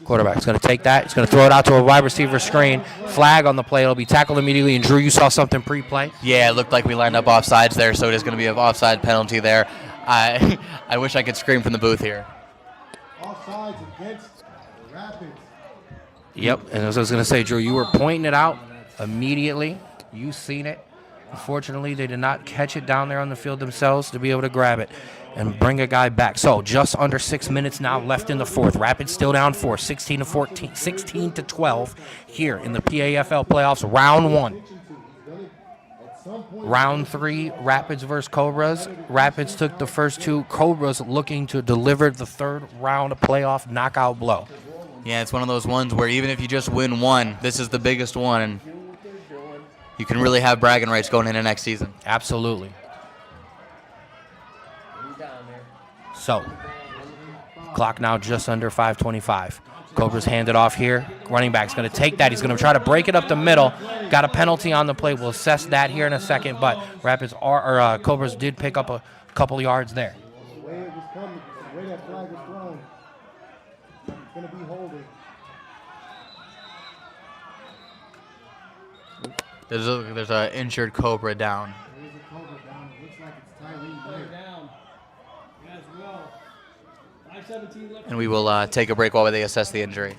Quarterback's going to take that. He's going to throw it out to a wide receiver screen. Flag on the play. It'll be tackled immediately. And, Drew, you saw something pre-play? Yeah, it looked like we lined up offsides there, so it is going to be an offside penalty there. I wish I could scream from the booth here. Offsides against the Rapids. Yep, and as I was going to say, Drew, you were pointing it out immediately. You seen it. Unfortunately, they did not catch it down there on the field themselves to be able to grab it and bring a guy back. So just under 6 minutes now left in the fourth. Rapids still down 4, 16-14, 16-12 here in the PAFL playoffs, round 1. Round 3, Rapids versus Cobras. Rapids took the first 2. Cobras looking to deliver the third round playoff knockout blow. Yeah, it's one of those ones where even if you just win 1, this is the biggest one, and you can really have bragging rights going into next season. Absolutely. So, clock now just under 5:25. Cobras hand it off here. Running back's going to take that. He's going to try to break it up the middle. Got a penalty on the play. We'll assess that here in a second. But Cobras did pick up a couple yards there. The way it was coming, the way that flag was thrown, it's going to be holding. There's an injured Cobra down. There is a Cobra down 5:17 left. And we will take a break while they assess the injury.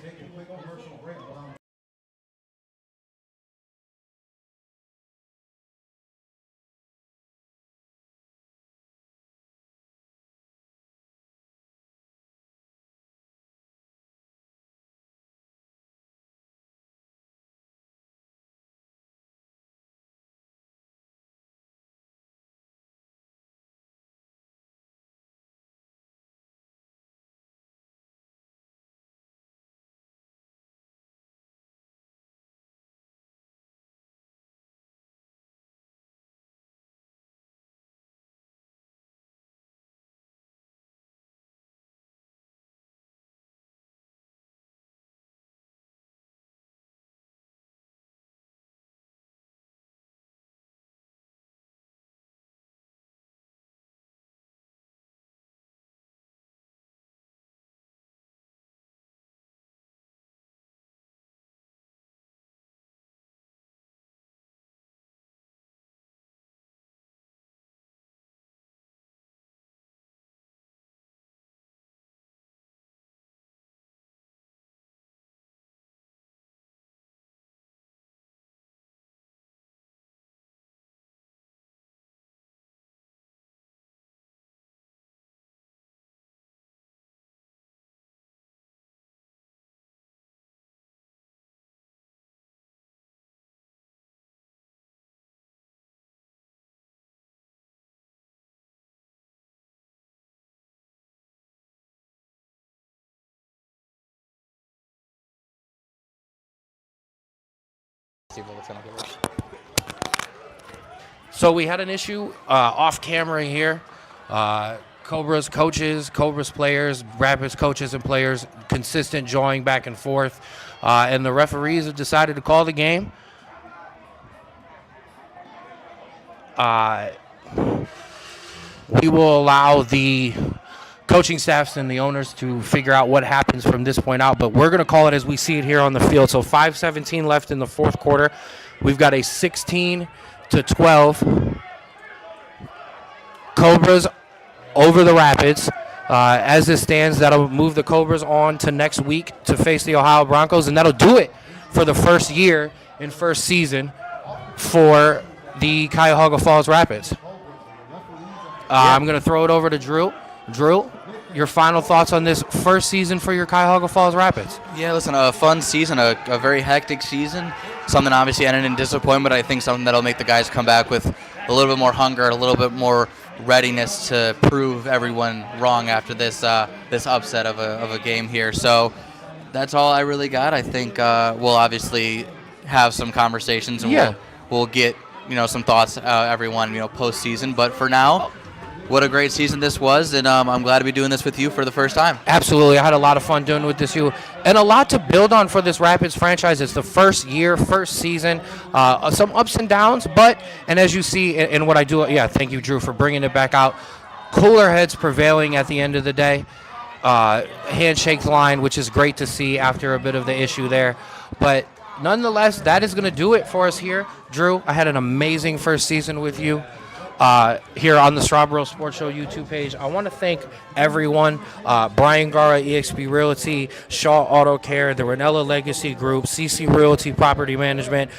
So we had an issue off camera here. Cobras coaches, Cobras players, Rapids coaches and players, consistent jawing back and forth. And the referees have decided to call the game. We will allow the coaching staffs and the owners to figure out what happens from this point out, but we're going to call it as we see it here on the field. So 5:17 left in the fourth quarter. We've got a 16-12 Cobras over the Rapids. As it stands, that'll move the Cobras on to next week to face the Ohio Broncos, and that'll do it for the first year and first season for the Cuyahoga Falls Rapids. I'm going to throw it over to Drew. Drew, your final thoughts on this first season for your Cuyahoga Falls Rapids? Yeah, listen, a fun season, a very hectic season. Something obviously ended in disappointment. I think something that'll make the guys come back with a little bit more hunger, a little bit more readiness to prove everyone wrong after this this upset of a game here. So that's all I really got. I think we'll obviously have some conversations and we'll get some thoughts, everyone postseason. But for now, what a great season this was, and I'm glad to be doing this with you for the first time. Absolutely. I had a lot of fun doing with this, and a lot to build on for this Rapids franchise. It's the first year, first season, some ups and downs, and as you see in what I do, thank you, Drew, for bringing it back out. Cooler heads prevailing at the end of the day. Handshake line, which is great to see after a bit of the issue there. But nonetheless, that is going to do it for us here. Drew, I had an amazing first season with you. Here on the Strawboro Sports Show YouTube page. I want to thank everyone, Brian Gara, eXp Realty, Shaw Auto Care, the Ranella Legacy Group, CC Realty Property Management,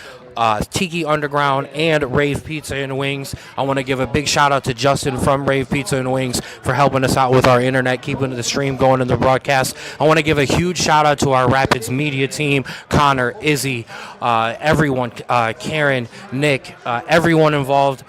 Tiki Underground, and Rave Pizza and Wings. I want to give a big shout out to Justin from Rave Pizza and Wings for helping us out with our internet, keeping the stream going in the broadcast. I want to give a huge shout out to our Rapids media team, Connor, Izzy, everyone, Karen, Nick, everyone involved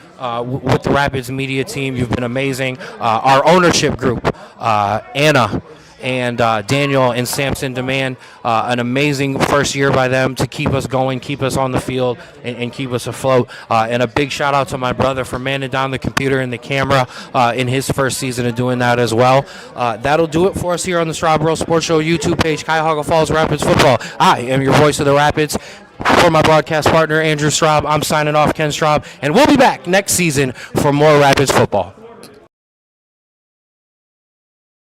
with the Rapids media team. You've been amazing. Our ownership group, Anna and Daniel and Samson Demand, an amazing first year by them to keep us going, keep us on the field, and keep us afloat. And a big shout out to my brother for manning down the computer and the camera in his first season of doing that as well. That'll do it for us here on the Strawboro Sports Show YouTube page, Cuyahoga Falls Rapids Football. I am your voice of the Rapids. For my broadcast partner, Andrew Straub, I'm signing off, Ken Straub, and we'll be back next season for more Rapids football.